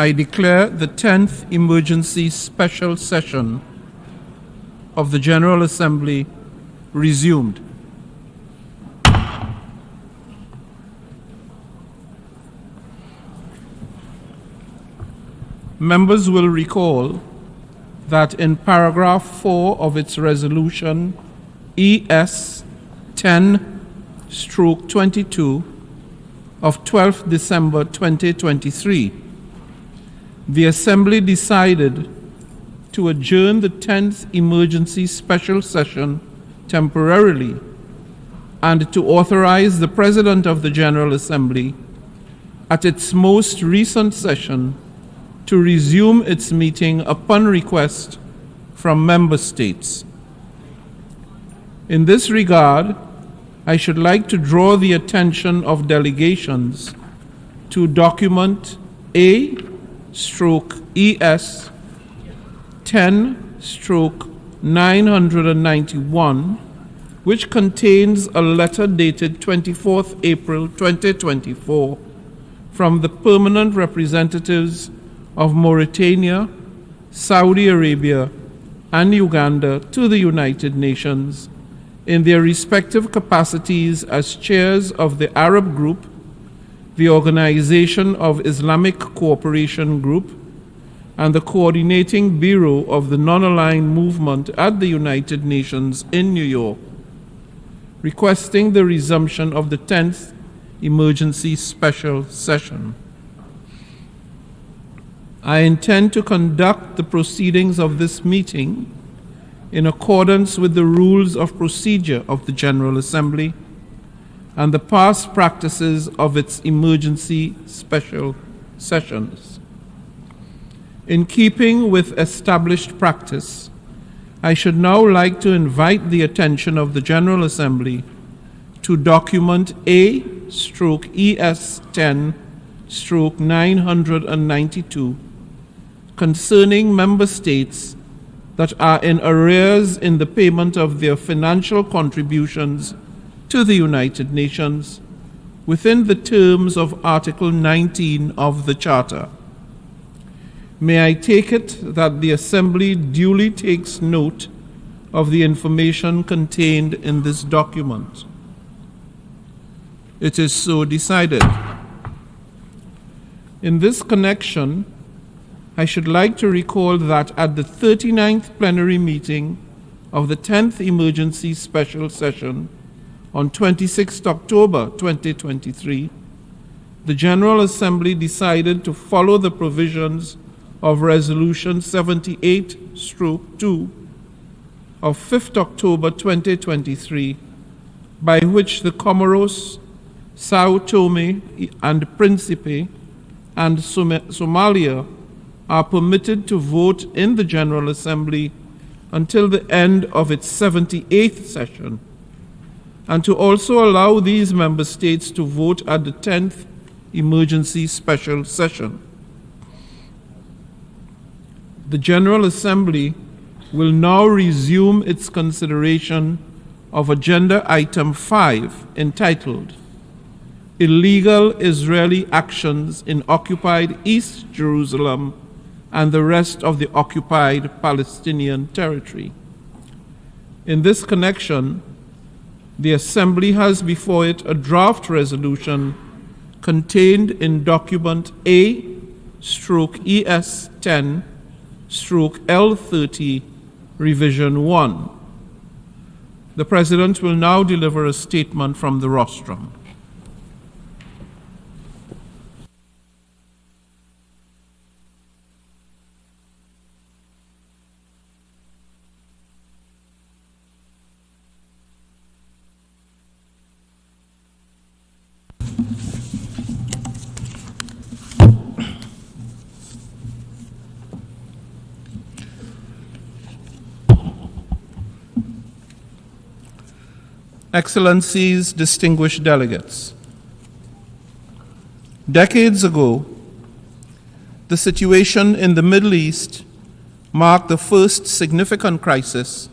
I declare the 10th Emergency Special Session of the General Assembly resumed. Members will recall that in paragraph 4 of its resolution ES 10/22 of 12th December 2023, the Assembly decided to adjourn the 10th Emergency Special Session temporarily and to authorize the President of the General Assembly at its most recent session to resume its meeting upon request from member states. In this regard, I should like to draw the attention of delegations to document A/ES 10/991, which contains a letter dated 24th April 2024 from the permanent representatives of Mauritania, Saudi Arabia, and Uganda to the United Nations in their respective capacities as chairs of the Arab Group, the Organization of Islamic Cooperation Group, and the Coordinating Bureau of the Non-Aligned Movement at the United Nations in New York, requesting the resumption of the 10th Emergency Special Session. I intend to conduct the proceedings of this meeting in accordance with the rules of procedure of the General Assembly and the past practices of its emergency special sessions. In keeping with established practice, I should now like to invite the attention of the General Assembly to document A/ES 10/992 concerning member states that are in arrears in the payment of their financial contributions to the United Nations within the terms of Article 19 of the Charter. May I take it that the Assembly duly takes note of the information contained in this document? It is so decided. In this connection, I should like to recall that at the 39th plenary meeting of the 10th Emergency Special Session on 26 October 2023, the General Assembly decided to follow the provisions of Resolution 78/2 of 5th October 2023, by which the Comoros, Sao Tome and Principe, and Somalia are permitted to vote in the General Assembly until the end of its 78th session, and to also allow these member states to vote at the 10th Emergency Special Session. The General Assembly will now resume its consideration of Agenda Item 5, entitled Illegal Israeli Actions in Occupied East Jerusalem and the rest of the Occupied Palestinian Territory. In this connection, the Assembly has before it a draft resolution contained in document A/ES 10/L30 Revision 1. The President will now deliver a statement from the rostrum. Excellencies, distinguished delegates, decades ago, the situation in the Middle East marked the first significant crisis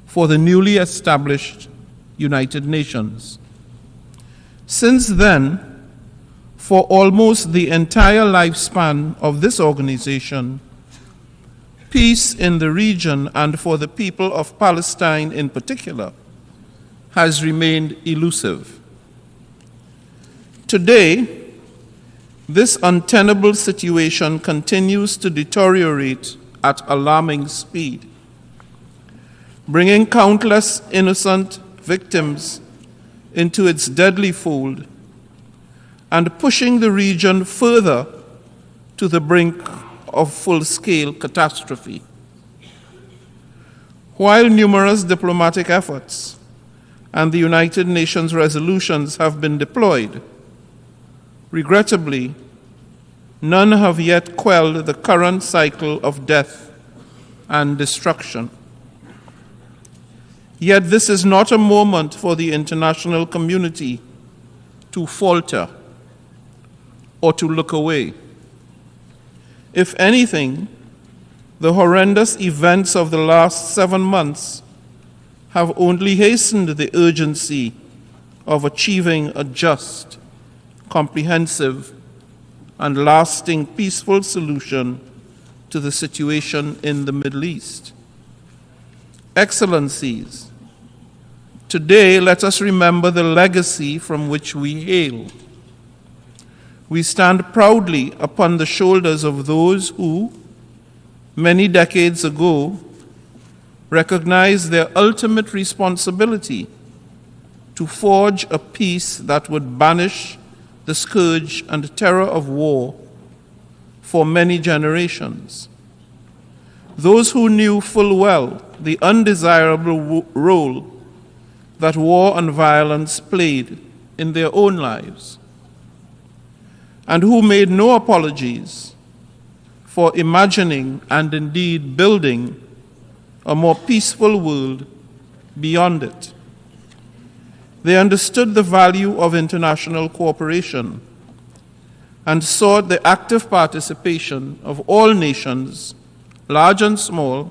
for the newly established United Nations. Since then, for almost the entire lifespan of this organization, peace in the region and for the people of Palestine in particular has remained elusive. Today, this untenable situation continues to deteriorate at alarming speed, bringing countless innocent victims into its deadly fold and pushing the region further to the brink of full-scale catastrophe. While numerous diplomatic efforts and the United Nations resolutions have been deployed, regrettably, none have yet quelled the current cycle of death and destruction. Yet this is not a moment for the international community to falter or to look away. If anything, the horrendous events of the last 7 months have only hastened the urgency of achieving a just, comprehensive, and lasting peaceful solution to the situation in the Middle East. Excellencies, today let us remember the legacy from which we hail. We stand proudly upon the shoulders of those who, many decades ago, recognized their ultimate responsibility to forge a peace that would banish the scourge and terror of war for many generations. Those who knew full well the undesirable role that war and violence played in their own lives, and who made no apologies for imagining and indeed building a more peaceful world beyond it. They understood the value of international cooperation and sought the active participation of all nations, large and small,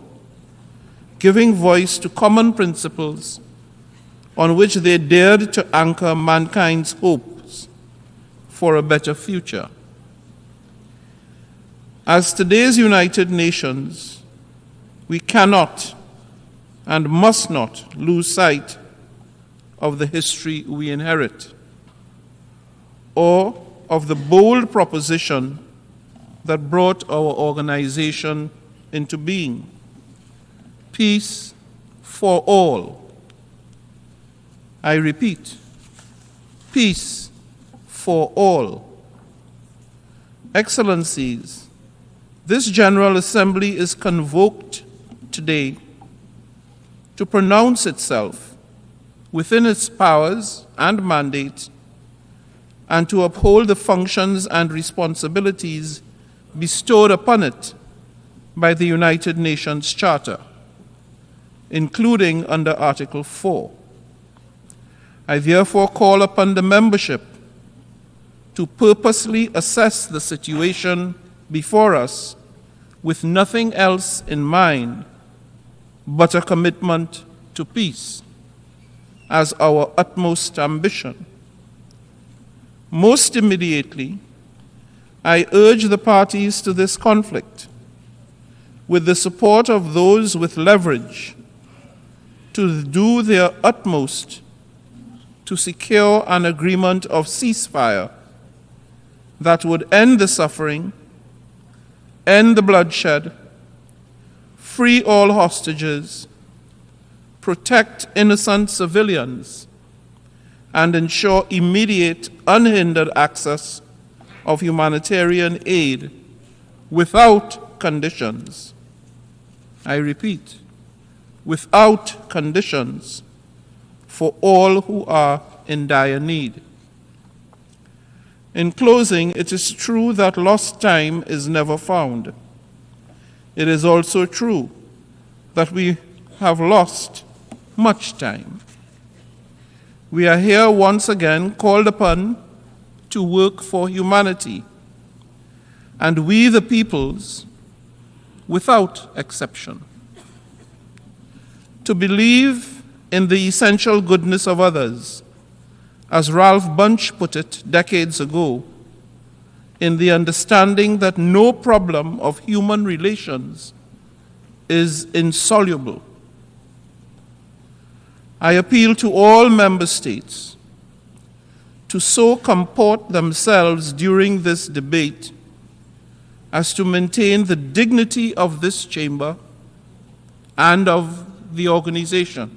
giving voice to common principles on which they dared to anchor mankind's hopes for a better future. As today's United Nations, we cannot and must not lose sight of the history we inherit, or of the bold proposition that brought our organization into being: peace for all. I repeat, peace for all. Excellencies, this General Assembly is convoked today to pronounce itself within its powers and mandate, and to uphold the functions and responsibilities bestowed upon it by the United Nations Charter, including under Article 4. I therefore call upon the membership to purposely assess the situation before us with nothing else in mind but a commitment to peace as our utmost ambition. Most immediately, I urge the parties to this conflict, with the support of those with leverage, to do their utmost to secure an agreement of ceasefire that would end the suffering, end the bloodshed, free all hostages, protect innocent civilians, and ensure immediate, unhindered access of humanitarian aid without conditions. I repeat, without conditions, for all who are in dire need. In closing, it is true that lost time is never found. It is also true that we have lost much time. We are here once again called upon to work for humanity, and we the peoples, without exception. To believe in the essential goodness of others, as Ralph Bunche put it decades ago, in the understanding that no problem of human relations is insoluble. I appeal to all member states to so comport themselves during this debate as to maintain the dignity of this chamber and of the organization.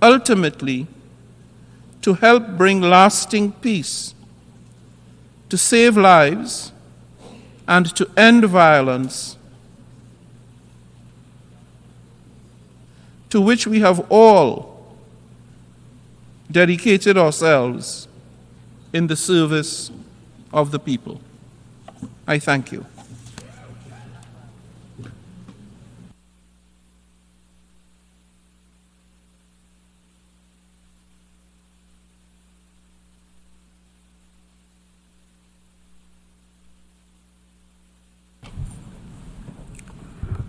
Ultimately, to help bring lasting peace, to save lives, and to end violence, to which we have all dedicated ourselves in the service of the people. I thank you.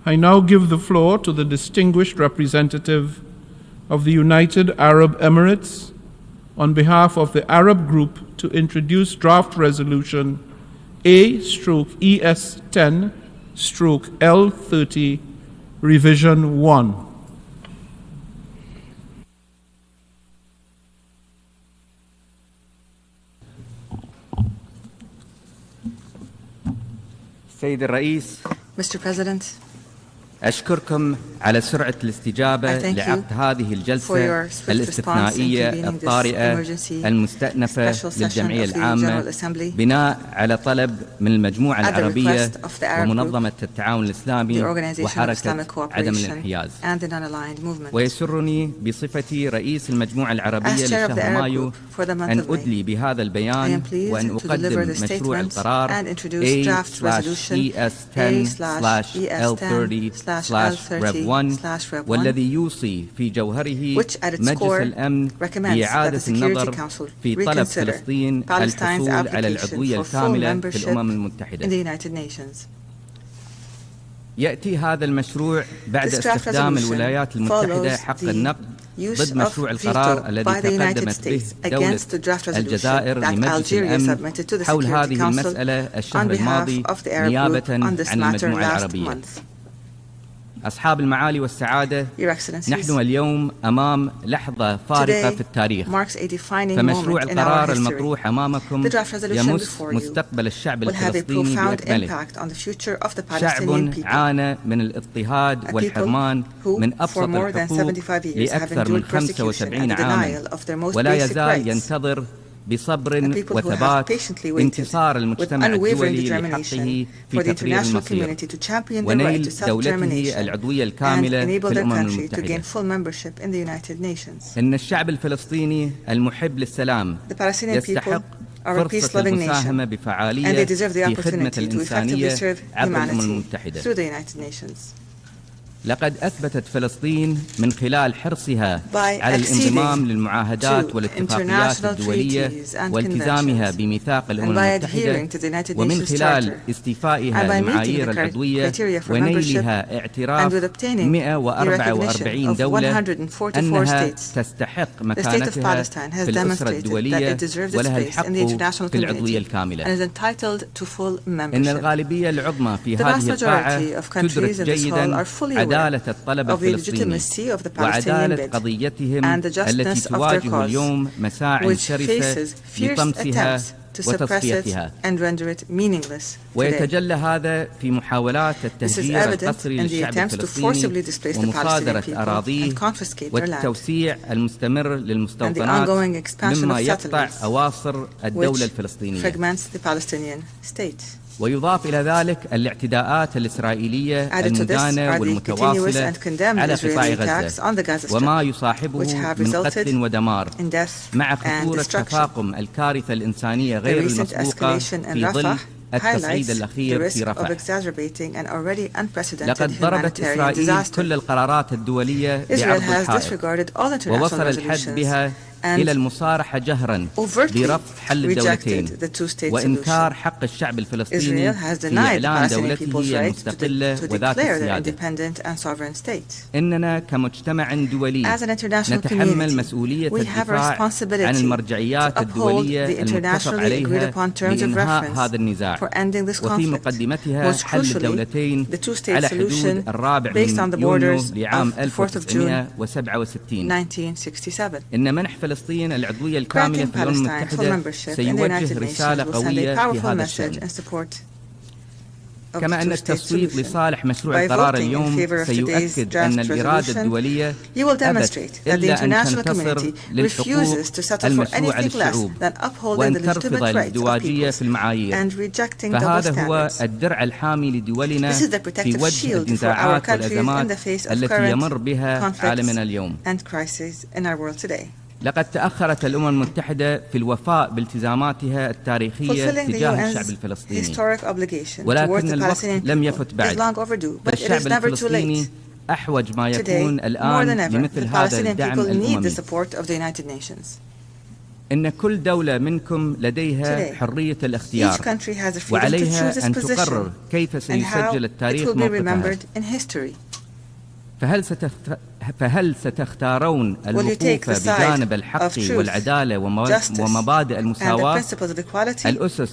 I now give the floor to the distinguished representative of the United Arab Emirates on behalf of the Arab Group to introduce draft resolution A/ES10/L30 revision 1. سيد الرئيس Mr. President, أشكركم على سرعة الاستجابة لعقد هذه الجلسة الاستثنائية الطارئة المستأنفة للجمعية العامة بناء على طلب من المجموعة العربية ومنظمة التعاون الإسلامي وحركة عدم الانحياز. ويسرني بصفتي رئيس المجموعة العربية لشهر مايو أن أدلي بهذا البيان وأن أقدم مشروع القرار A/ES10/L30/Rev1 والذي يوصي في جوهره مجلس الأمن بإعادة النظر في طلب فلسطين الحصول على العضوية الكاملة في الأمم المتحدة. يأتي هذا المشروع بعد استخدام الولايات المتحدة حق النقد ضد مشروع القرار الذي تقدمت به دولة الجزائر لمجلس الأمن حول هذه المسألة الشهر الماضي نيابة عن المجموعة العربية. أصحاب المعالي والسعادة، نحن اليوم أمام لحظة فارقة في التاريخ، فمشروع القرار المطروح أمامكم يمس مستقبل الشعب الفلسطيني بأكمله. شعب عانى من الاضطهاد والحرمان من أبسط الحقوق لأكثر من 75 عاما، ولا يزال ينتظر بصبر وثبات انتصار المجتمع الدولي لحقه في تقرير المصير ونيل دولته العضوية الكاملة في الأمم المتحدة. إن الشعب الفلسطيني المحب للسلام يستحق فرصة المساهمة بفعالية في خدمة الإنسانية عبر الأمم المتحدة. لقد أثبتت فلسطين من خلال حرصها على الانضمام للمعاهدات والاتفاقيات الدولية والتزامها بميثاق الأمم المتحدة ومن خلال استيفائها لمعايير العضوية ونيلها اعتراف 144 دولة أنها تستحق مكانتها في الأسرة الدولية ولها الحق في العضوية الكاملة. إن الغالبية العظمى في هذه القاعة تدرك جيدا عدالة الطلبة الفلسطيني وعدالة قضيتهم التي تواجه اليوم مساعٍ شرسة لطمسها وتصفيتها، ويتجلى هذا في محاولات التهجير القسري للشعب الفلسطيني ومصادرة أراضيه والتوسيع المستمر للمستوطنات مما يقطع أواصر الدولة الفلسطينية. ويضاف إلى ذلك الاعتداءات الإسرائيلية المدانة والمتواصلة على قطاع غزة وما يصاحبه من قتل ودمار مع خطورة تفاقم الكارثة الإنسانية غير المسبوقة في ظل التصعيد الأخير في رفح. لقد ضربت إسرائيل كل القرارات الدولية بعرض الحائط ووصل الحد بها إلى المصارحة جهرا برفض حل الدولتين وإنكار حق الشعب الفلسطيني في إعلان دولته المستقلة وذات السيادة. إننا كمجتمع دولي نتحمل مسؤولية الدفاع عن المرجعيات الدولية المتفق عليها لإنهاء هذا النزاع، وفي مقدمتها حل الدولتين على حدود 4 يونيو لعام 1967. إن منح فلسطين العضوية الكاملة في الأمم المتحدة سيوجه رسالة قوية في هذا الشأن. كما أن التصويت لصالح مشروع القرار اليوم سيؤكد أن الإرادة الدولية أبت إلا أن تنتصر للحقوق المشروعة للشعوب وأن ترفض الازدواجية في المعايير. فهذا هو الدرع الحامي لدولنا في وجه النزاعات والأزمات التي يمر بها عالمنا اليوم. لقد تأخرت الأمم المتحدة في الوفاء بالتزاماتها التاريخية تجاه الشعب الفلسطيني، ولكن الوقت لم يفت بعد. فالشعب الفلسطيني أحوج ما يكون الآن لمثل هذا الدعم الأممي. إن كل دولة منكم لديها حرية الاختيار، وعليها أن تقرر كيف سيسجل التاريخ موقفها. فهل ستختارون الوقوف بجانب الحق والعدالة ومبادئ المساواة، الأسس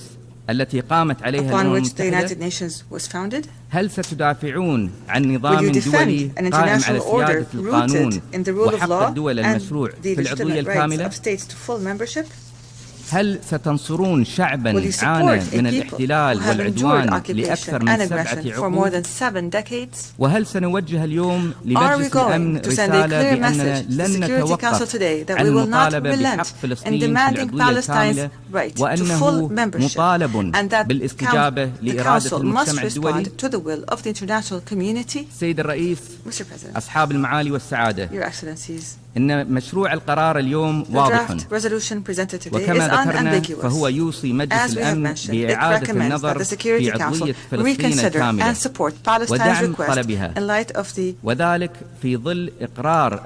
التي قامت عليها الأمم المتحدة؟ هل ستدافعون عن نظام دولي قائم على سيادة القانون وحق الدول المشروع في العضوية الكاملة؟ هل ستنصرون شعبا عانى من الاحتلال والعدوان لأكثر من 7 عقود؟ وهل سنوجه اليوم لمجلس الأمن رسالة بأننا لن نتوقف عن المطالبة بحق فلسطين في العضوية الكاملة، وأنه مطالب بالاستجابة لإرادة المجتمع الدولي؟ سيد الرئيس، أصحاب المعالي والسعادة، إن مشروع القرار اليوم واضح، وكما ذكرنا فهو يوصي مجلس الأمن بإعادة النظر في عضوية فلسطين الكاملة ودعم طلبها، وذلك في ظل إقرار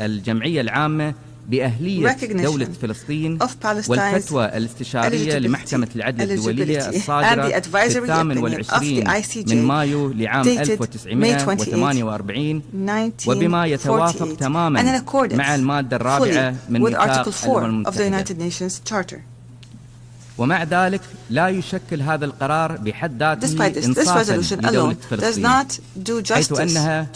الجمعية العامة بإهلية دولة فلسطين والفتوى الاستشارية لمحكمة العدل الدولية الصادرة في 28 من مايو لعام 1948، وبما يتوافق تماما مع المادة 4 من ميثاق الأمم المتحدة. ومع ذلك لا يشكل هذا القرار بحد ذاته إنصافا لدولة فلسطين، حيث أنها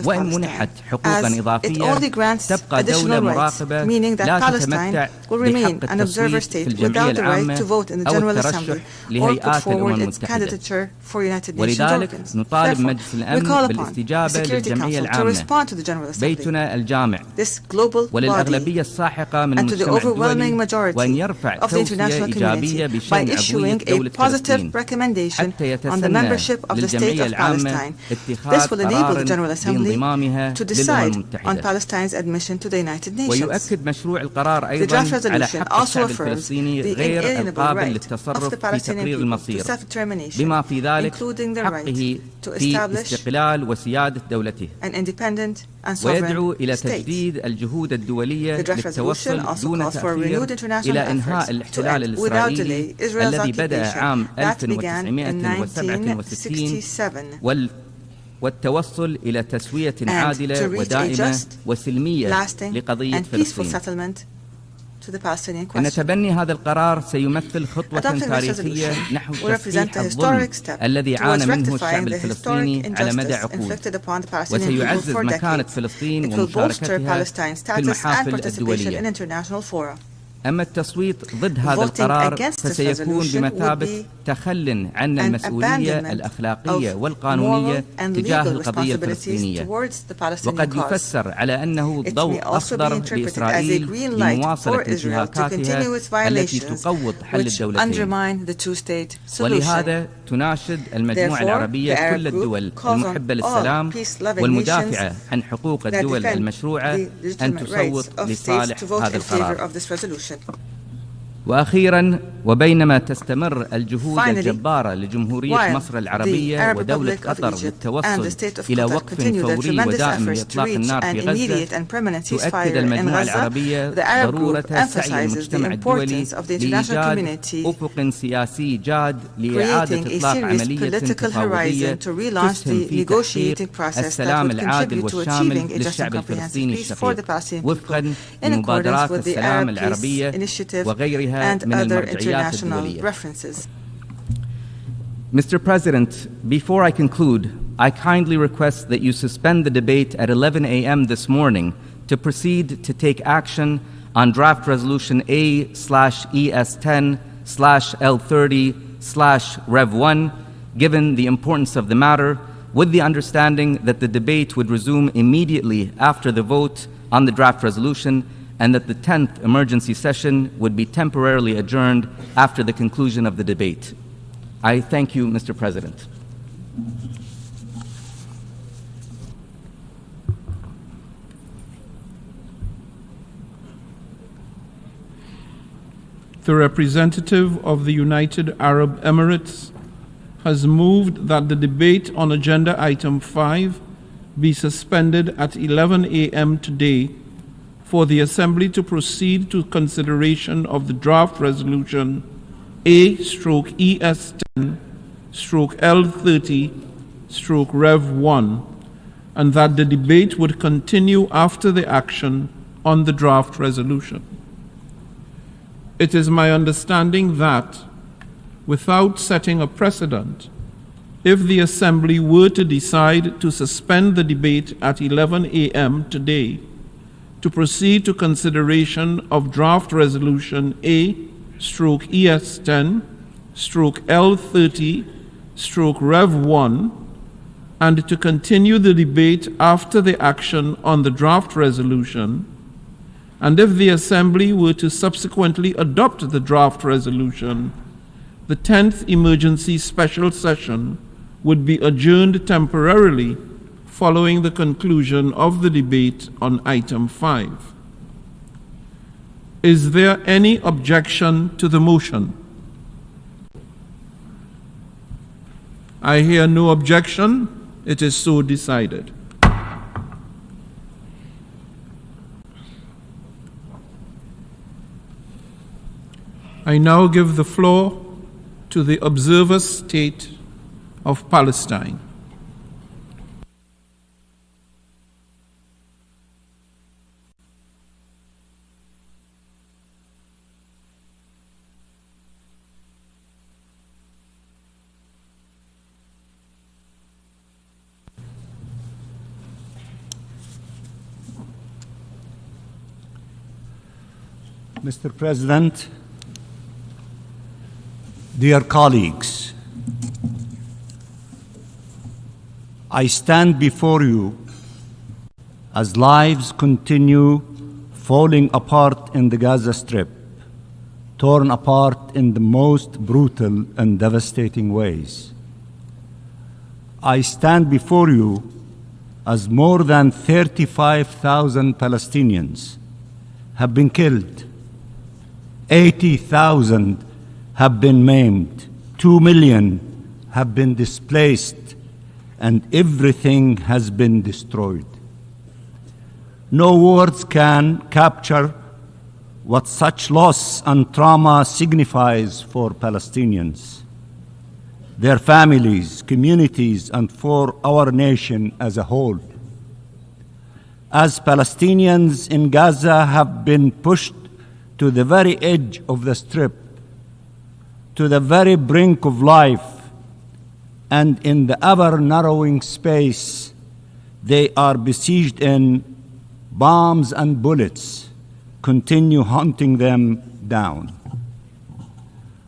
وإن منحت حقوقا إضافية تبقى دولة مراقبة لا تتمتع بحق التصويت في الجمعية العامة أو الترشح لهيئات الأمم المتحدة. ولذلك نطالب مجلس الأمن بالاستجابة للجمعية العامة، بيتنا الجامع، وللأغلبية الساحقة من المجتمع الدولي، وأن يرفع توصية إيجابية بشأن عضوية دولة فلسطين حتى يتسنى للجمعية العامة اتخاذ قرار بانضمامها للأمم المتحدة. ويؤكد مشروع القرار أيضا على حق الشعب الفلسطيني غير القابل للتصرف في تقرير المصير، بما في ذلك حقه في استقلال وسيادة دولته، ويدعو إلى تجديد الجهود الدولية للتوصل دون تأخير إلى إنهاء الاحتلال الإسرائيلي الذي بدأ عام 1967 والتوصل إلى تسوية عادلة ودائمة وسلمية لقضية فلسطين. إن تبني هذا القرار سيمثل خطوة تاريخية نحو تصحيح الظلم الذي عانى منه الشعب الفلسطيني على مدى عقود، وسيعزز مكانة فلسطين ومشاركتها في المحافل الدولية. أما التصويت ضد هذا القرار فسيكون بمثابة تخل عن المسؤولية الأخلاقية والقانونية تجاه القضية الفلسطينية، وقد يفسر على أنه ضوء أخضر لإسرائيل لمواصلة انتهاكاتها التي تقوض حل الدولتين. ولهذا تناشد المجموعة العربية كل الدول المحبة للسلام والمدافعة عن حقوق الدول المشروعة أن تصوت لصالح هذا القرار. وأخيرا وبينما تستمر الجهود الجبارة لجمهورية مصر العربية ودولة قطر للتوصل إلى وقف فوري ودائم لإطلاق النار في غزة، تؤكد المجموعة العربية ضرورة سعي المجتمع الدولي لإيجاد أفق سياسي جاد لإعادة إطلاق عملية تفاوضية تسهم في تحقيق السلام العادل والشامل للشعب الفلسطيني الشقيق وفقا لمبادرات السلام العربية وغيرها من المرجعيات الدولية. Mr. President, before I conclude, I kindly request that you suspend the debate at 11 a.m. this morning to proceed to take action on draft resolution A/ES10/L30/Rev1, given the importance of the matter, with the understanding that the debate would resume immediately after the vote on the draft resolution, and that the 10th emergency session would be temporarily adjourned after the conclusion of the debate. I thank you, Mr. President. The representative of the United Arab Emirates has moved that the debate on agenda item 5 be suspended at 11 a.m. today for the Assembly to proceed to consideration of the draft resolution A/ES10/L30/Rev1, and that the debate would continue after the action on the draft resolution. It is my understanding that, without setting a precedent, if the Assembly were to decide to suspend the debate at 11 a.m. today to proceed to consideration of draft resolution A/ES10/L30/Rev1 and to continue the debate after the action on the draft resolution, and if the Assembly were to subsequently adopt the draft resolution, the 10th emergency special session would be adjourned temporarily following the conclusion of the debate on item 5. Is there any objection to the motion? I hear no objection. It is so decided. I now give the floor to the observer state of Palestine. Mr. President, dear colleagues, I stand before you as lives continue falling apart in the Gaza Strip, torn apart in the most brutal and devastating ways. I stand before you as more than 35,000 Palestinians have been killed, 80,000 have been maimed, 2 million have been displaced, and everything has been destroyed. No words can capture what such loss and trauma signifies for Palestinians, their families, communities, and for our nation as a whole. As Palestinians in Gaza have been pushed to the very edge of the Strip, to the very brink of life, and in the ever-narrowing space they are besieged in, bombs and bullets continue hunting them down.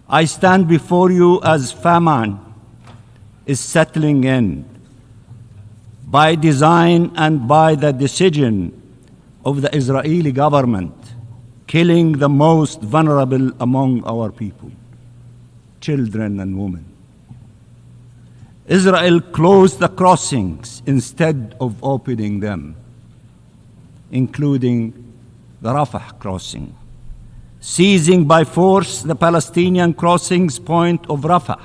I stand before you as famine is settling in, by design and by the decision of the Israeli government, killing the most vulnerable among our people, children and women. Israel closed the crossings instead of opening them, including the Rafah crossing, seizing by force the Palestinian crossings point of Rafah.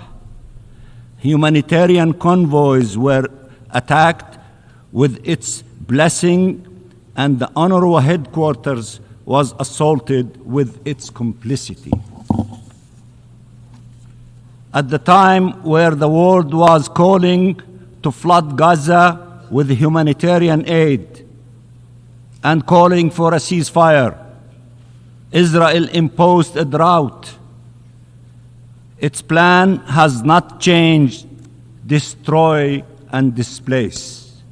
Humanitarian convoys were attacked with its blessing, and the UNRWA headquarters was assaulted with its complicity. At the time where the world was calling to flood Gaza with humanitarian aid and calling for a ceasefire, Israel imposed a drought. Its plan has not changed: destroy and displace.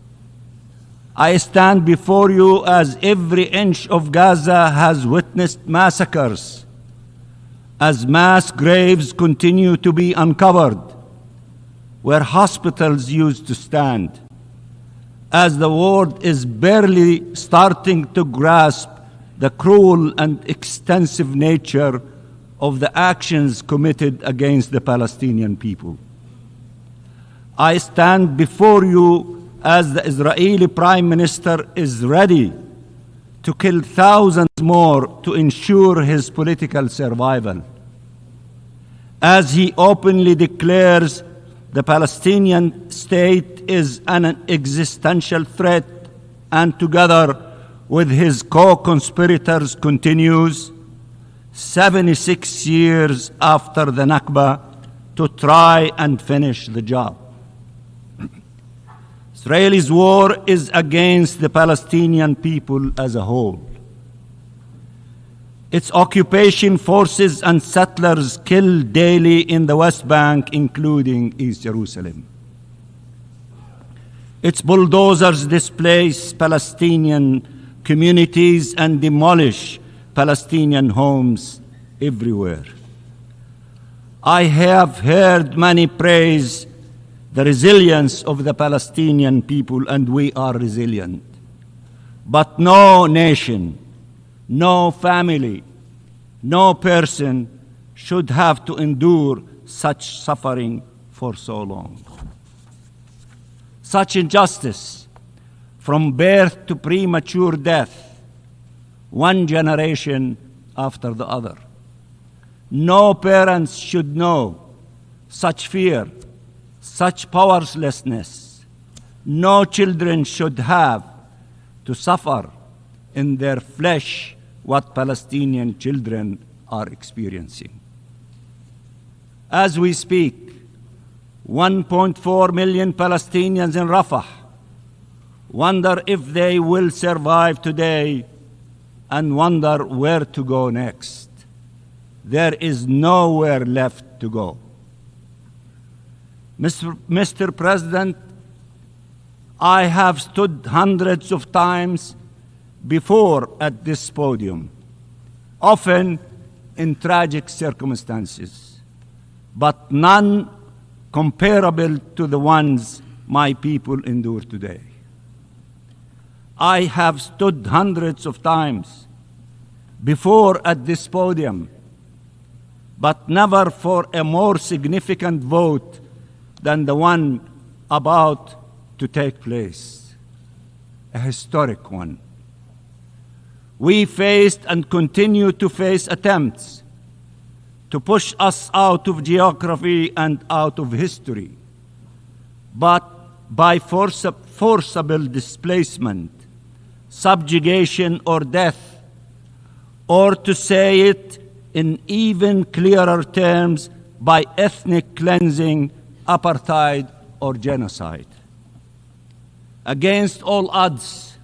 I stand before you as every inch of Gaza has witnessed massacres, as mass graves continue to be uncovered where hospitals used to stand, as the world is barely starting to grasp the cruel and extensive nature of the actions committed against the Palestinian people. I stand before you as the Israeli Prime Minister is ready to kill thousands more to ensure his political survival, as he openly declares the Palestinian state is an existential threat, and together with his co-conspirators continues 76 years after the Nakba to try and finish the job. Israel's war is against the Palestinian people as a whole. Its occupation forces and settlers kill daily in the West Bank, including East Jerusalem. Its bulldozers displace Palestinian communities and demolish Palestinian homes everywhere. I have heard many praise the resilience of the Palestinian people, and we are resilient. But no nation, no family, no person should have to endure such suffering for so long. Such injustice, from birth to premature death, one generation after the other. No parents should know such fear, such powerlessness. No children should have to suffer in their flesh what Palestinian children are experiencing. As we speak, 1.4 million Palestinians in Rafah wonder if they will survive today and wonder where to go next. There is nowhere left to go. Mr. President, I have stood hundreds of times before at this podium, often in tragic circumstances, but none comparable to the ones my people endure today. I have stood hundreds of times before at this podium, but never for a more significant vote than the one about to take place, a historic one. We faced and continue to face attempts to push us out of geography and out of history, but by forcible displacement, subjugation, or death, or to say it in even clearer terms, by ethnic cleansing, apartheid, or genocide. Against all odds,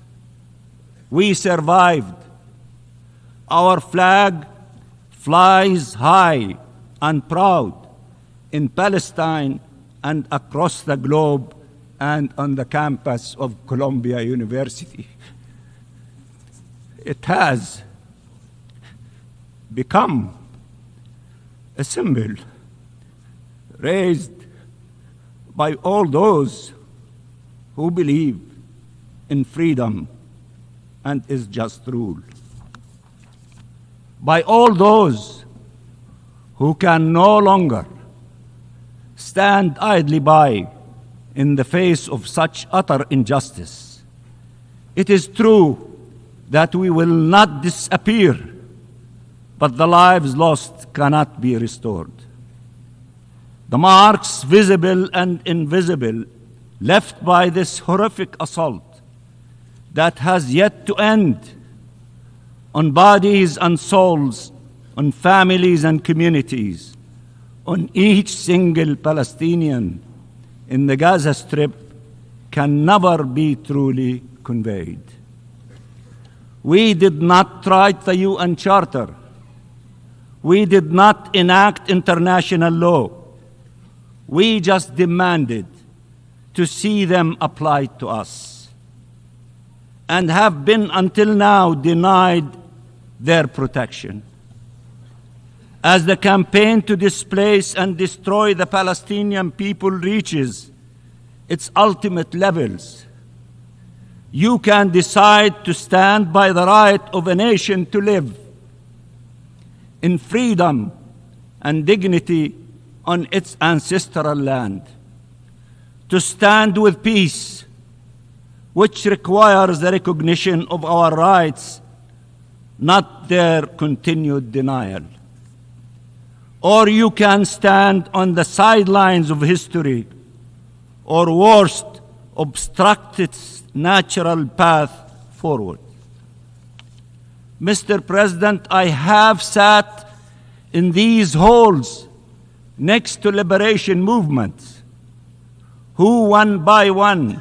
we survived. Our flag flies high and proud in Palestine and across the globe and on the campus of Columbia University. It has become a symbol raised by all those who believe in freedom and is just rule, by all those who can no longer stand idly by in the face of such utter injustice. It is true that we will not disappear, but the lives lost cannot be restored. The marks, visible and invisible, left by this horrific assault that has yet to end on bodies and souls, on families and communities, on each single Palestinian in the Gaza Strip can never be truly conveyed. We did not write the UN Charter. We did not enact international law. We just demanded to see them applied to us, and have been until now denied their protection. As the campaign to displace and destroy the Palestinian people reaches its ultimate levels, you can decide to stand by the right of a nation to live in freedom and dignity on its ancestral land, to stand with peace, which requires the recognition of our rights, not their continued denial. Or you can stand on the sidelines of history, or worst, obstruct its natural path forward. Mr. President, I have sat in these halls next to liberation movements who, one by one,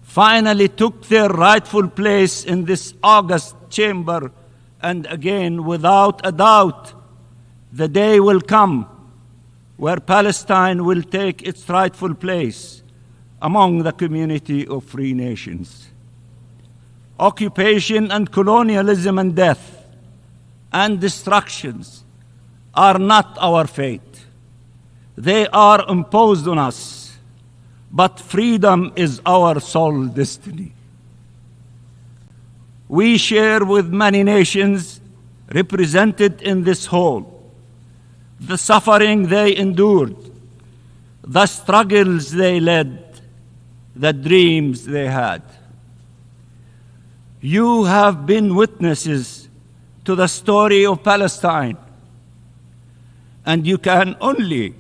finally took their rightful place in this august chamber, and again, without a doubt, the day will come where Palestine will take its rightful place among the community of free nations. Occupation and colonialism and death and destructions are not our fate. They are imposed on us, but freedom is our sole destiny. We share with many nations represented in this hall the suffering they endured, the struggles they led, the dreams they had. You have been witnesses to the story of Palestine, and you can only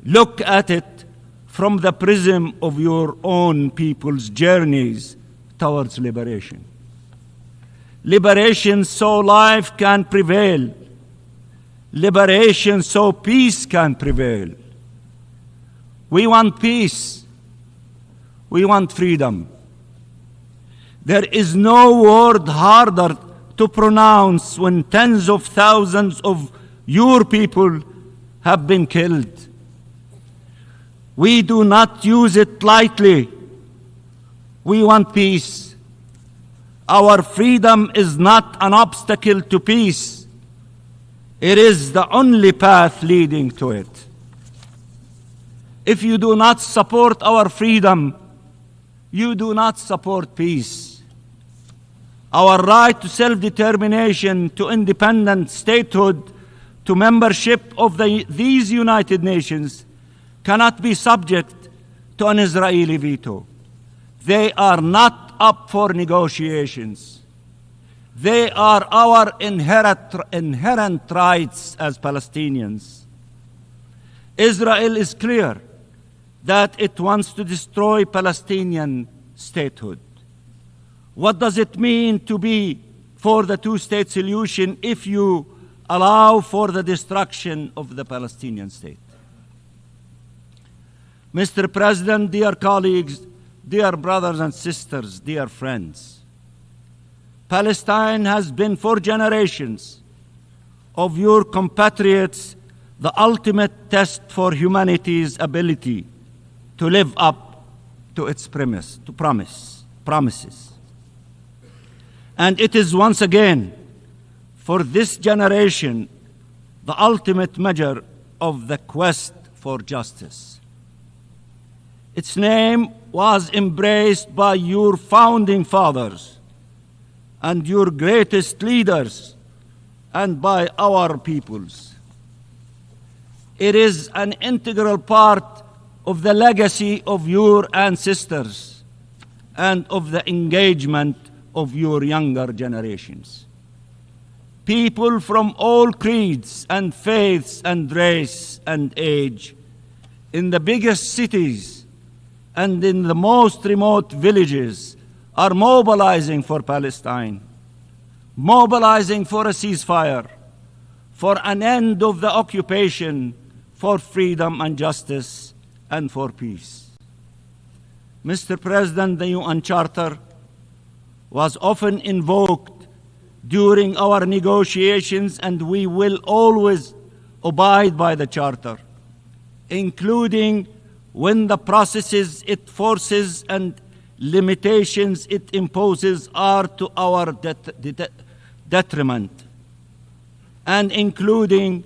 look at it from the prism of your own people's journeys towards liberation. Liberation so life can prevail. Liberation so peace can prevail. We want peace. We want freedom. There is no word harder to pronounce when tens of thousands of your people have been killed. We do not use it lightly. We want peace. Our freedom is not an obstacle to peace. It is the only path leading to it. If you do not support our freedom, you do not support peace. Our right to self-determination, to independent statehood, to membership of these United Nations cannot be subject to an Israeli veto. They are not up for negotiations. They are our inherent rights as Palestinians. Israel is clear that it wants to destroy Palestinian statehood. What does it mean to be for the two-state solution if you allow for the destruction of the Palestinian state? Mr. President, dear colleagues, dear brothers and sisters, dear friends, Palestine has been for generations of your compatriots the ultimate test for humanity's ability to live up to its promises. And it is once again, for this generation, the ultimate measure of the quest for justice. Its name was embraced by your founding fathers and your greatest leaders, and by our peoples. It is an integral part of the legacy of your ancestors and of the engagement of your younger generations. people from all creeds and faiths and race and age, in the biggest cities and in the most remote villages, are mobilizing for Palestine, mobilizing for a ceasefire, for an end of the occupation, for freedom and justice, and for peace. Mr. President, the UN Charter was often invoked during our negotiations, and we will always abide by the Charter, including when the processes it forces and limitations it imposes are to our detriment, and including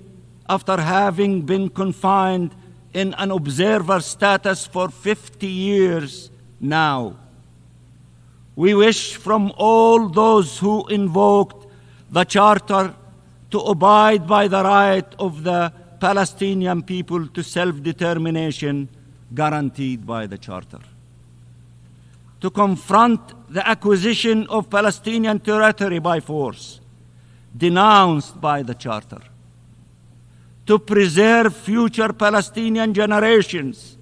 after having been confined in an observer status for 50 years now. We wish from all those who invoked the Charter to abide by the right of the Palestinian people to self-determination guaranteed by the Charter, to confront the acquisition of Palestinian territory by force, denounced by the Charter, to preserve future Palestinian generations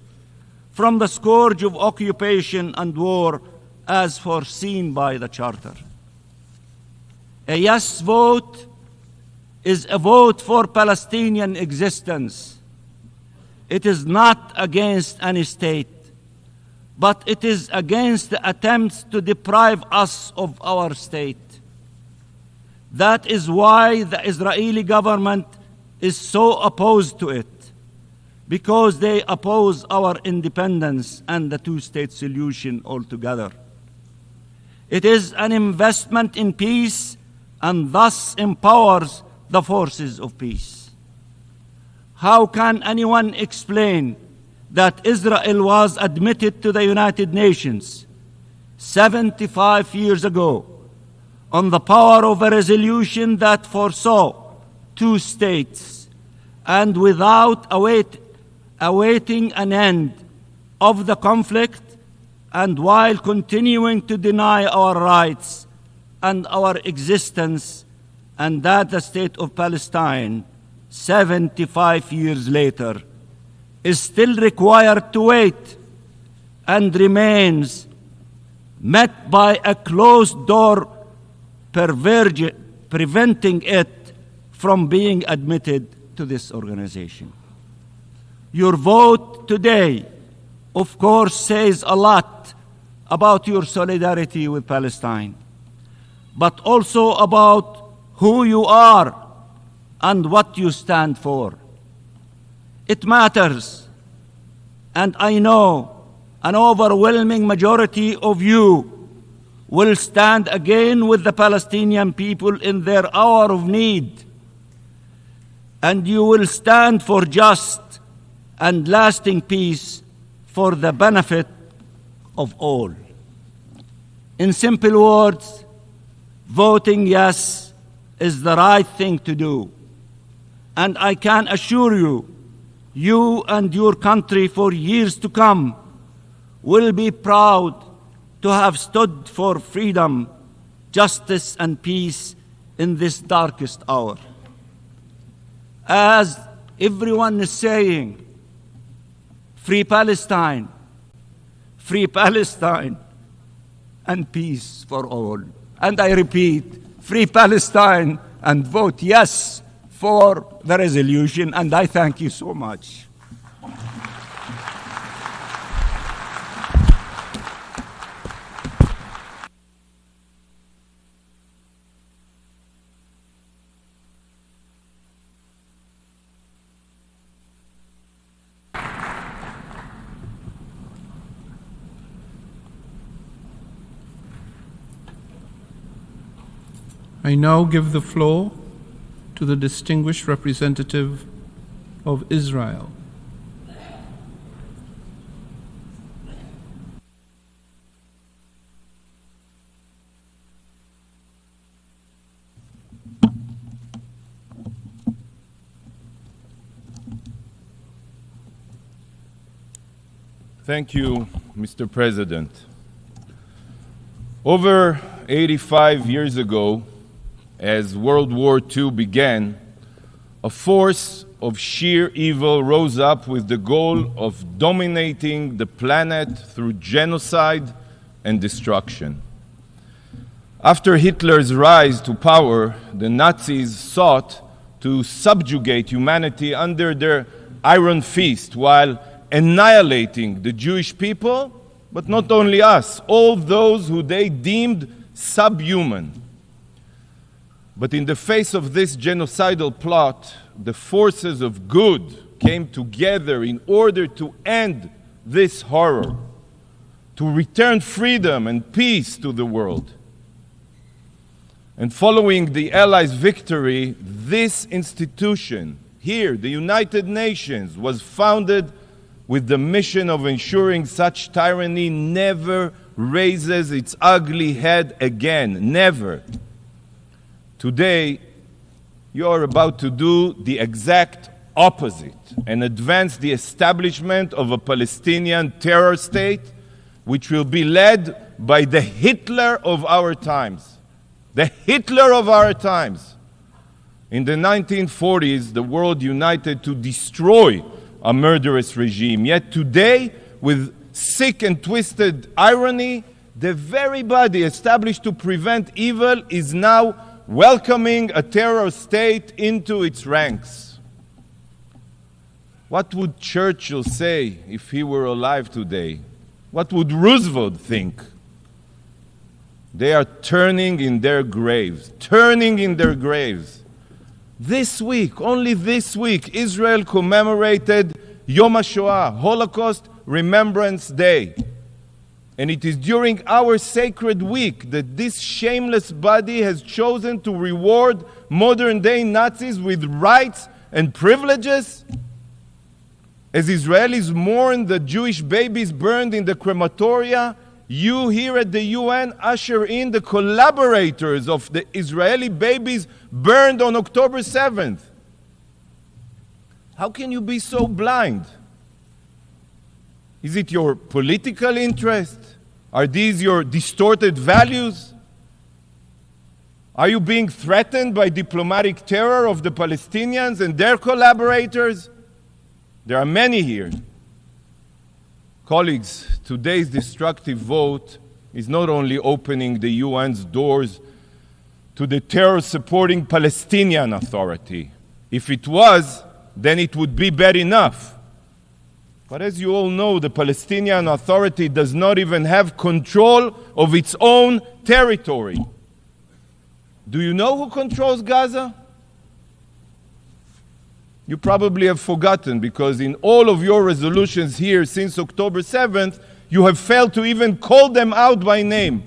from the scourge of occupation and war as foreseen by the Charter. A yes vote is a vote for Palestinian existence. It is not against any state, but it is against the attempts to deprive us of our state. That is why the Israeli government is so opposed to it, because they oppose our independence and the two-state solution altogether. It is an investment in peace and thus empowers the forces of peace. How can anyone explain that Israel was admitted to the United Nations 75 years ago on the power of a resolution that foresaw two states, and without awaiting an end of the conflict, and while continuing to deny our rights and our existence, and that the state of Palestine, 75 years later, is still required to wait and remains met by a closed door preventing it from being admitted to this organization. Your vote today, of course, says a lot about your solidarity with Palestine, but also about who you are and what you stand for. It matters, and I know an overwhelming majority of you will stand again with the Palestinian people in their hour of need, and you will stand for just and lasting peace for the benefit of all. In simple words, voting yes is the right thing to do. And I can assure you, you and your country for years to come will be proud to have stood for freedom, justice, and peace in this darkest hour. As everyone is saying, free Palestine, and peace for all. And I repeat, free Palestine, and vote yes for the resolution, and I thank you so much. I now give the floor to the distinguished representative of Israel. Thank you, Mr. President. Over 85 years ago, as World War II began, a force of sheer evil rose up with the goal of dominating the planet through genocide and destruction. After Hitler's rise to power, the Nazis sought to subjugate humanity under their iron fist while annihilating the Jewish people, but not only us, all those who they deemed subhuman. But in the face of this genocidal plot, the forces of good came together in order to end this horror, to return freedom and peace to the world. And following the Allies' victory, this institution here, the United Nations, was founded with the mission of ensuring such tyranny never raises its ugly head again. Never. Today, you are about to do the exact opposite and advance the establishment of a Palestinian terror state, which will be led by the Hitler of our times. The Hitler of our times. In the 1940s, the world united to destroy a murderous regime. Yet today, with sick and twisted irony, the very body established to prevent evil is now welcoming a terror state into its ranks. What would Churchill say if he were alive today? What would Roosevelt think? They are turning in their graves, turning in their graves. This week, only this week, Israel commemorated Yom HaShoah, Holocaust Remembrance Day. And it is during our sacred week that this shameless body has chosen to reward modern-day Nazis with rights and privileges. As Israelis mourn the Jewish babies burned in the crematoria, you here at the UN usher in the collaborators of the Israeli babies burned on October 7th. How can you be so blind? Is it your political interest? Are these your distorted values? Are you being threatened by diplomatic terror of the Palestinians and their collaborators? There are many here. Colleagues, today's destructive vote is not only opening the UN's doors to the terror-supporting Palestinian Authority. If it was, then it would be bad enough. But as you all know, the Palestinian Authority does not even have control of its own territory. Do you know who controls Gaza? You probably have forgotten, because in all of your resolutions here since October 7th, you have failed to even call them out by name.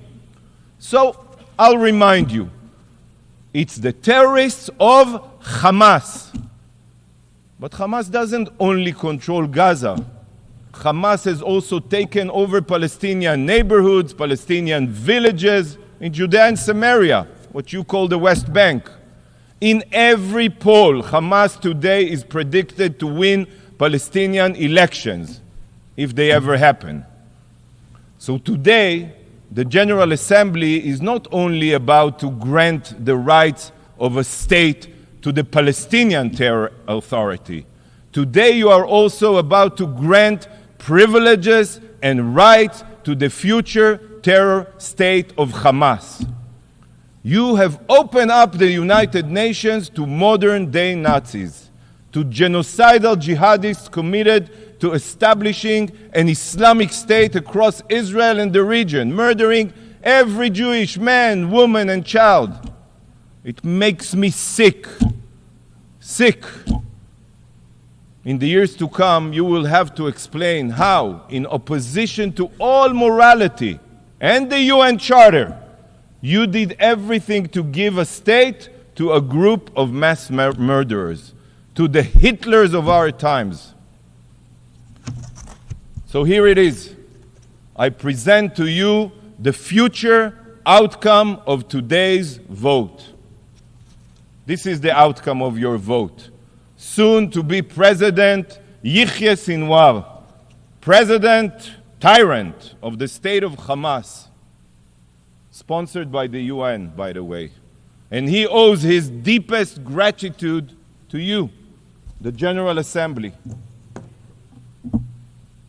So I'll remind you, it's the terrorists of Hamas. But Hamas doesn't only control Gaza. Hamas has also taken over Palestinian neighborhoods, Palestinian villages in Judea and Samaria, what you call the West Bank. In every poll, Hamas today is predicted to win Palestinian elections, if they ever happen. So today, the General Assembly is not only about to grant the rights of a state to the Palestinian Terror Authority. Today you are also about to grant privileges and rights to the future terror state of Hamas. You have opened up the United Nations to modern-day Nazis, to genocidal jihadists committed to establishing an Islamic state across Israel and the region, murdering every Jewish man, woman, and child. It makes me sick. Sick. In the years to come, you will have to explain how, in opposition to all morality and the UN Charter, you did everything to give a state to a group of mass murderers, to the Hitlers of our times. So here it is. I present to you the future outcome of today's vote. This is the outcome of your vote. Soon to be President Yihya Sinwar, President Tyrant of the state of Hamas, sponsored by the UN, by the way. And he owes his deepest gratitude to you, the General Assembly.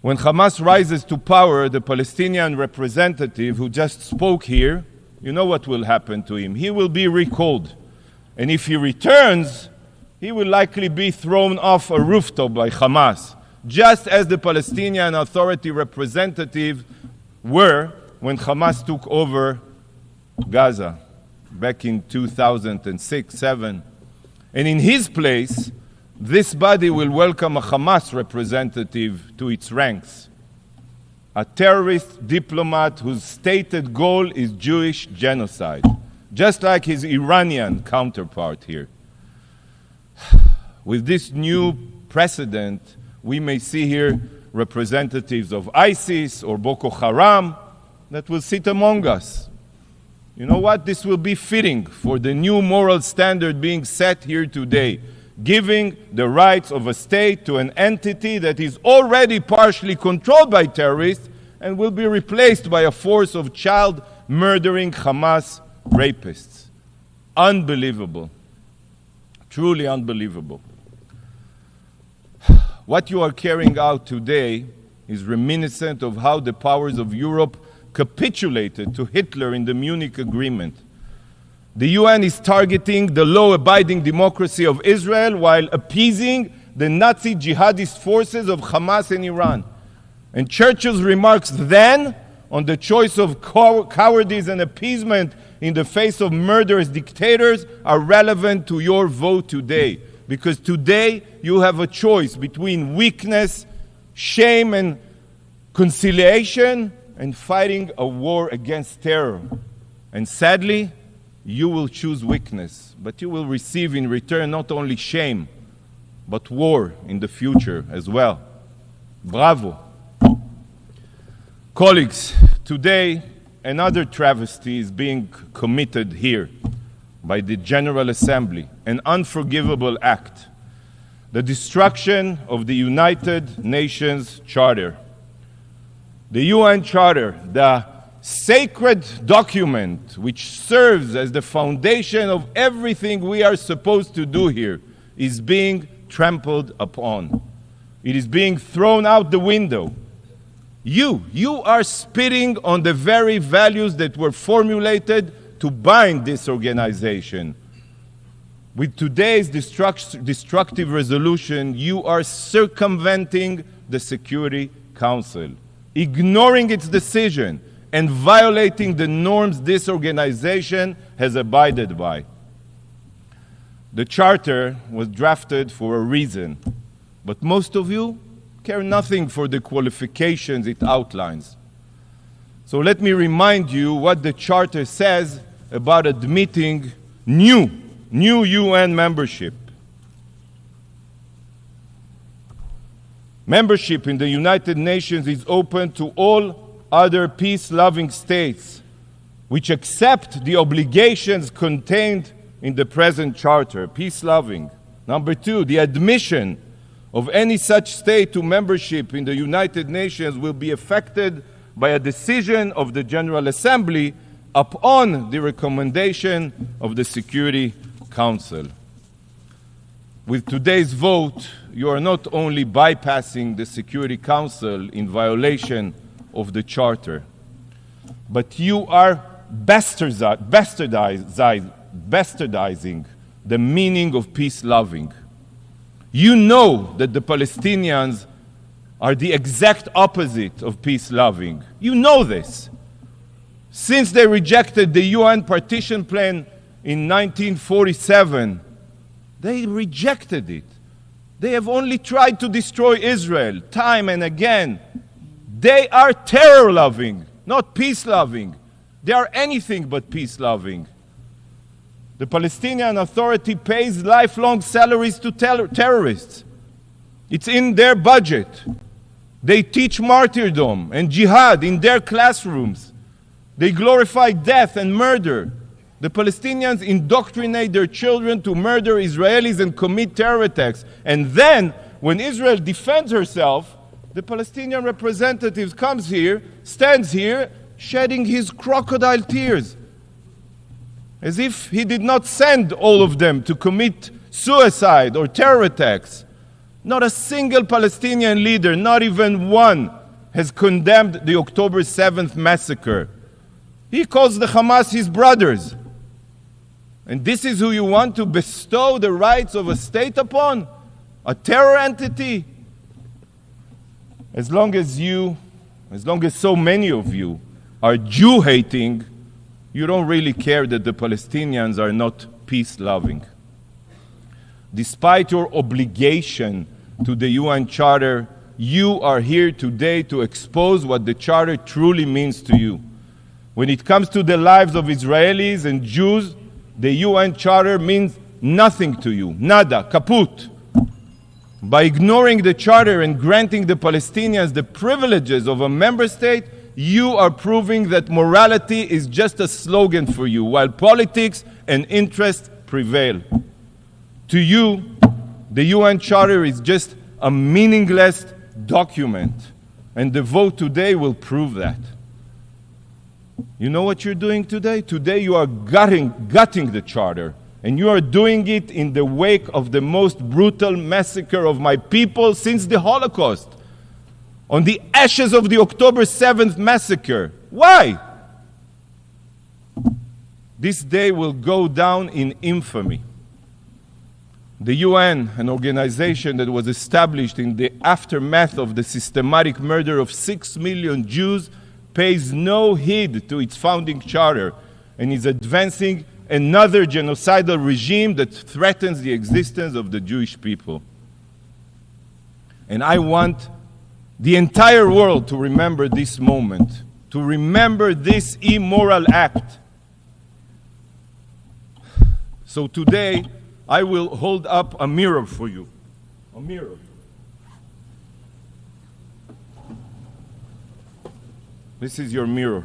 When Hamas rises to power, the Palestinian representative who just spoke here, you know what will happen to him. He will be recalled. And if he returns, he will likely be thrown off a rooftop by Hamas, just as the Palestinian Authority representatives were when Hamas took over Gaza back in 2006-07. And in his place, this body will welcome a Hamas representative to its ranks, a terrorist diplomat whose stated goal is Jewish genocide, just like his Iranian counterpart here. With this new precedent, we may see here representatives of ISIS or Boko Haram that will sit among us. You know what? This will be fitting for the new moral standard being set here today, giving the rights of a state to an entity that is already partially controlled by terrorists and will be replaced by a force of child-murdering Hamas rapists. Unbelievable. Truly unbelievable. What you are carrying out today is reminiscent of how the powers of Europe capitulated to Hitler in the Munich Agreement. The UN is targeting the law-abiding democracy of Israel while appeasing the Nazi jihadist forces of Hamas in Iran. And Churchill's remarks then on the choice of cowardice and appeasement in the face of murderous dictators are relevant to your vote today. Because today you have a choice between weakness, shame, and conciliation, and fighting a war against terror. And sadly, you will choose weakness, but you will receive in return not only shame, but war in the future as well. Bravo. Colleagues, today another travesty is being committed here by the General Assembly, an unforgivable act, the destruction of the United Nations Charter. The UN Charter, the sacred document which serves as the foundation of everything we are supposed to do here, is being trampled upon. It is being thrown out the window. You are spitting on the very values that were formulated to bind this organization. With today's destructive resolution, you are circumventing the Security Council, ignoring its decision, and violating the norms this organization has abided by. The Charter was drafted for a reason, but most of you care nothing for the qualifications it outlines. So let me remind you what the Charter says about admitting new UN membership. Membership in the United Nations is open to all other peace-loving states which accept the obligations contained in the present Charter, peace-loving. Number two, the admission of any such state to membership in the United Nations will be affected by a decision of the General Assembly upon the recommendation of the Security Council. With today's vote, you are not only bypassing the Security Council in violation of the Charter, but you are bastardizing the meaning of peace-loving. You know that the Palestinians are the exact opposite of peace-loving. You know this. Since they rejected the UN partition plan in 1947, they rejected it. They have only tried to destroy Israel time and again. They are terror-loving, not peace-loving. They are anything but peace-loving. The Palestinian Authority pays lifelong salaries to terrorists. It's in their budget. They teach martyrdom and jihad in their classrooms. They glorify death and murder. The Palestinians indoctrinate their children to murder Israelis and commit terror attacks. And then, when Israel defends herself, the Palestinian representative stands here, shedding his crocodile tears. as if he did not send all of them to commit suicide or terror attacks. Not a single Palestinian leader, not even one, has condemned the October 7th massacre. He calls the Hamas his brothers. And this is who you want to bestow the rights of a state upon? A terror entity? As long as so many of you are Jew-hating, you don't really care that the Palestinians are not peace-loving. Despite your obligation to the UN Charter, you are here today to expose what the Charter truly means to you. When it comes to the lives of Israelis and Jews, the UN Charter means nothing to you. Nada, kaput. By ignoring the Charter and granting the Palestinians the privileges of a member state, you are proving that morality is just a slogan for you, while politics and interest prevail. To you, the UN Charter is just a meaningless document, and the vote today will prove that. You know what you're doing today? Today you are gutting the Charter, and you are doing it in the wake of the most brutal massacre of my people since the Holocaust, on the ashes of the October 7th massacre. Why? This day will go down in infamy. The UN, an organization that was established in the aftermath of the systematic murder of 6 million Jews, pays no heed to its founding charter and is advancing another genocidal regime that threatens the existence of the Jewish people. And I want the entire world to remember this moment, to remember this immoral act. So today, I will hold up a mirror for you. A mirror. This is your mirror.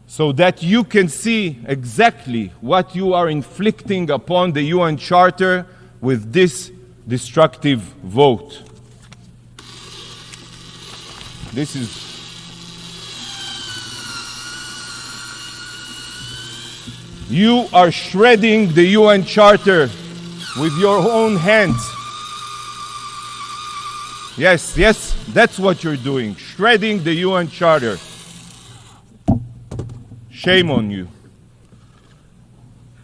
So that you can see exactly what you are inflicting upon the UN Charter with this destructive vote. This is you are shredding the UN Charter with your own hands. Yes, that's what you're doing, shredding the UN Charter. Shame on you.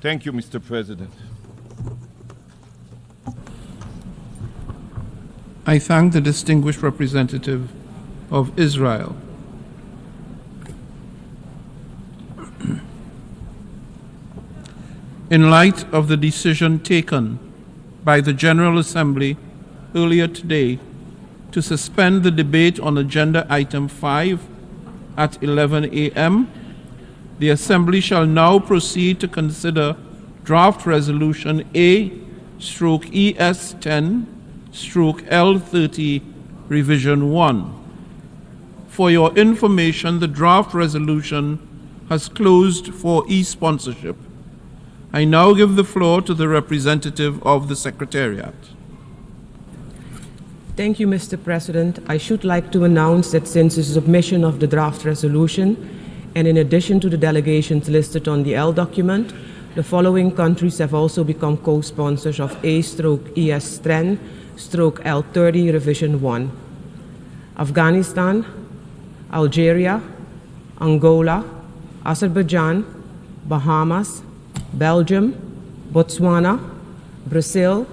Thank you, Mr. President. I thank the distinguished representative of Israel. In light of the decision taken by the General Assembly earlier today to suspend the debate on Agenda Item 5 at 11 a.m., the Assembly shall now proceed to consider Draft Resolution A/ES10/L30 Revision 1. For your information, the draft resolution has closed for e-sponsorship. I now give the floor to the representative of the Secretariat. Thank you, Mr. President. I should like to announce that since the submission of the draft resolution, and in addition to the delegations listed on the L document, the following countries have also become co-sponsors of A/ES10/L30 Revision 1. Afghanistan, Algeria, Angola, Azerbaijan, Bahamas, Belgium, Botswana, Brazil,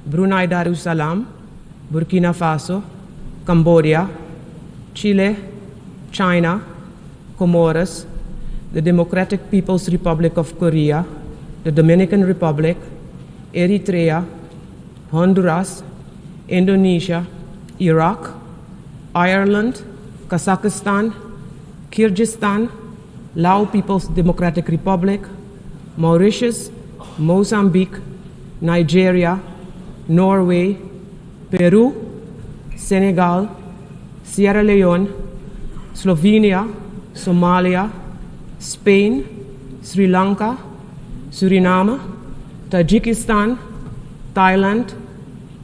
Brunei Darussalam, Burkina Faso, Cambodia, Chile, China, Comoros, the Democratic People's Republic of Korea, the Dominican Republic, Eritrea, Honduras, Indonesia, Iraq, Ireland, Kazakhstan, Kyrgyzstan, Lao People's Democratic Republic, Mauritius, Mozambique, Nigeria, Norway, Peru, Senegal, Sierra Leone, Slovenia, Somalia, Spain, Sri Lanka, Suriname, Tajikistan, Thailand,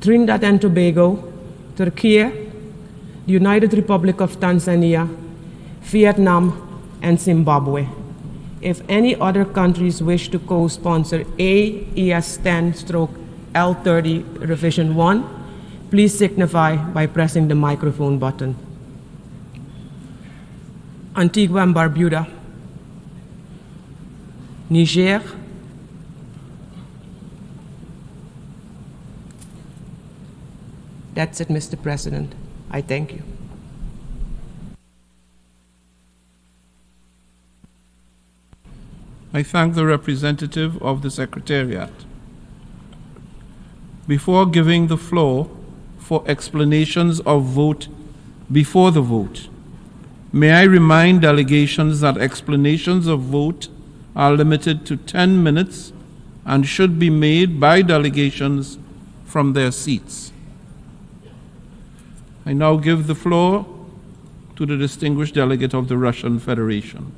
Trinidad and Tobago, Turkey, the United Republic of Tanzania, Vietnam, and Zimbabwe. If any other countries wish to co-sponsor AES 10/L30 Revision 1, please signify by pressing the microphone button. Antigua and Barbuda, Niger, that's it, Mr. President. I thank you. I thank the representative of the Secretariat. Before giving the floor for explanations of vote before the vote, may I remind delegations that explanations of vote are limited to 10 minutes and should be made by delegations from their seats. I now give the floor to the distinguished delegate of the Russian Federation.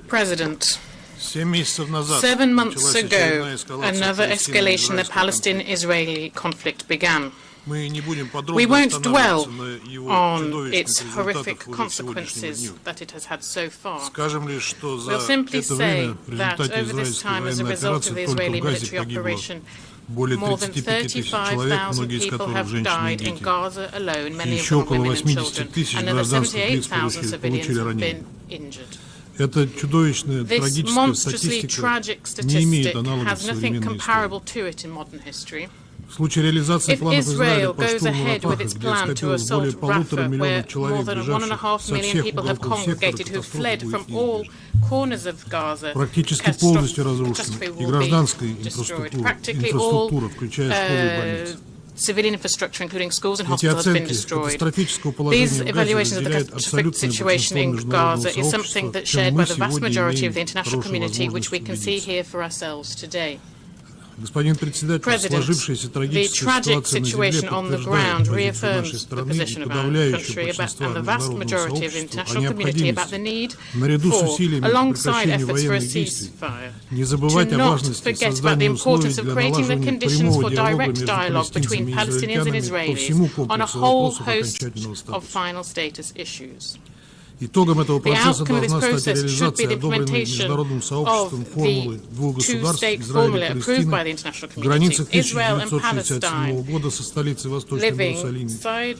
President, 7 months ago, another escalation in the Palestine-Israeli conflict began. We won't dwell on its horrific consequences that it has had so far. We'll simply say that over this time, as a result of the Israeli military operation, more than 35,000 people have died in Gaza alone, many of them women and children, and another 78,000 civilians have been injured. This monstrously tragic statistic has nothing comparable to it in modern history. If Israel goes ahead with its plan to assault Rafah, where more than 1.5 million people have congregated who fled from all corners of Gaza, catastrophe will be destroyed. Practically all civilian infrastructure, including schools and hospitals, has been destroyed. These evaluations of the catastrophic situation in Gaza is something that's shared by the vast majority of the international community, which we can see here for ourselves today. President, the tragic situation on the ground reaffirms the position of our country and the vast majority of the international community about the need for, alongside efforts for a ceasefire, to not forget about the importance of creating the conditions for direct dialogue between Palestinians and Israelis on a whole host of final status issues. The outcome of this process should be the implementation of the two-state formula approved by the international community, Israel and Palestine living side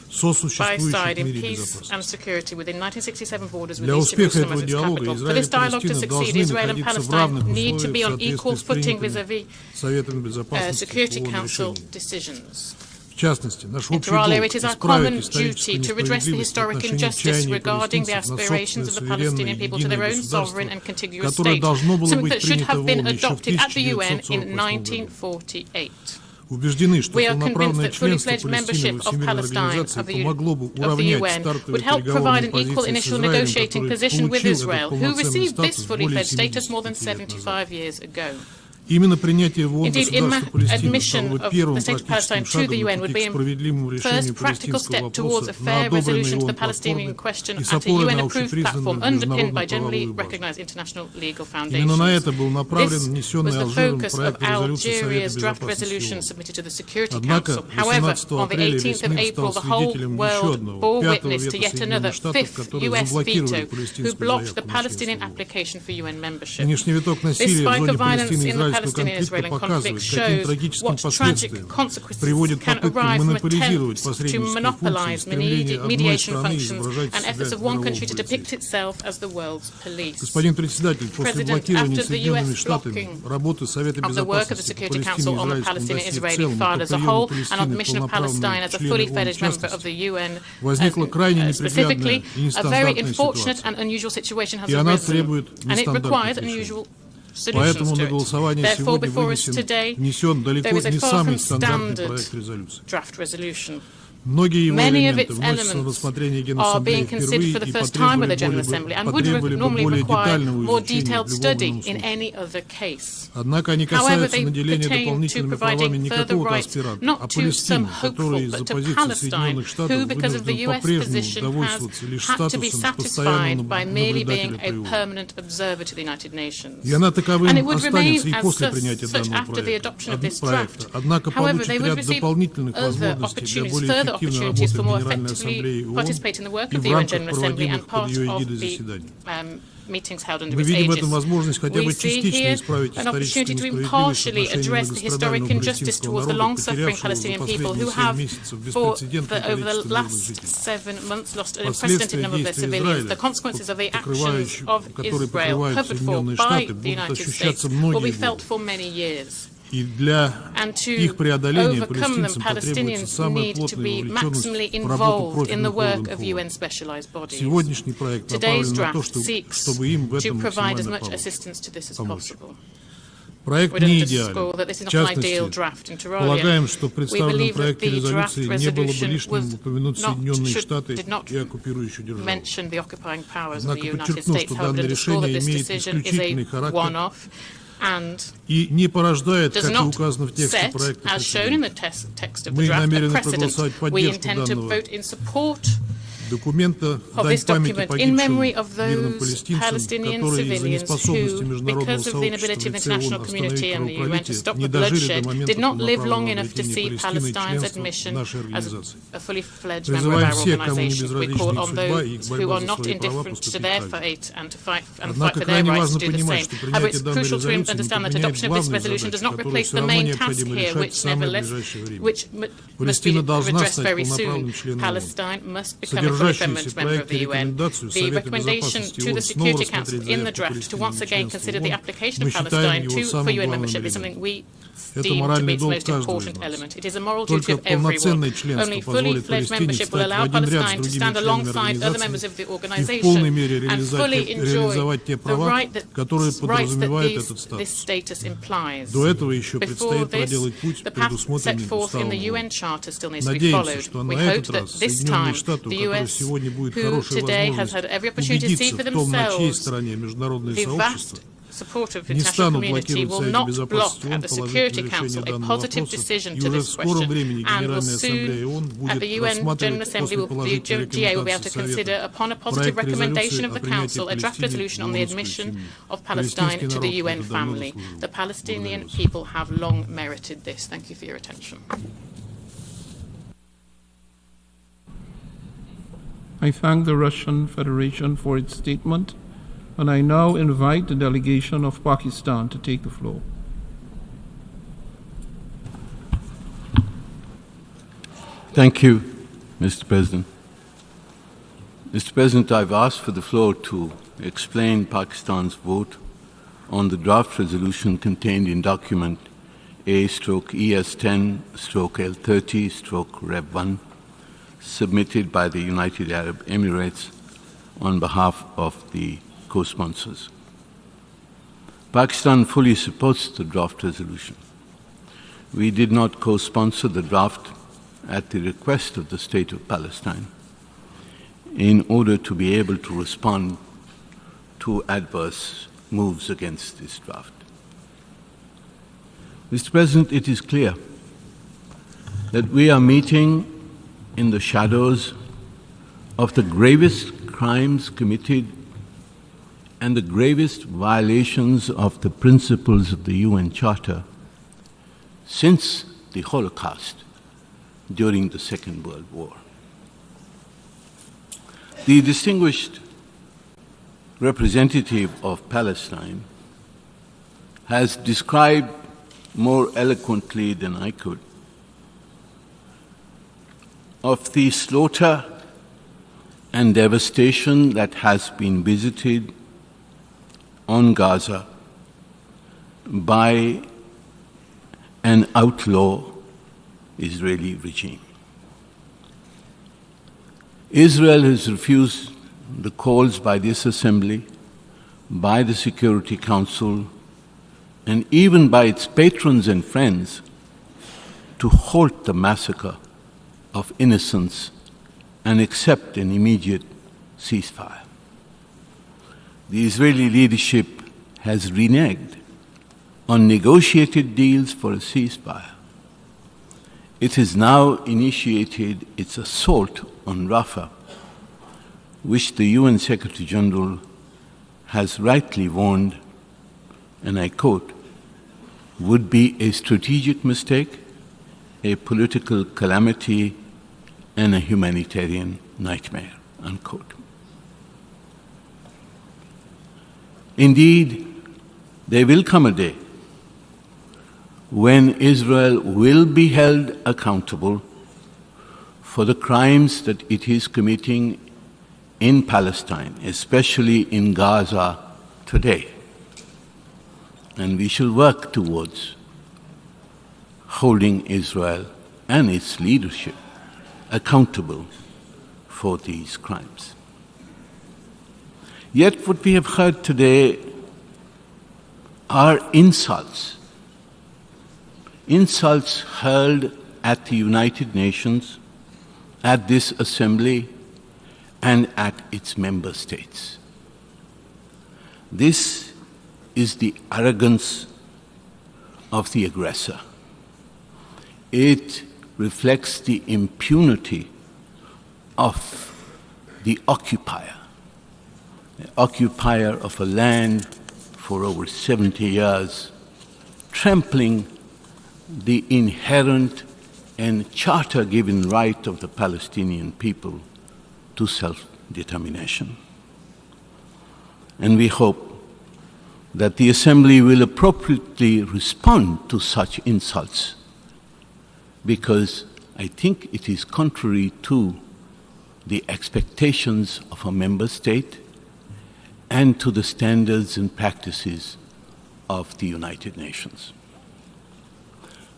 by side in peace and security within 1967 borders with East Jerusalem as its capital. For this dialogue to succeed, Israel and Palestine need to be on equal footing vis-à-vis Security Council decisions. Inter alia, it is our common duty to redress the historic injustice regarding the aspirations of the Palestinian people to their own sovereign and contiguous state, something that should have been adopted at the UN in 1948. We are convinced that fully fledged membership of Palestine of the UN would help provide an equal initial negotiating position with Israel, who received this fully fledged status more than 75 years ago. Indeed, admission of the State of Palestine to the UN would be a first practical step towards a fair resolution to the Palestinian question at a UN-approved platform underpinned by generally recognized international legal foundations. This was the focus of Algeria's draft resolution submitted to the Security Council. However, on the 18th of April, the whole world bore witness to yet another fifth US veto who blocked the Palestinian application for UN membership. This spike of violence in the Palestinian-Israeli conflict shows what tragic consequences can arise from attempts to monopolize mediation functions and efforts of one country to depict itself as the world's police. President, after the US blocking of the work of the Security Council on the Palestinian-Israeli file as a whole and on the mission of Palestine as a fully fledged member of the UN, specifically, a very unfortunate and unusual situation has arisen, and it requires unusual solutions to it. Therefore, before us today, there is a far from standard draft resolution. Many of its elements are being considered for the first time by the General Assembly and would normally require more detailed study in any other case. However, they pertain to providing further rights not to some hopeful but to Palestine, who, because of the US position, has had to be satisfied by merely being a permanent observer to the United Nations. And it would remain as such after the adoption of this draft. However, they would receive other opportunities, further opportunities for more effectively participate in the work of the UN General Assembly and part of the meetings held under its aegis. We see here an opportunity to impartially address the historic injustice towards the long-suffering Palestinian people who have, over the last 7 months, lost an unprecedented number of their civilians. The consequences of the actions of Israel, covered for by the United States, will be felt for many years. And to overcome them, Palestinians need to be maximally involved in the work of UN specialized bodies. Today's draft seeks to provide as much assistance to this as possible. We'd underscore that this is not an ideal draft inter alia. We believe that the draft resolution did not mention the occupying powers of the United States. However, underscore that this decision is a one-off and does not set, as shown in the text of the draft, a precedent. We intend to vote in support of this document in memory of those Palestinian civilians who, because of the inability of the international community and the UN to stop the bloodshed, did not live long enough to see Palestine's admission as a fully fledged member of our organisation. We call on those who are not indifferent to their fate and to fight for their rights to do the same. However, it's crucial to understand that adoption of this resolution does not replace the main task here, which must be addressed very soon. Palestine must become a fully permanent member of the UN. The recommendation to the Security Council in the draft to once again consider the application of Palestine for UN membership is something we deem to be its most important element. It is a moral duty of everyone. Only fully fledged membership will allow Palestine to stand alongside other members of the organisation and fully enjoy the rights that this status implies. Before this, the path set forth in the UN Charter still needs to be followed. We hope that this time the US, who today has had every opportunity to see for themselves the vast support of the international community, will not block at the Security Council a positive decision to this question, and will soon at the UN General Assembly the GA will be able to consider, upon a positive recommendation of the Council, a draft resolution on the admission of Palestine to the UN family. The Palestinian people have long merited this. Thank you for your attention. I thank the Russian Federation for its statement, and I now invite the delegation of Pakistan to take the floor. Thank you, Mr. President. Mr. President, I've asked for the floor to explain Pakistan's vote on the draft resolution contained in document A/ES10/L30/Rev1, submitted by the United Arab Emirates on behalf of the co-sponsors. Pakistan fully supports the draft resolution. We did not co-sponsor the draft at the request of the State of Palestine in order to be able to respond to adverse moves against this draft. Mr. President, it is clear that we are meeting in the shadows of the gravest crimes committed and the gravest violations of the principles of the UN Charter since the Holocaust during the Second World War. The distinguished representative of Palestine has described more eloquently than I could of the slaughter and devastation that has been visited on Gaza by an outlaw Israeli regime. Israel has refused the calls by this Assembly, by the Security Council, and even by its patrons and friends to halt the massacre of innocence and accept an immediate ceasefire. The Israeli leadership has reneged on negotiated deals for a ceasefire. It has now initiated its assault on Rafah, which the UN Secretary General has rightly warned, and I quote, would be a strategic mistake, a political calamity, and a humanitarian nightmare, unquote. Indeed, there will come a day when Israel will be held accountable for the crimes that it is committing in Palestine, especially in Gaza today. And we shall work towards holding Israel and its leadership accountable for these crimes. Yet what we have heard today are insults. Insults hurled at the United Nations, at this assembly, and at its member states. This is the arrogance of the aggressor. It reflects the impunity of the occupier of a land for over 70 years, trampling the inherent and charter-given right of the Palestinian people to self-determination. And we hope that the Assembly will appropriately respond to such insults, because I think it is contrary to the expectations of a member state and to the standards and practices of the United Nations.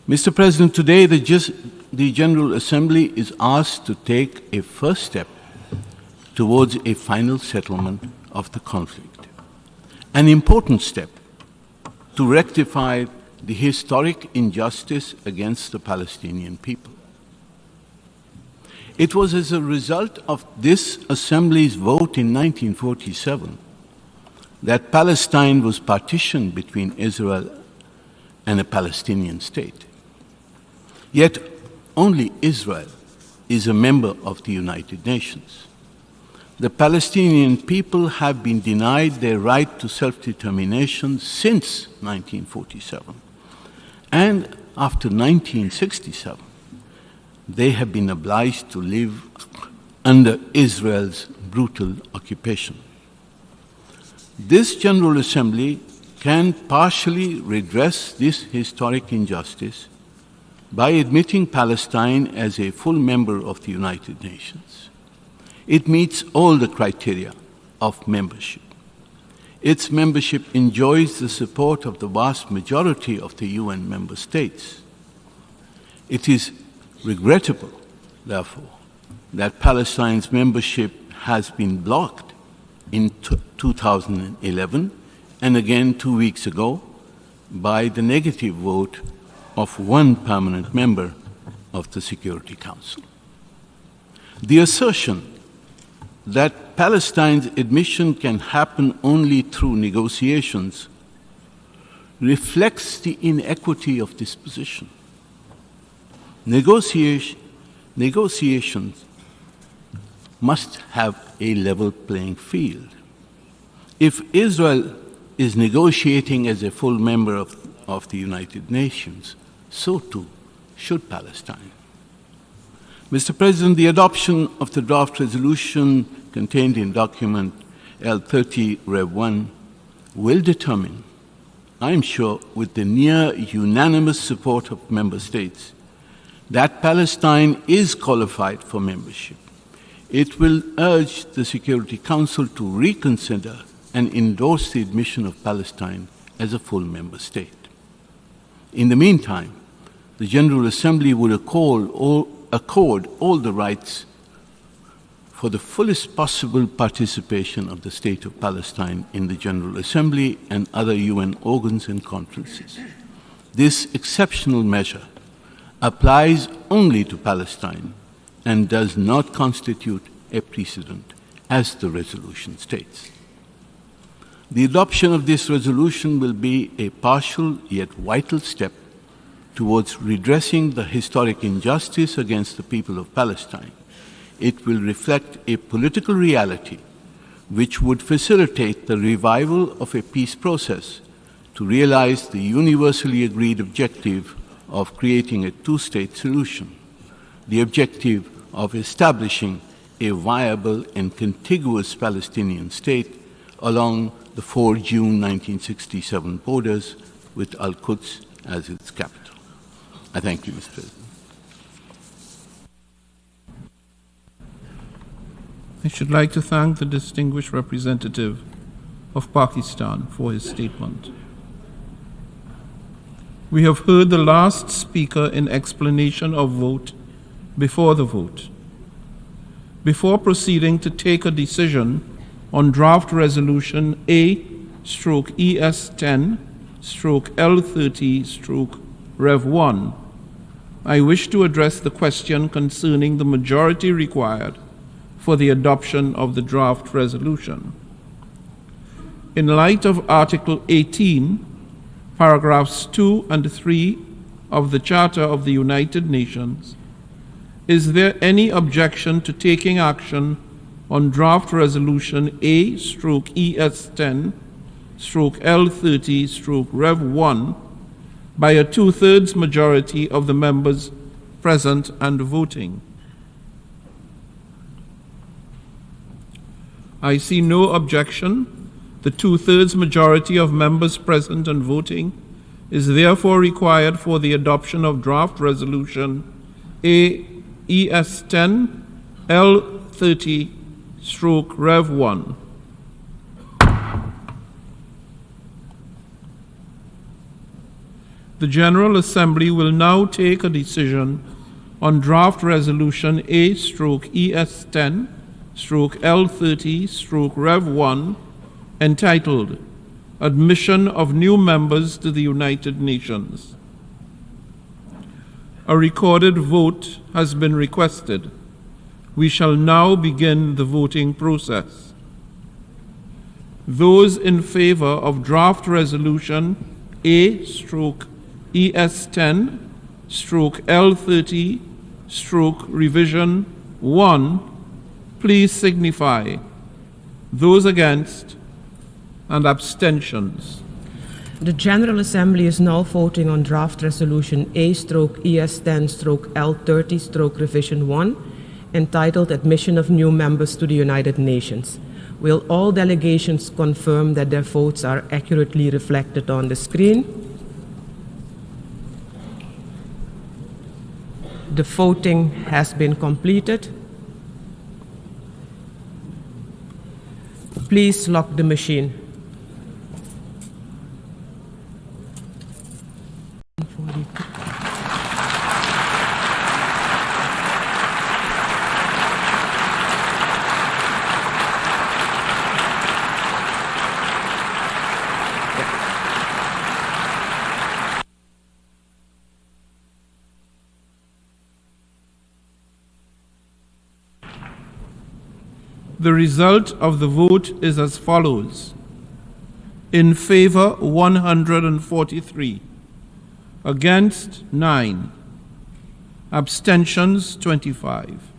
Mr. President, today the General Assembly is asked to take a first step towards a final settlement of the conflict, an important step to rectify the historic injustice against the Palestinian people. It was as a result of this Assembly's vote in 1947 that Palestine was partitioned between Israel and a Palestinian state. Yet only Israel is a member of the United Nations. The Palestinian people have been denied their right to self-determination since 1947. And after 1967, they have been obliged to live under Israel's brutal occupation. This General Assembly can partially redress this historic injustice by admitting Palestine as a full member of the United Nations. It meets all the criteria of membership. Its membership enjoys the support of the vast majority of the UN member states. It is regrettable, therefore, that Palestine's membership has been blocked in 2011 and again 2 weeks ago by the negative vote of one permanent member of the Security Council. The assertion that Palestine's admission can happen only through negotiations reflects the inequity of this position. Negotiations must have a level playing field. If Israel is negotiating as a full member of the United Nations, so too should Palestine. Mr. President, the adoption of the draft resolution contained in document L30 Rev 1 will determine, I am sure with the near unanimous support of member states, that Palestine is qualified for membership. It will urge the Security Council to reconsider and endorse the admission of Palestine as a full member state. In the meantime, the General Assembly will accord all the rights for the fullest possible participation of the State of Palestine in the General Assembly and other UN organs and conferences. This exceptional measure applies only to Palestine and does not constitute a precedent, as the resolution states. The adoption of this resolution will be a partial yet vital step towards redressing the historic injustice against the people of Palestine. It will reflect a political reality which would facilitate the revival of a peace process to realize the universally agreed objective of creating a two-state solution, the objective of establishing a viable and contiguous Palestinian state along the 4 June 1967 borders with Al-Quds as its capital. I thank you, Mr. President. I should like to thank the distinguished representative of Pakistan for his statement. We have heard the last speaker in explanation of vote before the vote. Before proceeding to take a decision on draft resolution A/ES10/L30/Rev1, I wish to address the question concerning the majority required for the adoption of the draft resolution. In light of Article 18, paragraphs 2 and 3 of the Charter of the United Nations, is there any objection to taking action on draft resolution A/ES10/L30/Rev1 by a two-thirds majority of the members present and voting? I see no objection. The two-thirds majority of members present and voting is therefore required for the adoption of draft resolution A/ES10/L30/Rev1. The General Assembly will now take a decision on draft resolution A/ES10/L30/Rev1 entitled Admission of New Members to the United Nations. A recorded vote has been requested. We shall now begin the voting process. Those in favor of draft resolution A/ES10/L30/Revision 1, please signify. Those against and abstentions. The General Assembly is now voting on draft resolution A/ES10/L30/Revision 1, entitled Admission of New Members to the United Nations. Will all delegations confirm that their votes are accurately reflected on the screen? The voting has been completed. Please lock the machine. The result of the vote is as follows. In favor, 143. Against, 9. Abstentions, 25.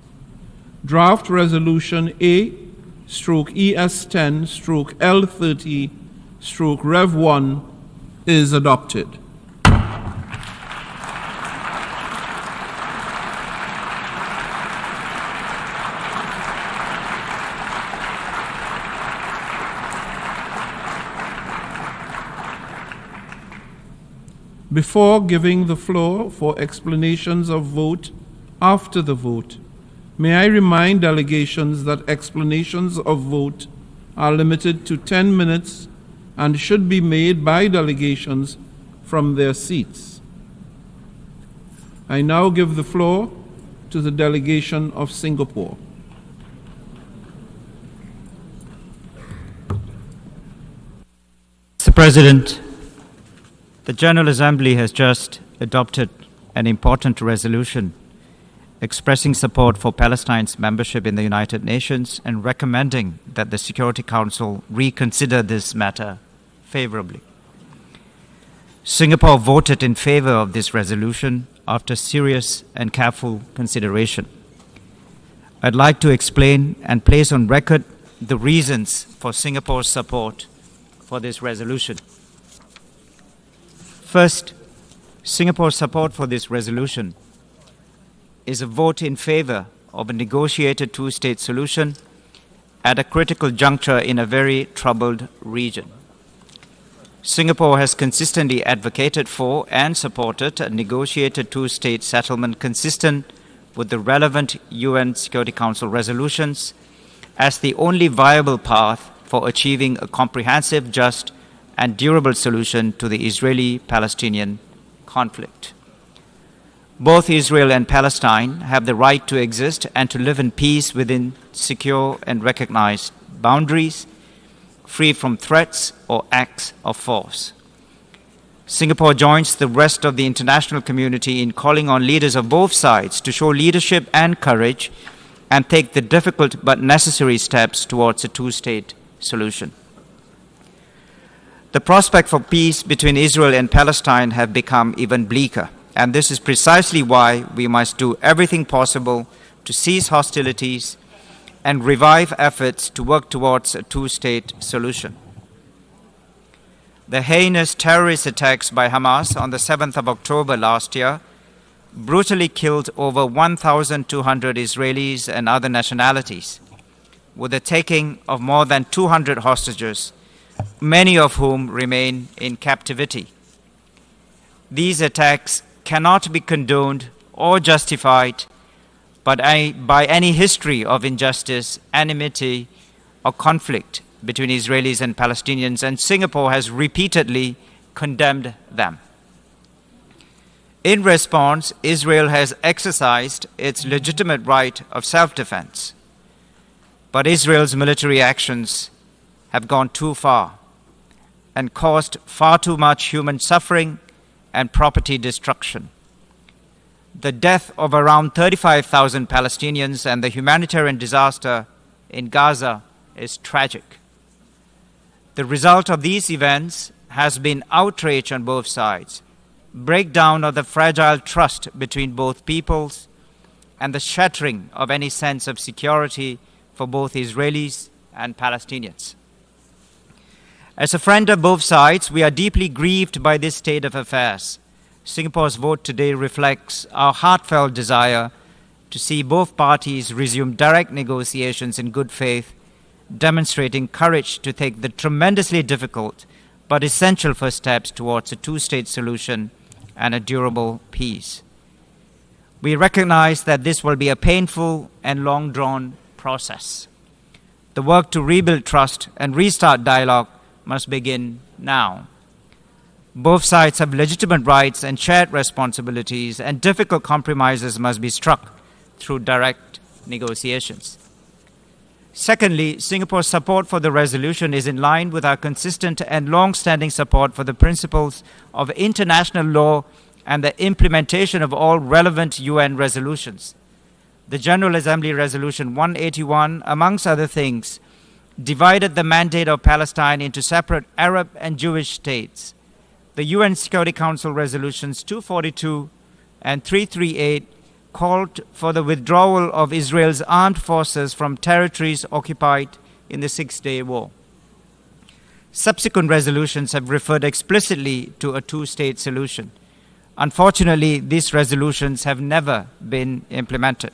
Draft resolution A/ES10/L30/Rev1 is adopted. Before giving the floor for explanations of vote after the vote, may I remind delegations that explanations of vote are limited to 10 minutes and should be made by delegations from their seats. I now give the floor to the delegation of Singapore. Mr. President, the General Assembly has just adopted an important resolution expressing support for Palestine's membership in the United Nations and recommending that the Security Council reconsider this matter favorably. Singapore voted in favor of this resolution after serious and careful consideration. I'd like to explain and place on record the reasons for Singapore's support for this resolution. First, Singapore's support for this resolution is a vote in favor of a negotiated two-state solution at a critical juncture in a very troubled region. Singapore has consistently advocated for and supported a negotiated two-state settlement consistent with the relevant UN Security Council resolutions as the only viable path for achieving a comprehensive, just, and durable solution to the Israeli-Palestinian conflict. Both Israel and Palestine have the right to exist and to live in peace within secure and recognized boundaries, free from threats or acts of force. Singapore joins the rest of the international community in calling on leaders of both sides to show leadership and courage and take the difficult but necessary steps towards a two-state solution. The prospect for peace between Israel and Palestine have become even bleaker, and this is precisely why we must do everything possible to cease hostilities and revive efforts to work towards a two-state solution. The heinous terrorist attacks by Hamas on the 7th of October last year brutally killed over 1,200 Israelis and other nationalities, with the taking of more than 200 hostages, many of whom remain in captivity. These attacks cannot be condoned or justified by any history of injustice, enmity, or conflict between Israelis and Palestinians, and Singapore has repeatedly condemned them. In response, Israel has exercised its legitimate right of self-defense, but Israel's military actions have gone too far and caused far too much human suffering and property destruction. The death of around 35,000 Palestinians and the humanitarian disaster in Gaza is tragic. The result of these events has been outrage on both sides, breakdown of the fragile trust between both peoples, and the shattering of any sense of security for both Israelis and Palestinians. As a friend of both sides, we are deeply grieved by this state of affairs. Singapore's vote today reflects our heartfelt desire to see both parties resume direct negotiations in good faith, demonstrating courage to take the tremendously difficult but essential first steps towards a two-state solution and a durable peace. We recognize that this will be a painful and long-drawn process. The work to rebuild trust and restart dialogue must begin now. Both sides have legitimate rights and shared responsibilities, and difficult compromises must be struck through direct negotiations. Secondly, Singapore's support for the resolution is in line with our consistent and long-standing support for the principles of international law and the implementation of all relevant UN resolutions. The General Assembly Resolution 181, amongst other things, divided the mandate of Palestine into separate Arab and Jewish states. The UN Security Council Resolutions 242 and 338 called for the withdrawal of Israel's armed forces from territories occupied in the Six-Day War. Subsequent resolutions have referred explicitly to a two-state solution. Unfortunately, these resolutions have never been implemented.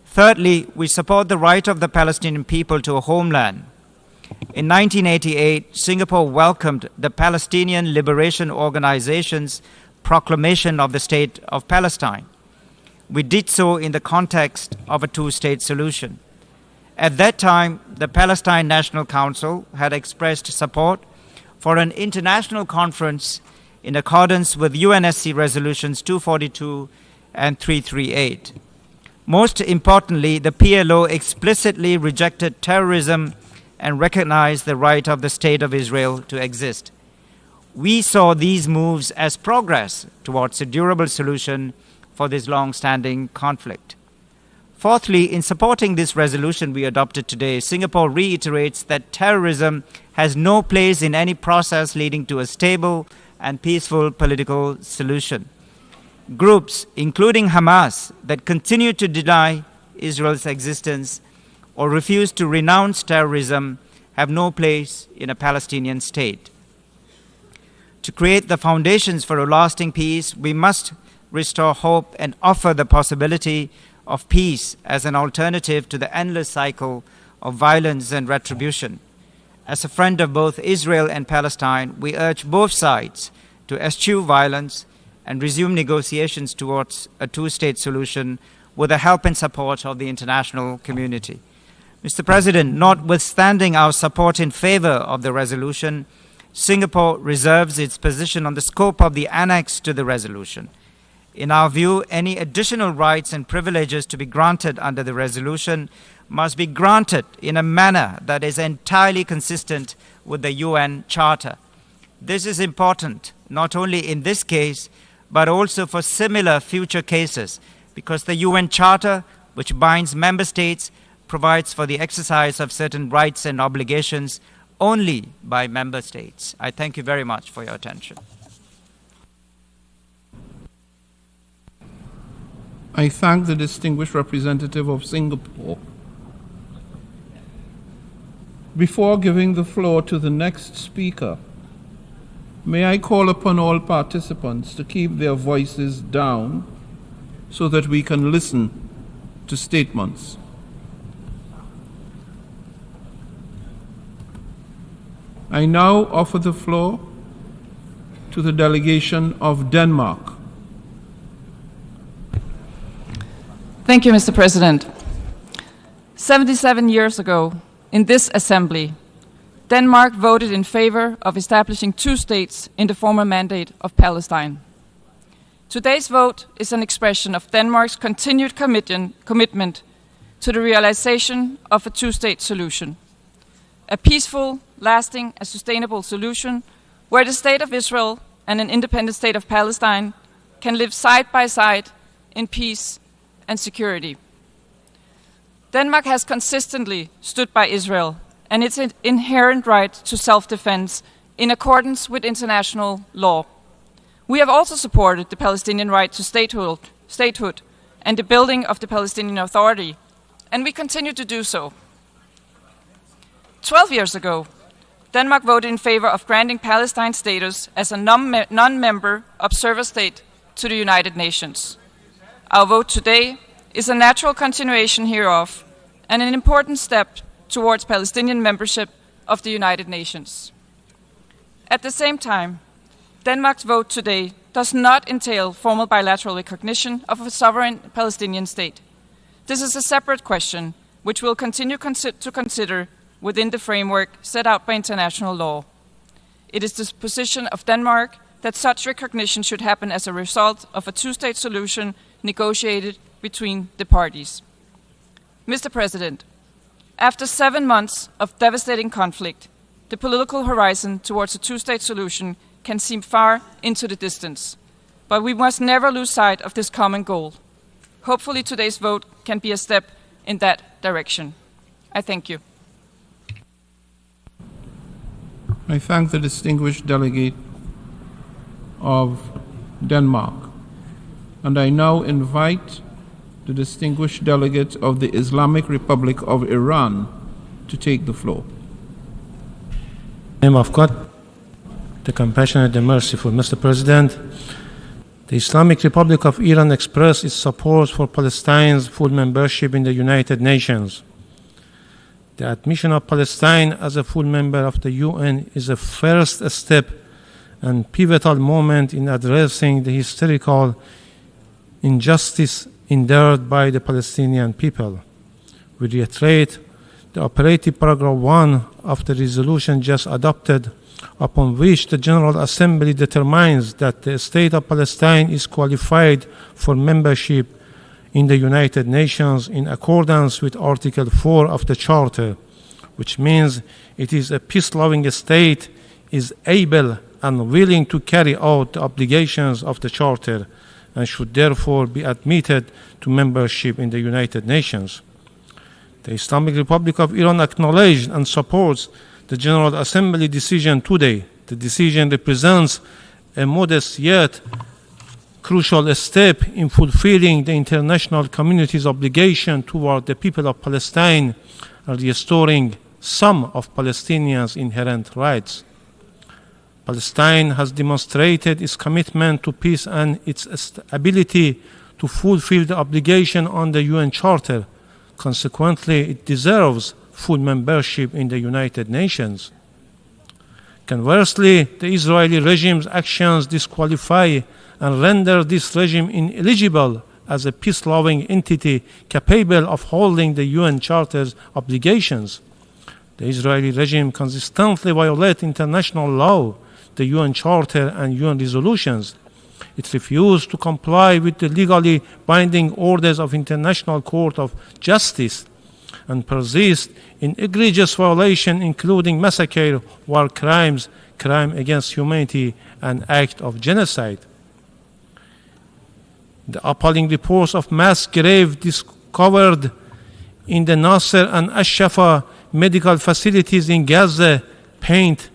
Thirdly, we support the right of the Palestinian people to a homeland. In 1988, Singapore welcomed the Palestinian Liberation Organization's proclamation of the State of Palestine. We did so in the context of a two-state solution. At that time, the Palestine National Council had expressed support for an international conference in accordance with UNSC Resolutions 242 and 338. Most importantly, the PLO explicitly rejected terrorism and recognized the right of the State of Israel to exist. We saw these moves as progress towards a durable solution for this long-standing conflict. Fourthly, in supporting this resolution we adopted today, Singapore reiterates that terrorism has no place in any process leading to a stable and peaceful political solution. Groups, including Hamas, that continue to deny Israel's existence or refuse to renounce terrorism have no place in a Palestinian state. To create the foundations for a lasting peace, we must restore hope and offer the possibility of peace as an alternative to the endless cycle of violence and retribution. As a friend of both Israel and Palestine, we urge both sides to eschew violence and resume negotiations towards a two-state solution with the help and support of the international community. Mr. President, notwithstanding our support in favor of the resolution, Singapore reserves its position on the scope of the annex to the resolution. In our view, any additional rights and privileges to be granted under the resolution must be granted in a manner that is entirely consistent with the UN Charter. This is important, not only in this case, but also for similar future cases, because the UN Charter, which binds member states, provides for the exercise of certain rights and obligations only by member states. I thank you very much for your attention. I thank the distinguished representative of Singapore. Before giving the floor to the next speaker, may I call upon all participants to keep their voices down so that we can listen to statements. I now offer the floor to the delegation of Denmark. Thank you, Mr. President. 77 years ago, in this assembly, Denmark voted in favor of establishing two states in the former mandate of Palestine. Today's vote is an expression of Denmark's continued commitment to the realization of a two-state solution. A peaceful, lasting, and sustainable solution where the State of Israel and an independent State of Palestine can live side by side in peace and security. Denmark has consistently stood by Israel and its inherent right to self-defense in accordance with international law. We have also supported the Palestinian right to statehood and the building of the Palestinian Authority, and we continue to do so. 12 years ago, Denmark voted in favor of granting Palestine status as a non-member observer state to the United Nations. Our vote today is a natural continuation hereof and an important step towards Palestinian membership of the United Nations. At the same time, Denmark's vote today does not entail formal bilateral recognition of a sovereign Palestinian state. This is a separate question which we'll continue to consider within the framework set out by international law. It is the position of Denmark that such recognition should happen as a result of a two-state solution negotiated between the parties. Mr. President, after 7 months of devastating conflict, the political horizon towards a two-state solution can seem far into the distance, but we must never lose sight of this common goal. Hopefully today's vote can be a step in that direction. I thank you. I thank the distinguished delegate of Denmark, and I now invite the distinguished delegate of the Islamic Republic of Iran to take the floor. In the name of God, the compassionate and merciful, Mr. President, the Islamic Republic of Iran expressed its support for Palestine's full membership in the United Nations. The admission of Palestine as a full member of the UN is a first step and pivotal moment in addressing the historical injustice endured by the Palestinian people. We reiterate the operative paragraph 1 of the resolution just adopted, upon which the General Assembly determines that the State of Palestine is qualified for membership in the United Nations in accordance with Article 4 of the Charter, which means it is a peace-loving state, is able and willing to carry out the obligations of the Charter, and should therefore be admitted to membership in the United Nations. The Islamic Republic of Iran acknowledged and supports the General Assembly decision today. The decision represents a modest yet crucial step in fulfilling the international community's obligation toward the people of Palestine and restoring some of Palestinians' inherent rights. Palestine has demonstrated its commitment to peace and its ability to fulfill the obligation on the UN Charter. Consequently, it deserves full membership in the United Nations. Conversely, the Israeli regime's actions disqualify and render this regime ineligible as a peace-loving entity capable of holding the UN Charter's obligations. The Israeli regime consistently violates international law, the UN Charter and UN resolutions. It refused to comply with the legally binding orders of International Court of Justice and persists in egregious violation, including massacre, war crimes, crime against humanity, and act of genocide. The appalling reports of mass graves discovered in the Nasser and Ash-Shafa medical facilities in Gaza paint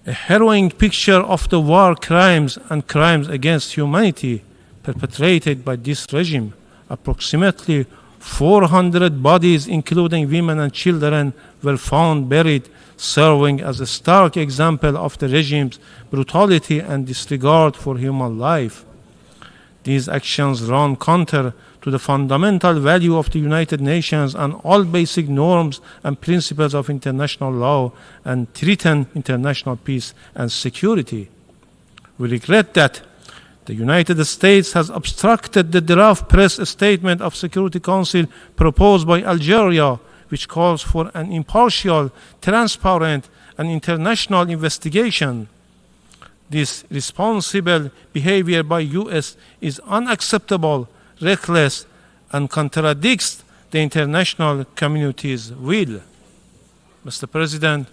a harrowing picture of the war crimes and crimes against humanity perpetrated by this regime. Approximately 400 bodies, including women and children, were found buried, serving as a stark example of the regime's brutality and disregard for human life. These actions run counter to the fundamental value of the United Nations and all basic norms and principles of international law and threaten international peace and security. We regret that the United States has obstructed the draft press statement of Security Council proposed by Algeria, which calls for an impartial, transparent, and international investigation. This responsible behavior by US is unacceptable, reckless, and contradicts the international community's will. Mr. President,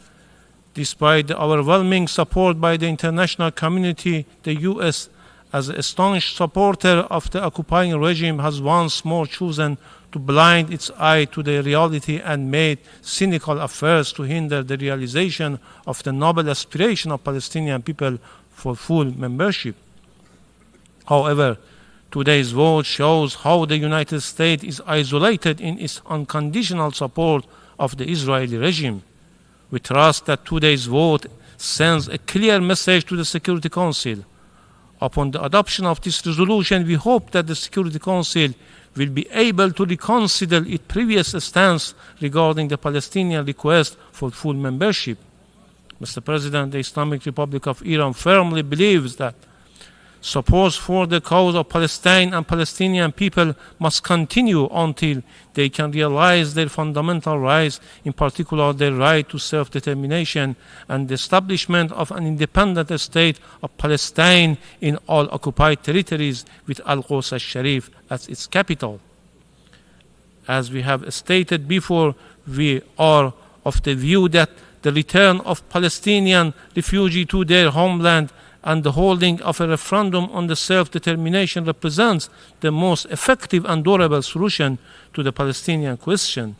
despite the overwhelming support by the international community, the US, as a staunch supporter of the occupying regime, has once more chosen to blind its eye to the reality and made cynical efforts to hinder the realization of the noble aspiration of Palestinian people for full membership. However, today's vote shows how the United States is isolated in its unconditional support of the Israeli regime. We trust that today's vote sends a clear message to the Security Council. Upon the adoption of this resolution, we hope that the Security Council will be able to reconsider its previous stance regarding the Palestinian request for full membership. Mr. President, the Islamic Republic of Iran firmly believes that support for the cause of Palestine and Palestinian people must continue until they can realize their fundamental rights, in particular their right to self-determination and the establishment of an independent state of Palestine in all occupied territories with Al-Quds al-Sharif as its capital. As we have stated before, we are of the view that the return of Palestinian refugees to their homeland and the holding of a referendum on the self-determination represents the most effective and durable solution to the Palestinian question.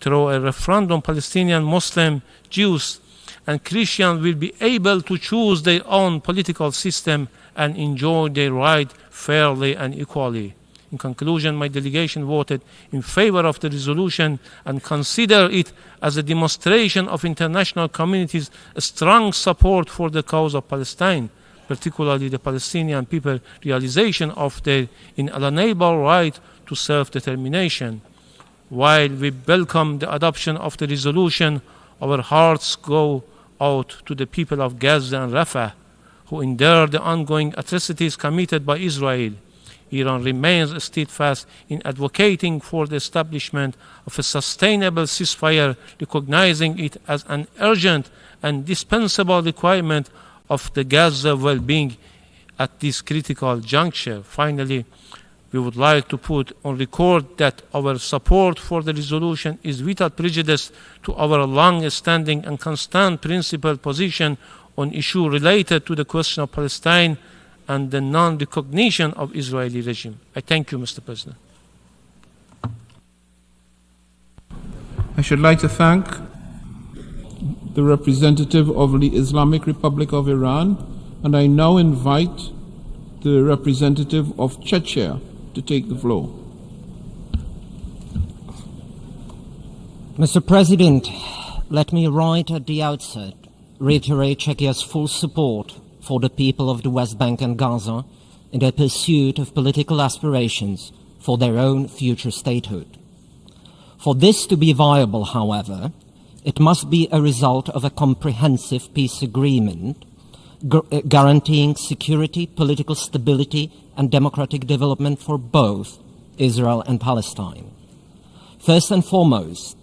Through a referendum, Palestinian Muslims, Jews, and Christians will be able to choose their own political system and enjoy their right fairly and equally. In conclusion, my delegation voted in favor of the resolution and consider it as a demonstration of international community's strong support for the cause of Palestine, particularly the Palestinian people's realization of their inalienable right to self-determination. While we welcome the adoption of the resolution, our hearts go out to the people of Gaza and Rafah, who endure the ongoing atrocities committed by Israel. Iran remains steadfast in advocating for the establishment of a sustainable ceasefire, recognizing it as an urgent and dispensable requirement of the Gaza well-being at this critical juncture. Finally, we would like to put on record that our support for the resolution is without prejudice to our long-standing and constant principled position on issues related to the question of Palestine and the non-recognition of Israeli regime. I thank you, Mr. President. I should like to thank the representative of the Islamic Republic of Iran, and I now invite the representative of Czechia to take the floor. Mr. President, let me right at the outset reiterate Czechia's full support for the people of the West Bank and Gaza in their pursuit of political aspirations for their own future statehood. For this to be viable, however, it must be a result of a comprehensive peace agreement guaranteeing security, political stability, and democratic development for both Israel and Palestine. First and foremost,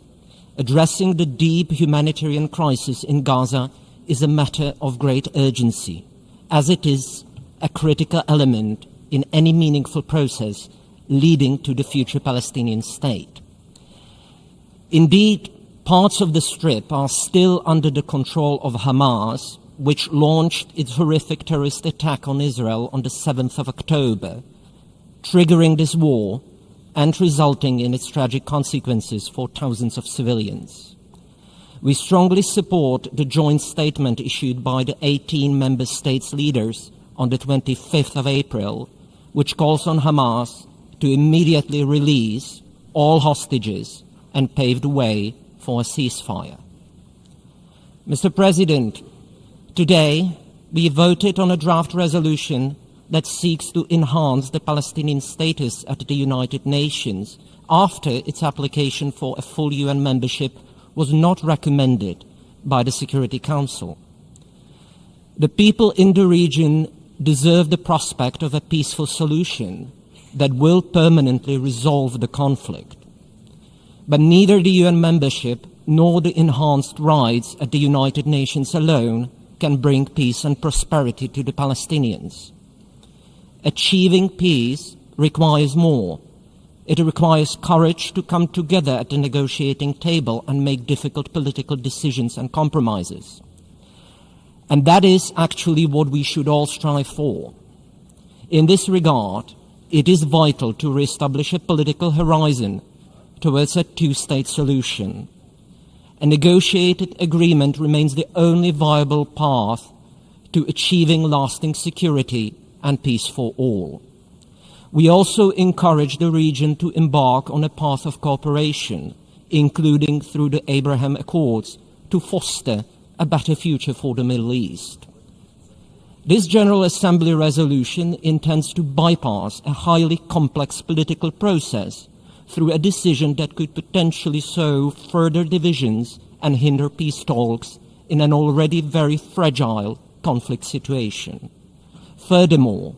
addressing the deep humanitarian crisis in Gaza is a matter of great urgency, as it is a critical element in any meaningful process leading to the future Palestinian state. Indeed, parts of the Strip are still under the control of Hamas, which launched its horrific terrorist attack on Israel on the 7th of October, triggering this war and resulting in its tragic consequences for thousands of civilians. We strongly support the joint statement issued by the 18 member states' leaders on the 25th of April, which calls on Hamas to immediately release all hostages and pave the way for a ceasefire. Mr. President, today we voted on a draft resolution that seeks to enhance the Palestinian status at the United Nations after its application for a full UN membership was not recommended by the Security Council. The people in the region deserve the prospect of a peaceful solution that will permanently resolve the conflict. But neither the UN membership nor the enhanced rights at the United Nations alone can bring peace and prosperity to the Palestinians. Achieving peace requires more. It requires courage to come together at the negotiating table and make difficult political decisions and compromises. And that is actually what we should all strive for. In this regard, it is vital to reestablish a political horizon towards a two-state solution. A negotiated agreement remains the only viable path to achieving lasting security and peace for all. We also encourage the region to embark on a path of cooperation, including through the Abraham Accords, to foster a better future for the Middle East. This General Assembly resolution intends to bypass a highly complex political process through a decision that could potentially sow further divisions and hinder peace talks in an already very fragile conflict situation. Furthermore,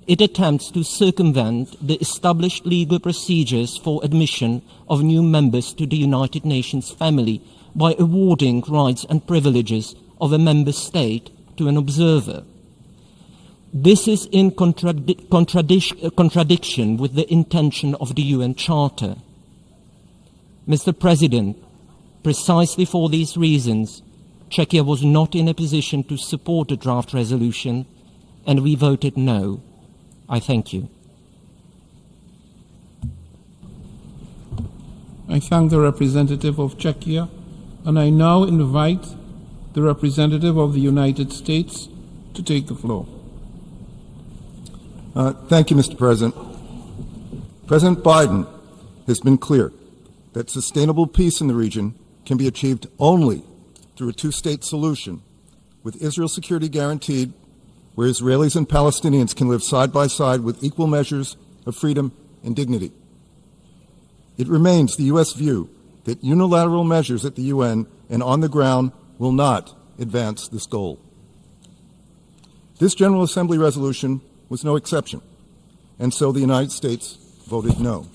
it attempts to circumvent the established legal procedures for admission of new members to the United Nations family by awarding rights and privileges of a member state to an observer. This is in contradiction with the intention of the UN Charter. Mr. President, precisely for these reasons, Czechia was not in a position to support the draft resolution, and we voted no. I thank you. I thank the representative of Czechia, and I now invite the representative of the United States to take the floor. Thank you, Mr. President. President Biden has been clear that sustainable peace in the region can be achieved only through a two-state solution, with Israel's security guaranteed, where Israelis and Palestinians can live side by side with equal measures of freedom and dignity. It remains the U.S. view that unilateral measures at the UN and on the ground will not advance this goal. This General Assembly resolution was no exception, and so the United States voted no.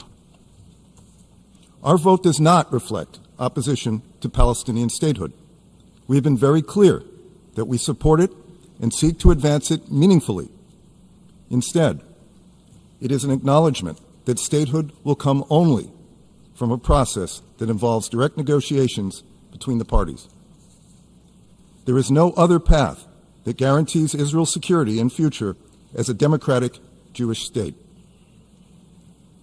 Our vote does not reflect opposition to Palestinian statehood. We have been very clear that we support it and seek to advance it meaningfully. Instead, it is an acknowledgement that statehood will come only from a process that involves direct negotiations between the parties. There is no other path that guarantees Israel's security and future as a democratic Jewish state.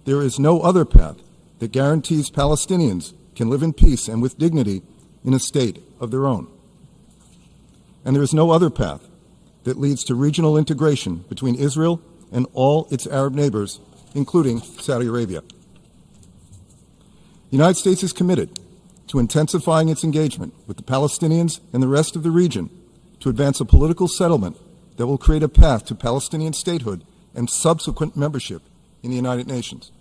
There is no other path that guarantees Palestinians can live in peace and with dignity in a state of their own. And there is no other path that leads to regional integration between Israel and all its Arab neighbors, including Saudi Arabia. The United States is committed to intensifying its engagement with the Palestinians and the rest of the region to advance a political settlement that will create a path to Palestinian statehood and subsequent membership in the United Nations.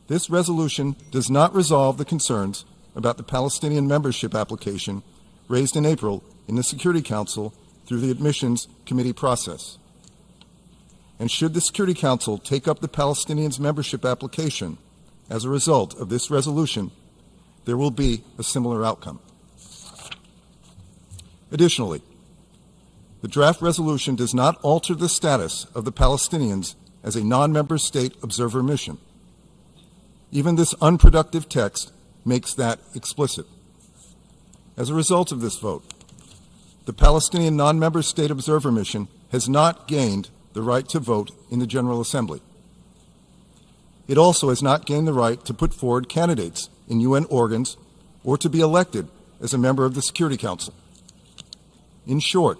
This resolution does not resolve the concerns about the Palestinian membership application raised in April in the Security Council through the Admissions Committee process. And should the Security Council take up the Palestinians' membership application as a result of this resolution, there will be a similar outcome. Additionally, the draft resolution does not alter the status of the Palestinians as a non-member state observer mission. Even this unproductive text makes that explicit. As a result of this vote, the Palestinian non-member state observer mission has not gained the right to vote in the General Assembly. It also has not gained the right to put forward candidates in UN organs or to be elected as a member of the Security Council. In short,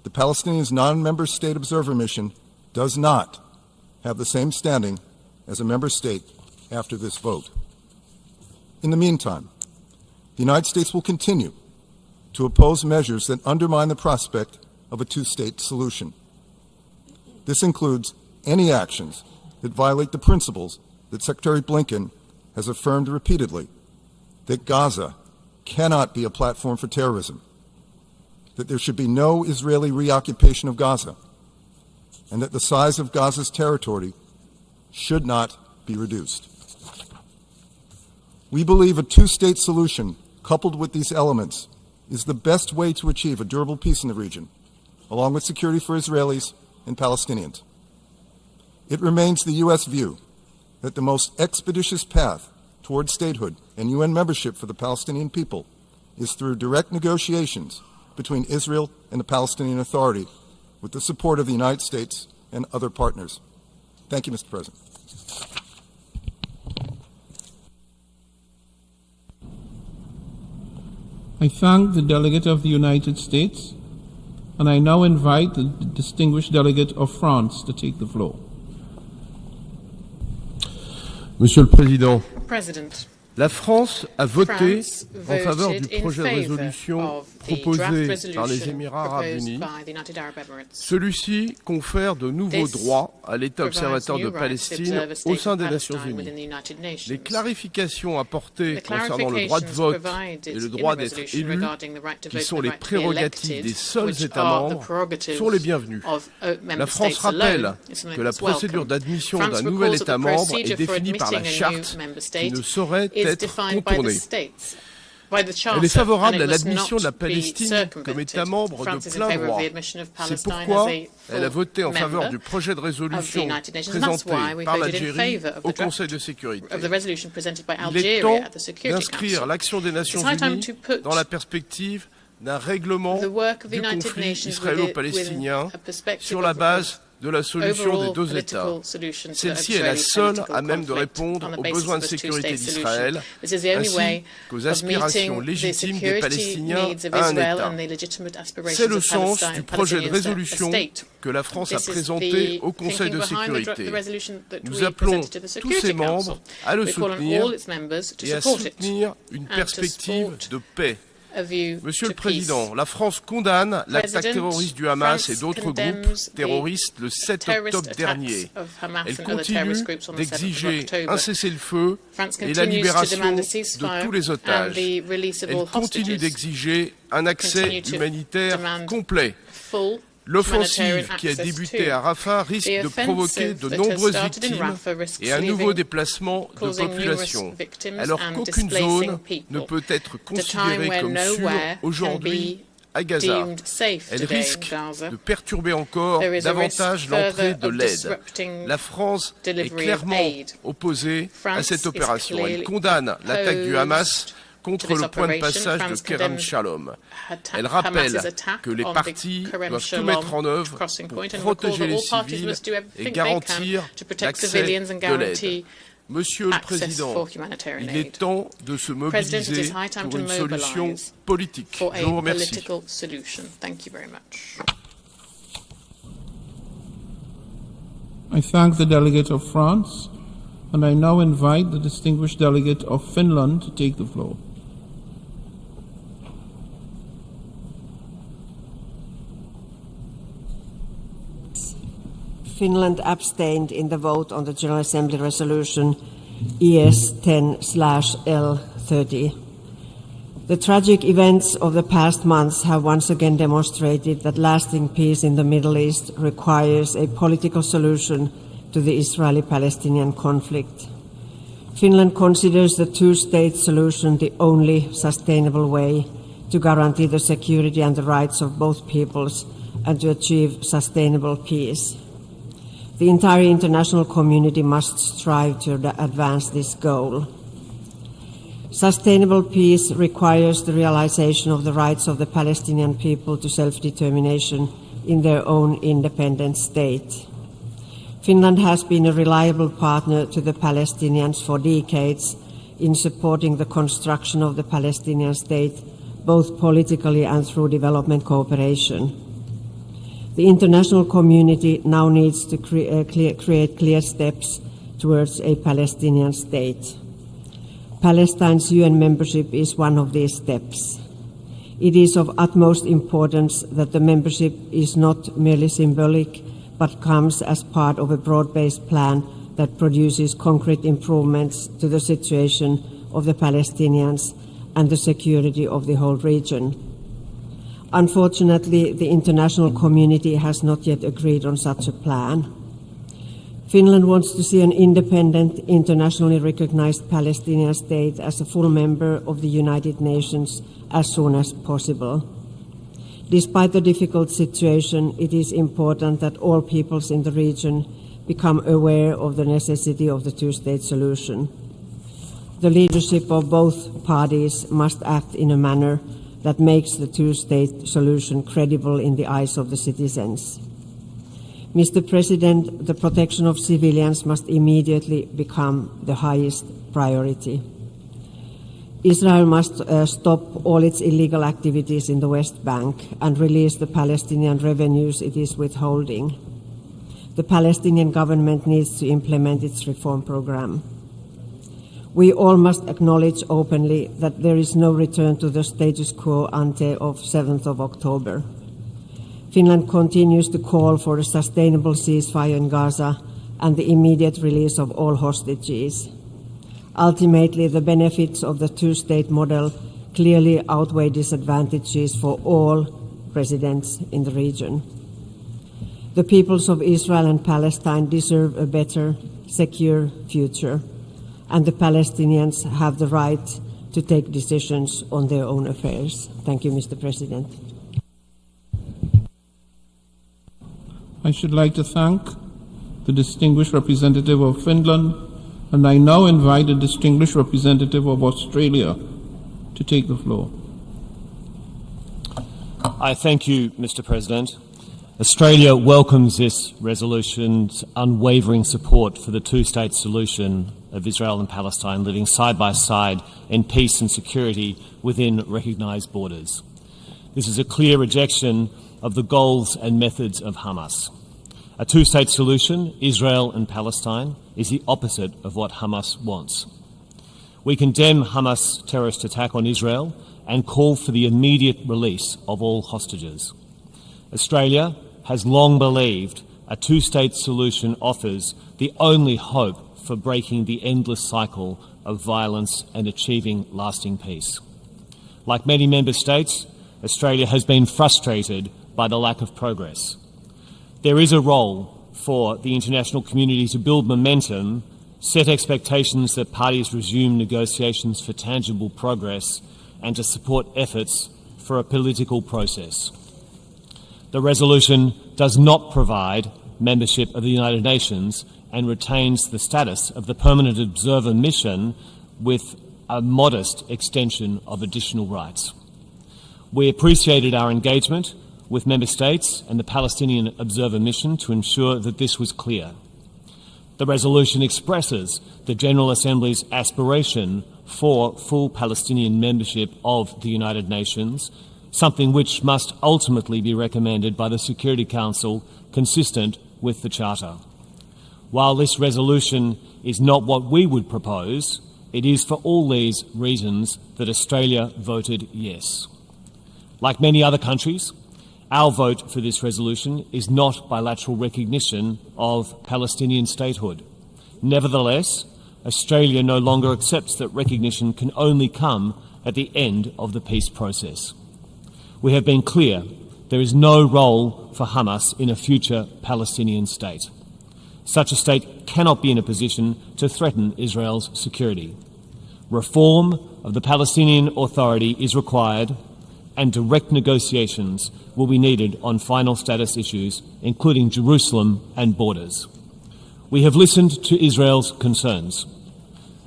the Palestinians' non-member state observer mission does not have the same standing as a member state after this vote. In the meantime, the United States will continue to oppose measures that undermine the prospect of a two-state solution. This includes any actions that violate the principles that Secretary Blinken has affirmed repeatedly, that Gaza cannot be a platform for terrorism, that there should be no Israeli reoccupation of Gaza, and that the size of Gaza's territory should not be reduced. We believe a two-state solution coupled with these elements is the best way to achieve a durable peace in the region, along with security for Israelis and Palestinians. It remains the U.S. view that the most expeditious path toward statehood and UN membership for the Palestinian people is through direct negotiations between Israel and the Palestinian Authority with the support of the United States and other partners. Thank you, Mr. President. I thank the delegate of the United States, and I now invite the distinguished delegate of France to take the floor. Monsieur le Président, President. La France a voté en faveur du projet de résolution proposé par les Émirats arabes unis. Celui-ci confère de nouveaux droits à l'État observateur de Palestine au sein des Nations unies. Les clarifications apportées concernant le droit de vote et le droit d'être élu, qui sont les prérogatives des seuls États membres, sont les bienvenues. La France rappelle que la procédure d'admission d'un nouvel État membre est définie par la Charte qui ne saurait être contournée. Elle est favorable à l'admission de la Palestine comme État membre de plein droit. C'est pourquoi elle a voté en faveur du projet de résolution présenté par l'Algérie au Conseil de sécurité. Il est temps d'inscrire l'action des Nations unies dans la perspective d'un règlement du conflit israélo-palestinien sur la base de la solution des deux États. Celle-ci est la seule à même de répondre aux besoins de sécurité d'Israël ainsi qu'aux aspirations légitimes des Palestiniens à un État. C'est le sens du projet de résolution que la France a présenté au Conseil de sécurité. Nous appelons tous ses membres à le soutenir et à soutenir une perspective de paix. Monsieur le Président, la France condamne l'attaque terroriste du Hamas et d'autres groupes terroristes le 7 octobre dernier. Elle continue d'exiger un cessez-le-feu et la libération de tous les otages. Elle continue d'exiger un accès humanitaire complet. L'offensive qui a débuté à Rafah risque de provoquer de nombreuses victimes et un nouveau déplacement de population, alors qu'aucune zone ne peut être considérée comme sûre aujourd'hui à Gaza. Elle risque de perturber encore davantage l'entrée de l'aide. La France est clairement opposée à cette opération. Elle condamne l'attaque du Hamas contre le point de passage de Kerem Shalom. Elle rappelle que les parties doivent tout mettre en œuvre pour protéger les civils et garantir l'accès de l'aide. Monsieur le Président, il est temps de se mobiliser pour une solution politique. Je vous remercie. I thank the delegate of France, and I now invite the distinguished delegate of Finland to take the floor. Finland abstained in the vote on the General Assembly resolution ES 10/L30. The tragic events of the past months have once again demonstrated that lasting peace in the Middle East requires a political solution to the Israeli-Palestinian conflict. Finland considers the two-state solution the only sustainable way to guarantee the security and the rights of both peoples and to achieve sustainable peace. The entire international community must strive to advance this goal. Sustainable peace requires the realization of the rights of the Palestinian people to self-determination in their own independent state. Finland has been a reliable partner to the Palestinians for decades in supporting the construction of the Palestinian state, both politically and through development cooperation. The international community now needs to create clear steps towards a Palestinian state. Palestine's UN membership is one of these steps. It is of utmost importance that the membership is not merely symbolic, but comes as part of a broad-based plan that produces concrete improvements to the situation of the Palestinians and the security of the whole region. Unfortunately, the international community has not yet agreed on such a plan. Finland wants to see an independent, internationally recognized Palestinian state as a full member of the United Nations as soon as possible. Despite the difficult situation, it is important that all peoples in the region become aware of the necessity of the two-state solution. The leadership of both parties must act in a manner that makes the two-state solution credible in the eyes of the citizens. Mr. President, the protection of civilians must immediately become the highest priority. Israel must stop all its illegal activities in the West Bank and release the Palestinian revenues it is withholding. The Palestinian government needs to implement its reform program. We all must acknowledge openly that there is no return to the status quo ante of 7th of October. Finland continues to call for a sustainable ceasefire in Gaza and the immediate release of all hostages. Ultimately, the benefits of the two-state model clearly outweigh disadvantages for all residents in the region. The peoples of Israel and Palestine deserve a better, secure future, and the Palestinians have the right to take decisions on their own affairs. Thank you, Mr. President. I should like to thank the distinguished representative of Finland, and I now invite the distinguished representative of Australia to take the floor. I thank you, Mr. President. Australia welcomes this resolution's unwavering support for the two-state solution of Israel and Palestine living side by side in peace and security within recognised borders. This is a clear rejection of the goals and methods of Hamas. A two-state solution, Israel and Palestine, is the opposite of what Hamas wants. We condemn Hamas' terrorist attack on Israel and call for the immediate release of all hostages. Australia has long believed a two-state solution offers the only hope for breaking the endless cycle of violence and achieving lasting peace. Like many member states, Australia has been frustrated by the lack of progress. There is a role for the international community to build momentum, set expectations that parties resume negotiations for tangible progress, and to support efforts for a political process. The resolution does not provide membership of the United Nations and retains the status of the permanent observer mission with a modest extension of additional rights. We appreciated our engagement with Member States and the Palestinian Observer Mission to ensure that this was clear. The resolution expresses the General Assembly's aspiration for full Palestinian membership of the United Nations, something which must ultimately be recommended by the Security Council consistent with the Charter. While this resolution is not what we would propose, it is for all these reasons that Australia voted yes. Like many other countries, our vote for this resolution is not bilateral recognition of Palestinian statehood. Nevertheless, Australia no longer accepts that recognition can only come at the end of the peace process. We have been clear there is no role for Hamas in a future Palestinian state. Such a state cannot be in a position to threaten Israel's security. Reform of the Palestinian Authority is required, and direct negotiations will be needed on final status issues, including Jerusalem and borders. We have listened to Israel's concerns.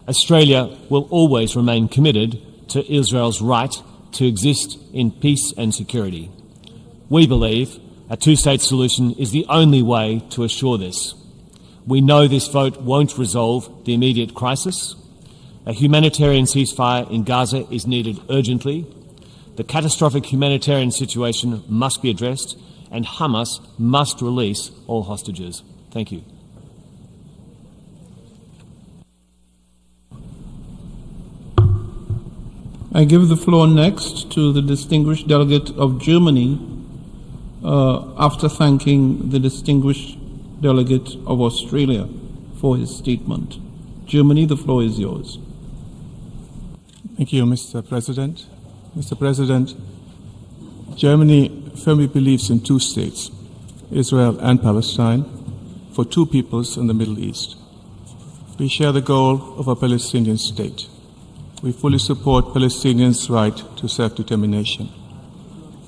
Australia will always remain committed to Israel's right to exist in peace and security. We believe a two-state solution is the only way to assure this. We know this vote won't resolve the immediate crisis. A humanitarian ceasefire in Gaza is needed urgently. The catastrophic humanitarian situation must be addressed, and Hamas must release all hostages. Thank you. I give the floor next to the distinguished delegate of Germany, after thanking the distinguished delegate of Australia for his statement. Germany, the floor is yours. Thank you, Mr. President. Mr. President, Germany firmly believes in two states, Israel and Palestine, for two peoples in the Middle East. We share the goal of a Palestinian state. We fully support Palestinians' right to self-determination.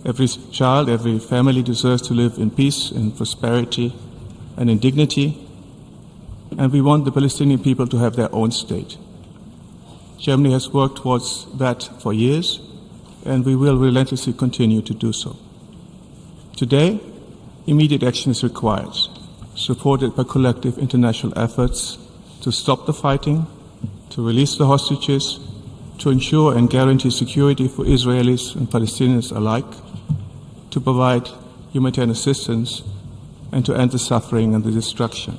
Every child, every family deserves to live in peace, in prosperity, and in dignity, and we want the Palestinian people to have their own state. Germany has worked towards that for years, and we will relentlessly continue to do so. Today, immediate action is required, supported by collective international efforts to stop the fighting, to release the hostages, to ensure and guarantee security for Israelis and Palestinians alike, to provide humanitarian assistance, and to end the suffering and the destruction.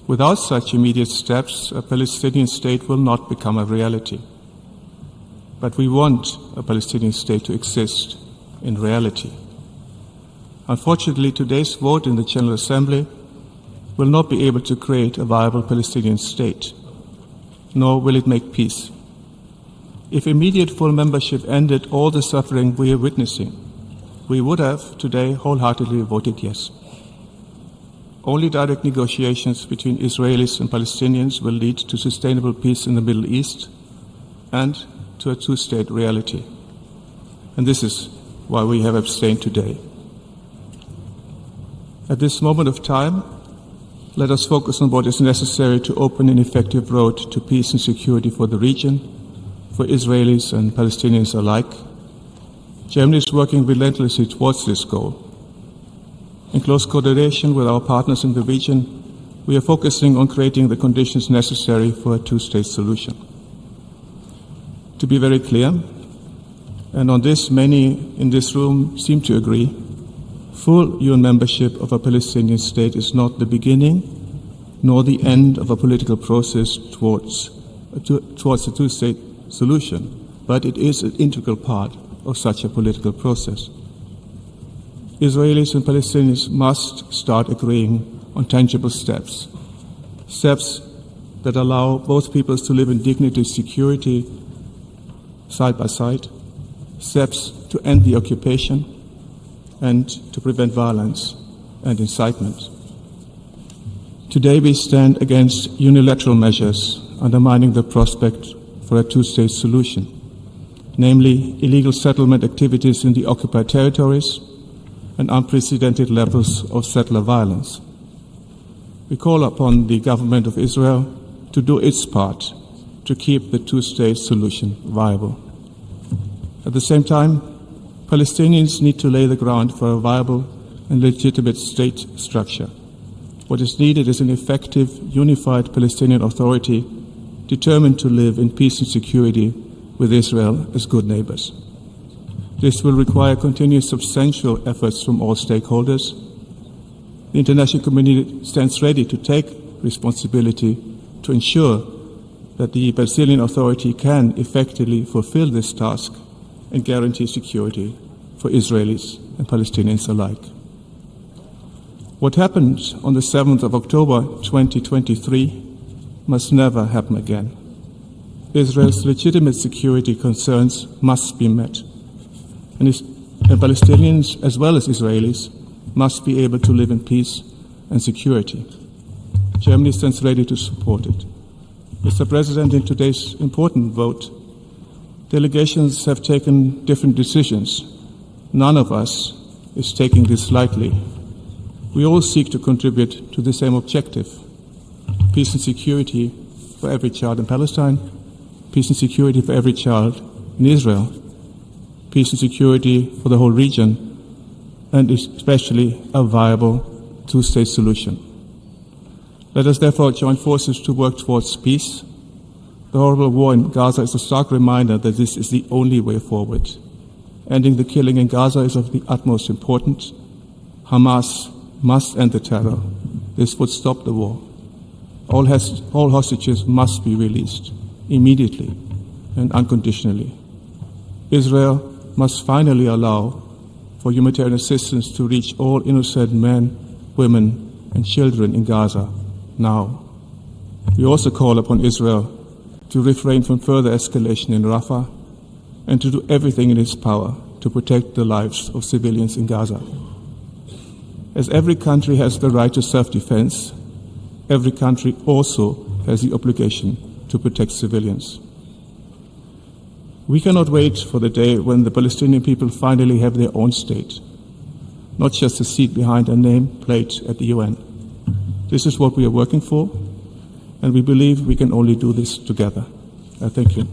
Without such immediate steps, a Palestinian state will not become a reality. But we want a Palestinian state to exist in reality. Unfortunately, today's vote in the General Assembly will not be able to create a viable Palestinian state, nor will it make peace. If immediate full membership ended all the suffering we are witnessing, we would have today wholeheartedly voted yes. Only direct negotiations between Israelis and Palestinians will lead to sustainable peace in the Middle East and to a two-state reality. And this is why we have abstained today. At this moment of time, let us focus on what is necessary to open an effective road to peace and security for the region, for Israelis and Palestinians alike. Germany is working relentlessly towards this goal. In close coordination with our partners in the region, we are focusing on creating the conditions necessary for a two-state solution. To be very clear, and on this many in this room seem to agree, full UN membership of a Palestinian state is not the beginning nor the end of a political process towards a two-state solution, but it is an integral part of such a political process. Israelis and Palestinians must start agreeing on tangible steps that allow both peoples to live in dignity and security side by side, steps to end the occupation and to prevent violence and incitement. Today we stand against unilateral measures undermining the prospect for a two-state solution, namely illegal settlement activities in the occupied territories and unprecedented levels of settler violence. We call upon the government of Israel to do its part to keep the two-state solution viable. At the same time, Palestinians need to lay the ground for a viable and legitimate state structure. What is needed is an effective, unified Palestinian Authority determined to live in peace and security with Israel as good neighbors. This will require continued substantial efforts from all stakeholders. The international community stands ready to take responsibility to ensure that the Palestinian Authority can effectively fulfill this task and guarantee security for Israelis and Palestinians alike. What happened on the 7th of October 2023 must never happen again. Israel's legitimate security concerns must be met, and Palestinians as well as Israelis must be able to live in peace and security. Germany stands ready to support it. Mr. President, in today's important vote, delegations have taken different decisions. None of us is taking this lightly. We all seek to contribute to the same objective: peace and security for every child in Palestine, peace and security for every child in Israel, peace and security for the whole region, and especially a viable two-state solution. Let us therefore join forces to work towards peace. The horrible war in Gaza is a stark reminder that this is the only way forward. Ending the killing in Gaza is of the utmost importance. Hamas must end the terror. This would stop the war. All hostages must be released immediately and unconditionally. Israel must finally allow for humanitarian assistance to reach all innocent men, women, and children in Gaza now. We also call upon Israel to refrain from further escalation in Rafah and to do everything in its power to protect the lives of civilians in Gaza. As every country has the right to self-defense, every country also has the obligation to protect civilians. We cannot wait for the day when the Palestinian people finally have their own state, not just a seat behind a nameplate at the UN. This is what we are working for, and we believe we can only do this together. I thank you.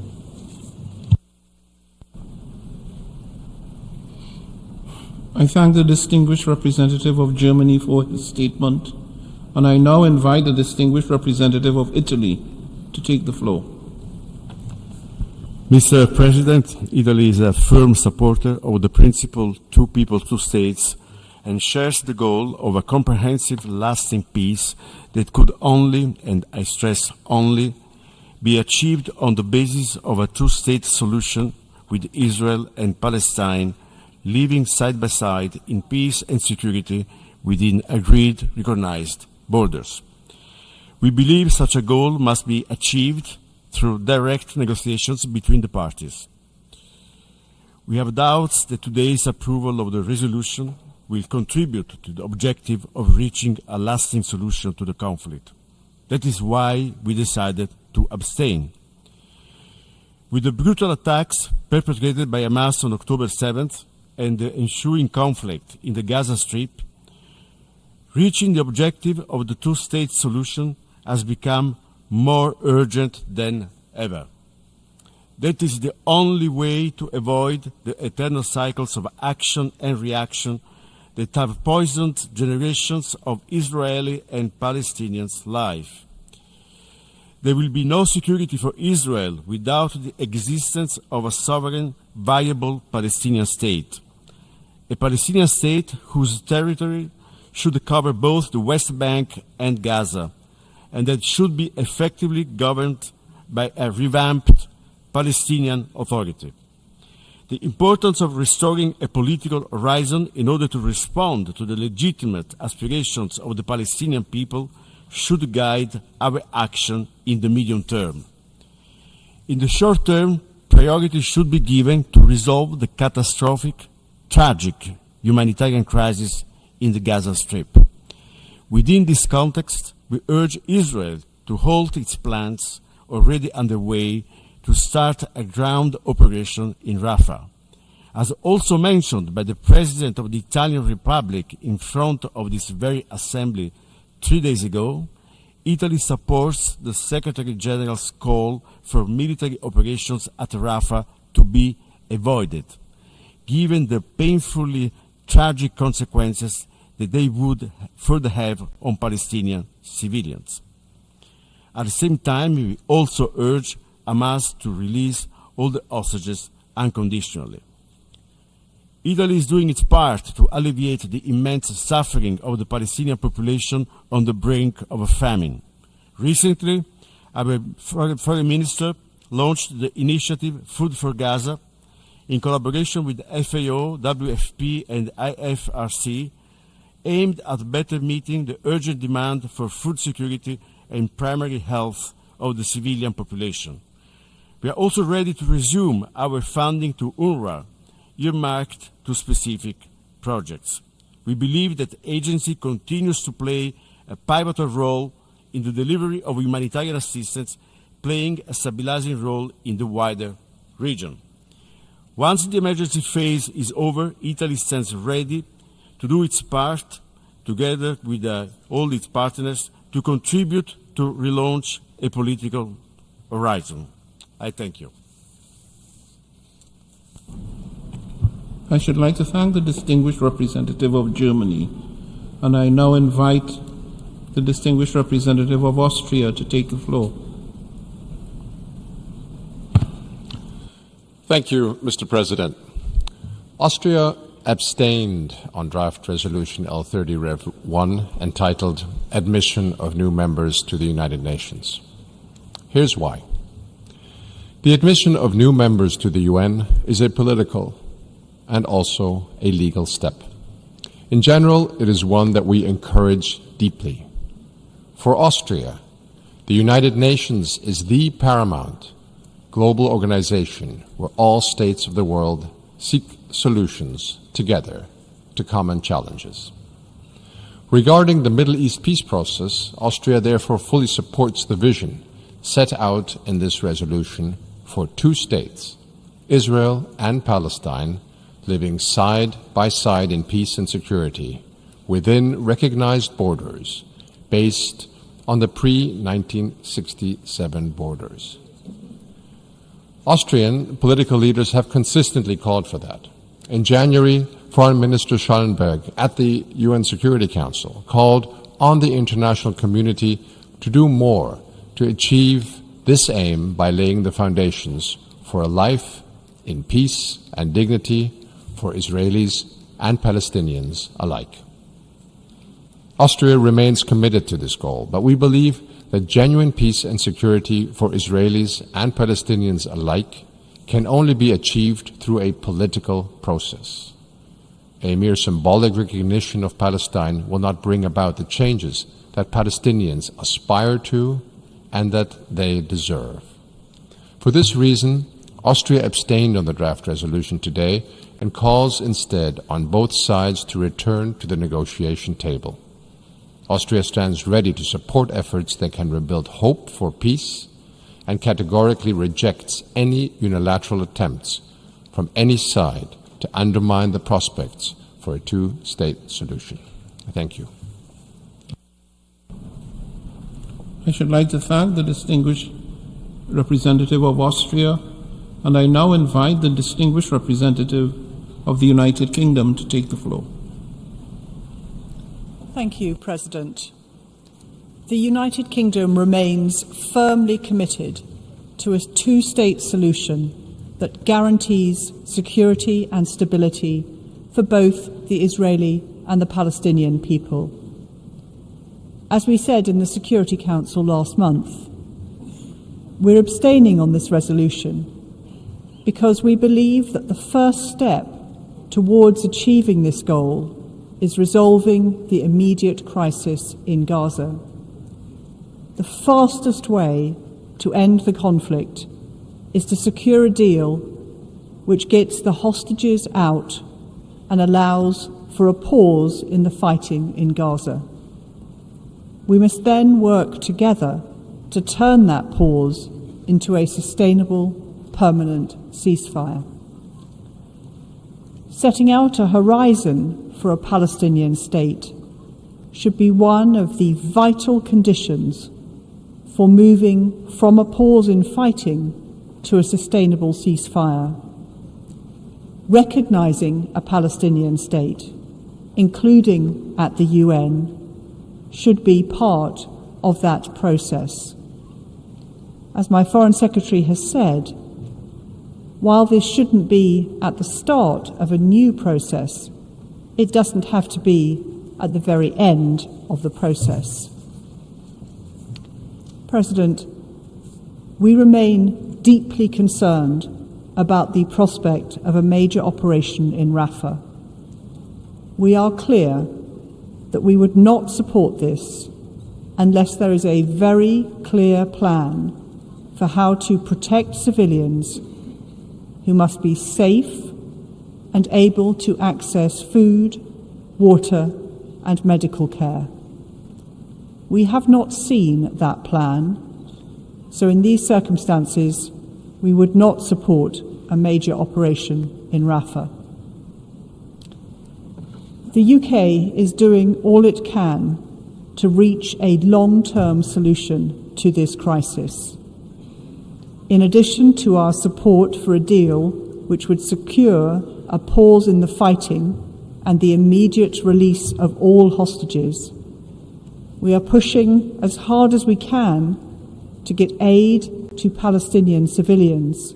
I thank the distinguished representative of Germany for his statement, and I now invite the distinguished representative of Italy to take the floor. Mr. President, Italy is a firm supporter of the principle two people, two states, and shares the goal of a comprehensive, lasting peace that could only, and I stress only, be achieved on the basis of a two-state solution with Israel and Palestine living side by side in peace and security within agreed, recognized borders. We believe such a goal must be achieved through direct negotiations between the parties. We have doubts that today's approval of the resolution will contribute to the objective of reaching a lasting solution to the conflict. That is why we decided to abstain. With the brutal attacks perpetrated by Hamas on October 7th and the ensuing conflict in the Gaza Strip, reaching the objective of the two-state solution has become more urgent than ever. That is the only way to avoid the eternal cycles of action and reaction that have poisoned generations of Israeli and Palestinians' life. There will be no security for Israel without the existence of a sovereign, viable Palestinian state. A Palestinian state whose territory should cover both the West Bank and Gaza, and that should be effectively governed by a revamped Palestinian Authority. The importance of restoring a political horizon in order to respond to the legitimate aspirations of the Palestinian people should guide our action in the medium term. In the short term, priority should be given to resolve the catastrophic, tragic humanitarian crisis in the Gaza Strip. Within this context, we urge Israel to halt its plans already underway to start a ground operation in Rafah. As also mentioned by the President of the Italian Republic in front of this very assembly 3 days ago, Italy supports the Secretary General's call for military operations at Rafah to be avoided, given the painfully tragic consequences that they would further have on Palestinian civilians. At the same time, we also urge Hamas to release all the hostages unconditionally. Italy is doing its part to alleviate the immense suffering of the Palestinian population on the brink of a famine. Recently, our Foreign Minister launched the initiative Food for Gaza in collaboration with FAO, WFP and IFRC, aimed at better meeting the urgent demand for food security and primary health of the civilian population. We are also ready to resume our funding to UNRWA, earmarked to specific projects. We believe that the agency continues to play a pivotal role in the delivery of humanitarian assistance, playing a stabilizing role in the wider region. Once the emergency phase is over, Italy stands ready to do its part, together with all its partners, to contribute to relaunch a political horizon. I thank you. I should like to thank the distinguished representative of Germany, and I now invite the distinguished representative of Austria to take the floor. Thank you, Mr. President. Austria abstained on draft resolution L30 Rev 1 entitled Admission of New Members to the United Nations. Here's why. The admission of new members to the UN is a political and also a legal step. In general, it is one that we encourage deeply. For Austria, the United Nations is the paramount global organization where all states of the world seek solutions together to common challenges. Regarding the Middle East peace process, Austria therefore fully supports the vision set out in this resolution for two states, Israel and Palestine, living side by side in peace and security within recognized borders based on the pre-1967 borders. Austrian political leaders have consistently called for that. In January, Foreign Minister Schallenberg at the UN Security Council called on the international community to do more to achieve this aim by laying the foundations for a life in peace and dignity for Israelis and Palestinians alike. Austria remains committed to this goal, but we believe that genuine peace and security for Israelis and Palestinians alike can only be achieved through a political process. A mere symbolic recognition of Palestine will not bring about the changes that Palestinians aspire to and that they deserve. For this reason, Austria abstained on the draft resolution today and calls instead on both sides to return to the negotiation table. Austria stands ready to support efforts that can rebuild hope for peace and categorically rejects any unilateral attempts from any side to undermine the prospects for a two-state solution. Thank you. I should like to thank the distinguished representative of Austria, and I now invite the distinguished representative of the United Kingdom to take the floor. Thank you, President. The United Kingdom remains firmly committed to a two-state solution that guarantees security and stability for both the Israeli and the Palestinian people. As we said in the Security Council last month, we're abstaining on this resolution because we believe that the first step towards achieving this goal is resolving the immediate crisis in Gaza. The fastest way to end the conflict is to secure a deal which gets the hostages out and allows for a pause in the fighting in Gaza. We must then work together to turn that pause into a sustainable, permanent ceasefire. Setting out a horizon for a Palestinian state should be one of the vital conditions for moving from a pause in fighting to a sustainable ceasefire. Recognizing a Palestinian state, including at the UN, should be part of that process. As my Foreign Secretary has said, while this shouldn't be at the start of a new process, it doesn't have to be at the very end of the process. President, we remain deeply concerned about the prospect of a major operation in Rafah. We are clear that we would not support this unless there is a very clear plan for how to protect civilians who must be safe and able to access food, water, and medical care. We have not seen that plan, so in these circumstances, we would not support a major operation in Rafah. The UK is doing all it can to reach a long-term solution to this crisis. In addition to our support for a deal which would secure a pause in the fighting and the immediate release of all hostages, we are pushing as hard as we can to get aid to Palestinian civilians,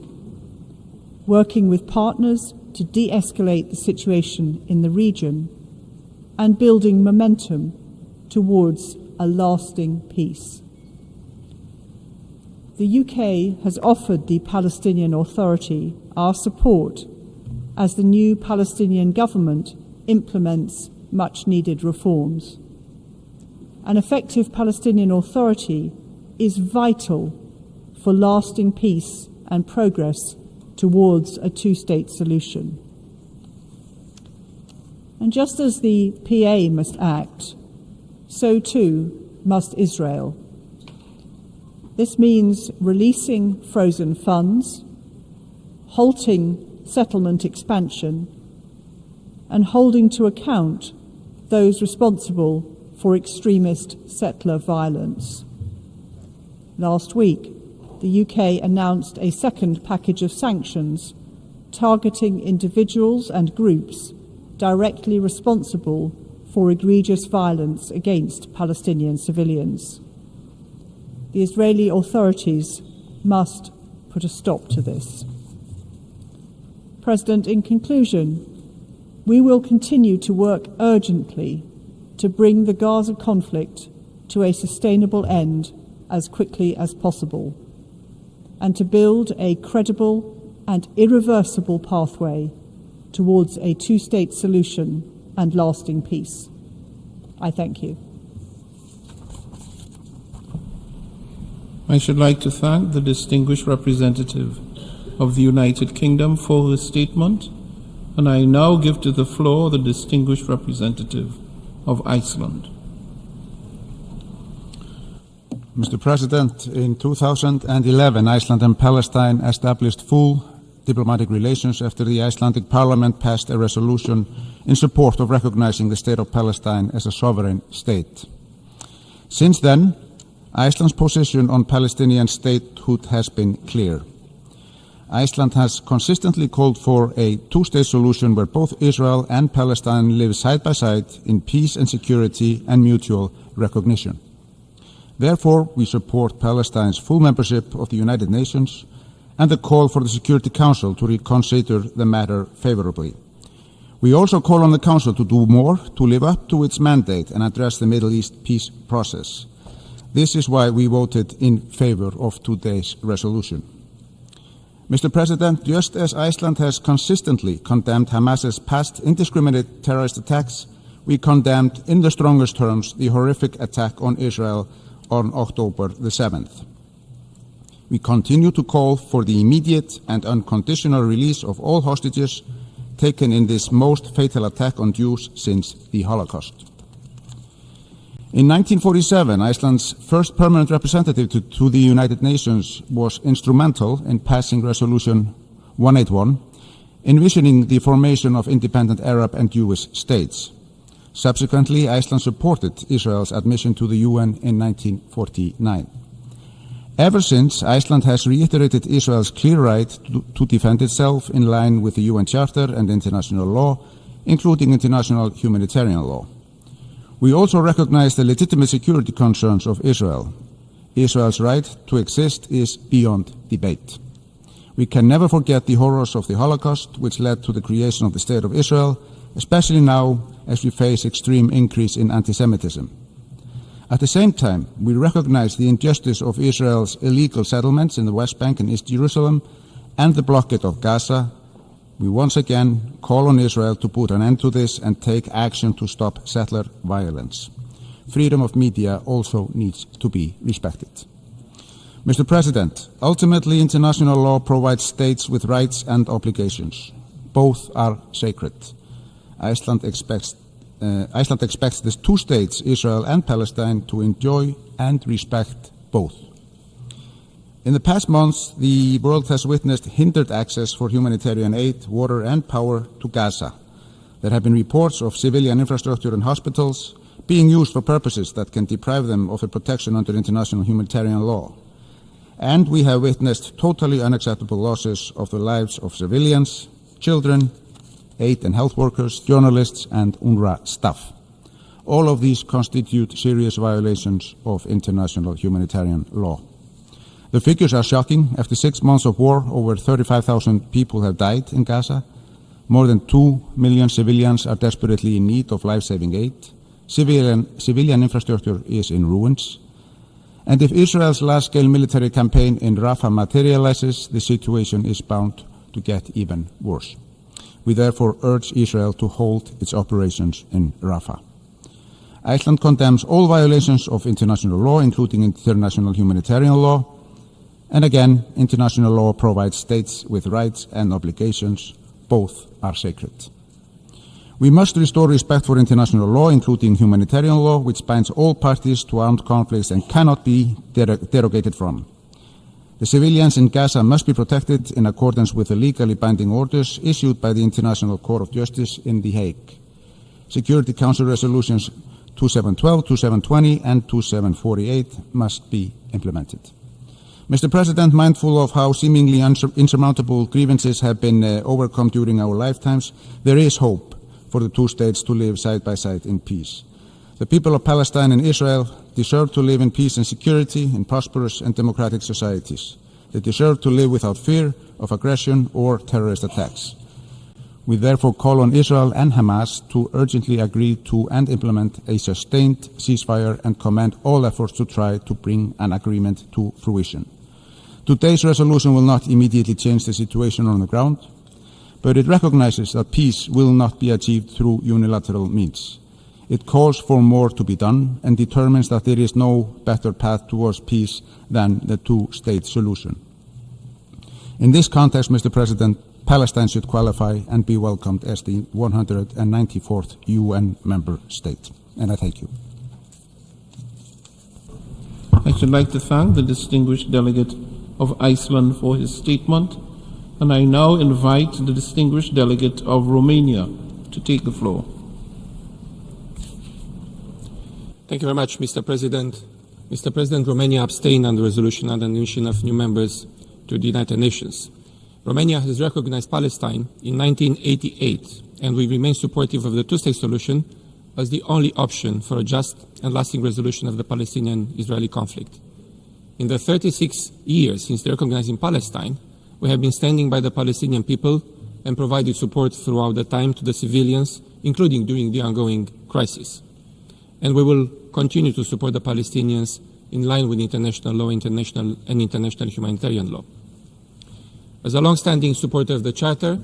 working with partners to de-escalate the situation in the region and building momentum towards a lasting peace. The UK has offered the Palestinian Authority our support as the new Palestinian government implements much-needed reforms. An effective Palestinian Authority is vital for lasting peace and progress towards a two-state solution. And just as the PA must act, so too must Israel. This means releasing frozen funds, halting settlement expansion, and holding to account those responsible for extremist settler violence. Last week, the UK announced a second package of sanctions targeting individuals and groups directly responsible for egregious violence against Palestinian civilians. The Israeli authorities must put a stop to this. President, in conclusion, we will continue to work urgently to bring the Gaza conflict to a sustainable end as quickly as possible, and to build a credible and irreversible pathway towards a two-state solution and lasting peace. I thank you. I should like to thank the distinguished representative of the United Kingdom for his statement, and I now give to the floor the distinguished representative of Iceland. Mr. President, in 2011, Iceland and Palestine established full diplomatic relations after the Icelandic Parliament passed a resolution in support of recognizing the state of Palestine as a sovereign state. Since then, Iceland's position on Palestinian statehood has been clear. Iceland has consistently called for a two-state solution where both Israel and Palestine live side by side in peace and security and mutual recognition. Therefore, we support Palestine's full membership of the United Nations and the call for the Security Council to reconsider the matter favorably. We also call on the Council to do more to live up to its mandate and address the Middle East peace process. This is why we voted in favor of today's resolution. Mr. President, just as Iceland has consistently condemned Hamas's past indiscriminate terrorist attacks, we condemned in the strongest terms the horrific attack on Israel on October the 7th. We continue to call for the immediate and unconditional release of all hostages taken in this most fatal attack on Jews since the Holocaust. In 1947, Iceland's first permanent representative to the United Nations was instrumental in passing Resolution 181, envisioning the formation of independent Arab and Jewish states. Subsequently, Iceland supported Israel's admission to the UN in 1949. Ever since, Iceland has reiterated Israel's clear right to defend itself in line with the UN Charter and international law, including international humanitarian law. We also recognize the legitimate security concerns of Israel. Israel's right to exist is beyond debate. We can never forget the horrors of the Holocaust, which led to the creation of the State of Israel, especially now as we face extreme increase in anti-Semitism. At the same time, we recognize the injustice of Israel's illegal settlements in the West Bank and East Jerusalem and the blockade of Gaza. We once again call on Israel to put an end to this and take action to stop settler violence. Freedom of media also needs to be respected. Mr. President, ultimately international law provides states with rights and obligations. Both are sacred. Iceland expects the two states, Israel and Palestine, to enjoy and respect both. In the past months, the world has witnessed hindered access for humanitarian aid, water and power to Gaza. There have been reports of civilian infrastructure and hospitals being used for purposes that can deprive them of their protection under international humanitarian law. And we have witnessed totally unacceptable losses of the lives of civilians, children, aid and health workers, journalists and UNRWA staff. All of these constitute serious violations of international humanitarian law. The figures are shocking. After 6 months of war, over 35,000 people have died in Gaza. More than 2 million civilians are desperately in need of life-saving aid. Civilian infrastructure is in ruins. And if Israel's large-scale military campaign in Rafah materializes, the situation is bound to get even worse. We therefore urge Israel to halt its operations in Rafah. Iceland condemns all violations of international law, including international humanitarian law. And again, international law provides states with rights and obligations. Both are sacred. We must restore respect for international law, including humanitarian law, which binds all parties to armed conflicts and cannot be derogated from. The civilians in Gaza must be protected in accordance with the legally binding orders issued by the International Court of Justice in The Hague. Security Council resolutions 2712, 2720 and 2748 must be implemented. Mr. President, mindful of how seemingly insurmountable grievances have been overcome during our lifetimes, there is hope for the two states to live side by side in peace. The people of Palestine and Israel deserve to live in peace and security in prosperous and democratic societies. They deserve to live without fear of aggression or terrorist attacks. We therefore call on Israel and Hamas to urgently agree to and implement a sustained ceasefire and commend all efforts to try to bring an agreement to fruition. Today's resolution will not immediately change the situation on the ground, but it recognizes that peace will not be achieved through unilateral means. It calls for more to be done and determines that there is no better path towards peace than the two-state solution. In this context, Mr. President, Palestine should qualify and be welcomed as the 194th UN member state. And I thank you. I should like to thank the distinguished delegate of Iceland for his statement, and I now invite the distinguished delegate of Romania to take the floor. Thank you very much, Mr. President. Mr. President, Romania abstained on the resolution on the admission of new members to the United Nations. Romania has recognized Palestine in 1988, and we remain supportive of the two-state solution as the only option for a just and lasting resolution of the Palestinian-Israeli conflict. In the 36 years since recognizing Palestine, we have been standing by the Palestinian people and provided support throughout the time to the civilians, including during the ongoing crisis. And we will continue to support the Palestinians in line with international law, international humanitarian law. As a long-standing supporter of the Charter,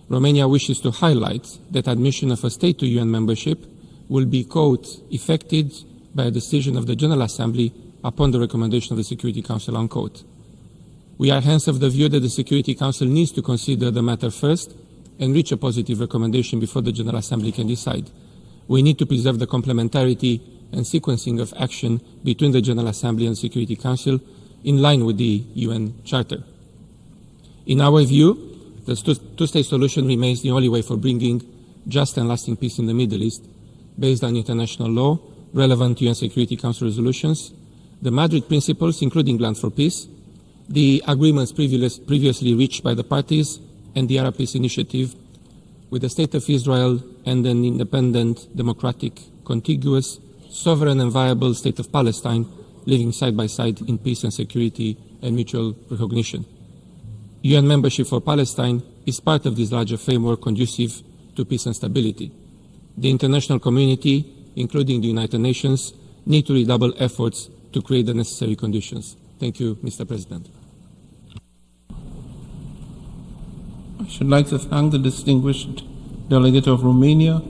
Romania wishes to highlight that admission of a state to UN membership will be, quote, effected by a decision of the General Assembly upon the recommendation of the Security Council, unquote. We are hence of the view that the Security Council needs to consider the matter first and reach a positive recommendation before the General Assembly can decide. We need to preserve the complementarity and sequencing of action between the General Assembly and the Security Council in line with the UN Charter. In our view, the two-state solution remains the only way for bringing just and lasting peace in the Middle East, based on international law, relevant UN Security Council resolutions, the Madrid Principles, including Land for Peace, the agreements previously reached by the parties, and the Arab Peace Initiative, with the State of Israel and an independent, democratic, contiguous, sovereign and viable State of Palestine living side by side in peace and security and mutual recognition. UN membership for Palestine is part of this larger framework conducive to peace and stability. The international community, including the United Nations, need to redouble efforts to create the necessary conditions. Thank you, Mr. President. I should like to thank the distinguished delegate of Romania,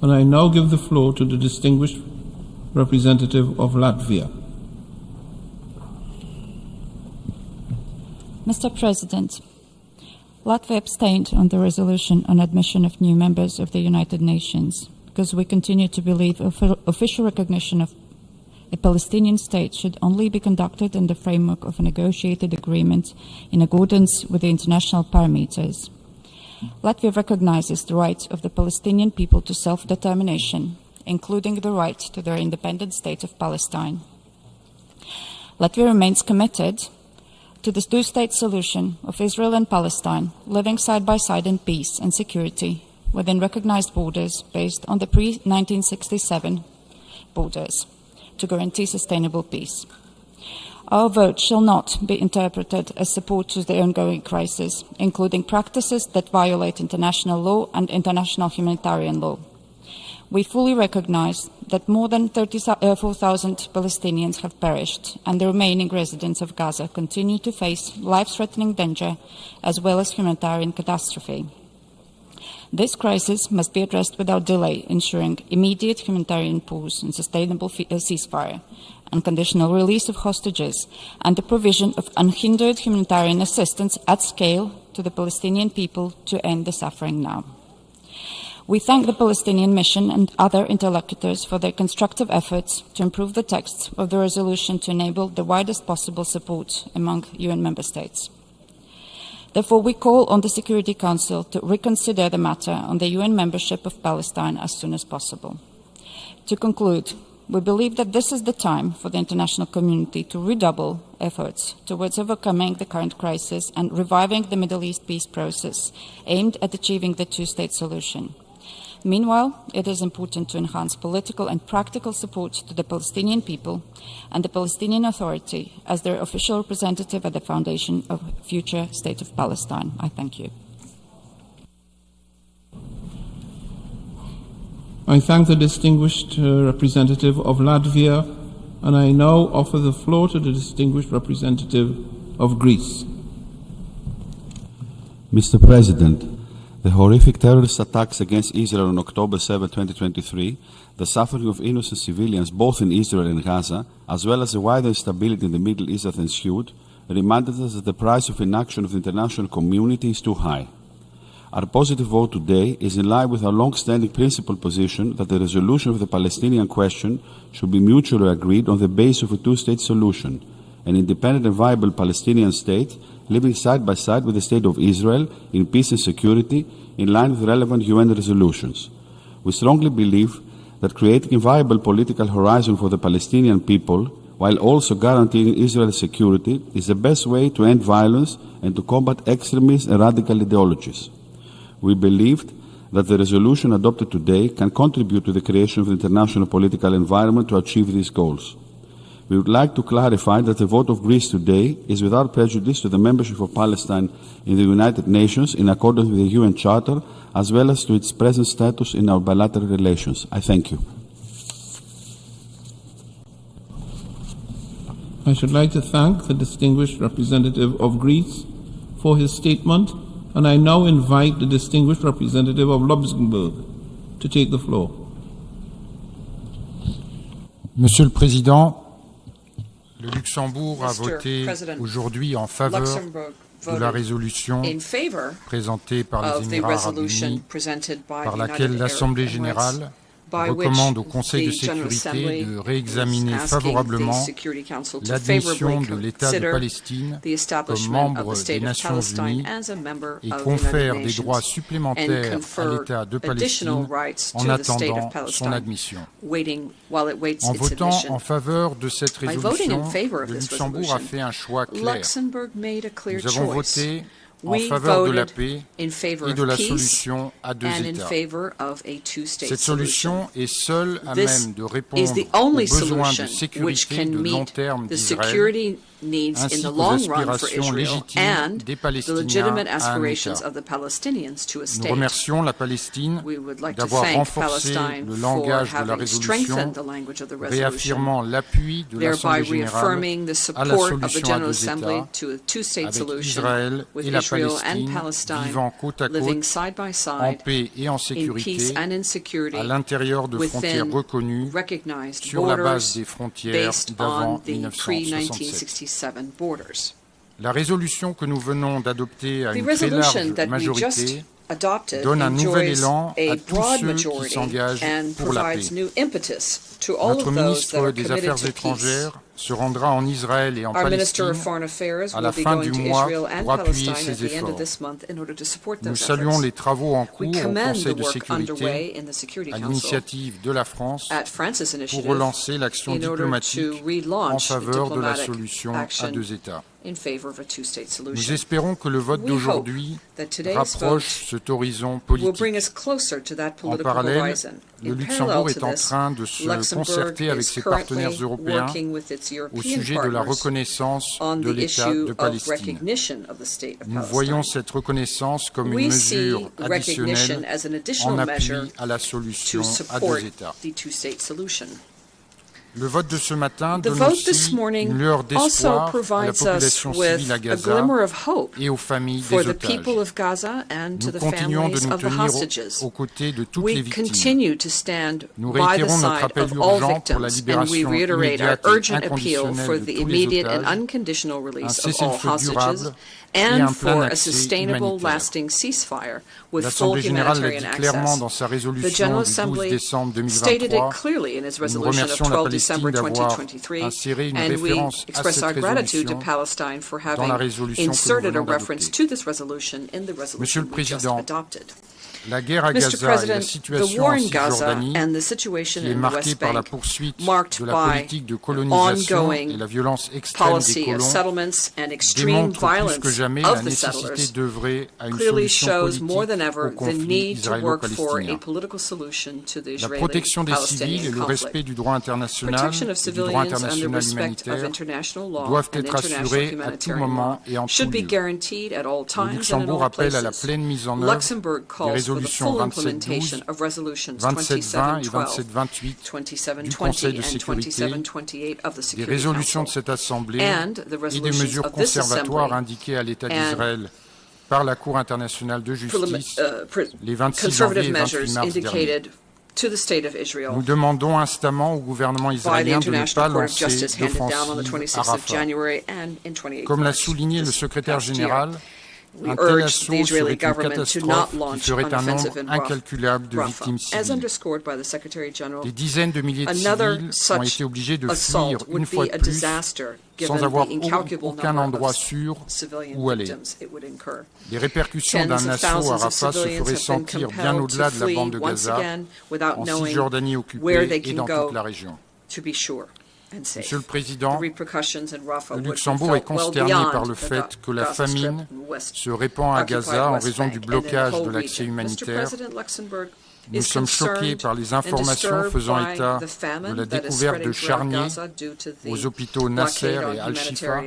and I now give the floor to the distinguished representative of Latvia. Mr. President, Latvia abstained on the resolution on admission of new members of the United Nations because we continue to believe official recognition of a Palestinian state should only be conducted in the framework of a negotiated agreement in accordance with the international parameters. Latvia recognizes the right of the Palestinian people to self-determination, including the right to their independent state of Palestine. Latvia remains committed to the two-state solution of Israel and Palestine living side by side in peace and security within recognized borders based on the pre-1967 borders to guarantee sustainable peace. Our vote shall not be interpreted as support to the ongoing crisis, including practices that violate international law and international humanitarian law. We fully recognize that more than 34,000 Palestinians have perished, and the remaining residents of Gaza continue to face life-threatening danger as well as humanitarian catastrophe. This crisis must be addressed without delay, ensuring immediate humanitarian pause and sustainable ceasefire, unconditional release of hostages, and the provision of unhindered humanitarian assistance at scale to the Palestinian people to end the suffering now. We thank the Palestinian Mission and other interlocutors for their constructive efforts to improve the text of the resolution to enable the widest possible support among UN member states. Therefore, we call on the Security Council to reconsider the matter on the UN membership of Palestine as soon as possible. To conclude, we believe that this is the time for the international community to redouble efforts towards overcoming the current crisis and reviving the Middle East peace process aimed at achieving the two-state solution. Meanwhile, it is important to enhance political and practical support to the Palestinian people and the Palestinian Authority as their official representative at the foundation of a future state of Palestine. I thank you. I thank the distinguished representative of Latvia, and I now offer the floor to the distinguished representative of Greece. Mr. President, the horrific terrorist attacks against Israel on October 7, 2023, the suffering of innocent civilians both in Israel and Gaza, as well as the wider instability in the Middle East that ensued, reminded us that the price of inaction of the international community is too high. Our positive vote today is in line with our long-standing principled position that the resolution of the Palestinian question should be mutually agreed on the basis of a two-state solution, an independent and viable Palestinian state living side by side with the State of Israel in peace and security in line with relevant UN resolutions. We strongly believe that creating a viable political horizon for the Palestinian people while also guaranteeing Israel's security is the best way to end violence and to combat extremist and radical ideologies. We believed that the resolution adopted today can contribute to the creation of the international political environment to achieve these goals. We would like to clarify that the vote of Greece today is without prejudice to the membership of Palestine in the United Nations in accordance with the UN Charter, as well as to its present status in our bilateral relations. I thank you. I should like to thank the distinguished representative of Greece for his statement, and I now invite the distinguished representative of Luxembourg to take the floor. Monsieur le Président, le Luxembourg a voté aujourd'hui en faveur de la résolution présentée par les Émirats arabes unis, par laquelle l'Assemblée générale recommande au Conseil de sécurité de réexaminer favorablement l'admission de l'État de Palestine comme membre des Nations Unies et confère des droits supplémentaires à l'État de Palestine en attendant son admission. En votant en faveur de cette résolution, le Luxembourg a fait un choix clair. Nous avons voté en faveur de la paix et de la solution à deux États. Cette solution est seule à même de répondre aux besoins de sécurité de long terme d'Israël, ainsi qu'aux aspirations légitimes des Palestiniens à un État. Nous remercions la Palestine d'avoir renforcé le langage de la résolution, réaffirmant l'appui de l'Assemblée générale à la solution à deux États, avec Israël et la Palestine vivant côte à côte, en paix et en sécurité, à l'intérieur de frontières reconnues, sur la base des frontières d'avant 1967. La résolution que nous venons d'adopter à une très large majorité donne un nouvel élan à tous ceux qui s'engagent pour la paix. Notre ministre des Affaires étrangères se rendra en Israël et en Palestine à la fin du mois pour appuyer ces efforts. Nous saluons les travaux en cours au Conseil de sécurité à l'initiative de la France pour relancer l'action diplomatique en faveur de la solution à deux États. Nous espérons que le vote d'aujourd'hui rapproche cet horizon politique. En parallèle, le Luxembourg est en train de se concerter avec ses partenaires européens au sujet de la reconnaissance de l'État de Palestine. Nous voyons cette reconnaissance comme une mesure additionnelle en appui à la solution à deux États. Le vote de ce matin donne aussi une lueur d'espoir à la population civile à Gaza et aux familles des otages. Nous continuons de nous tenir aux côtés de toutes les victimes. Nous réitérons notre appel urgent pour la libération immédiate et inconditionnelle de tous les otages, un cessez-le-feu durable et un plein accès humanitaire. L'Assemblée générale l'a dit clairement dans sa résolution du 12 décembre 2023. Nous remercions la Palestine d'avoir inséré une référence à cette résolution dans la résolution que nous venons d'adopter. Monsieur le Président, la guerre à Gaza et la situation en Cisjordanie, qui est marquée par la poursuite de la politique de colonisation et la violence extrême des colons, démontre plus que jamais la nécessité d'œuvrer à une solution politique au conflit israélo-palestinien. La protection des civils et le respect du droit international et du droit international humanitaire doivent être assurés à tout moment et en tout lieu. Le Luxembourg appelle à la pleine mise en œuvre des résolutions 2712, 2720 et 2728 du Conseil de sécurité, des résolutions de cette Assemblée et des mesures conservatoires indiquées à l'État d'Israël par la Cour internationale de justice les 26 janvier et 28 mars derniers. Nous demandons instamment au gouvernement israélien de ne pas lancer d'offensive à Rafah. Comme l'a souligné le secrétaire général, un tel assaut serait une catastrophe qui ferait un nombre incalculable de victimes civiles. Des dizaines de milliers de civils ont été obligés de fuir une fois de plus sans avoir aucun endroit sûr où aller. Les répercussions d'un assaut à Rafah se feraient sentir bien au-delà de la bande de Gaza, en Cisjordanie occupée et dans toute la région. Monsieur le Président, le Luxembourg est consterné par le fait que la famine se répand à Gaza en raison du blocage de l'accès humanitaire. Nous sommes choqués par les informations faisant état de la découverte de charniers aux hôpitaux Nasser et Al-Shifa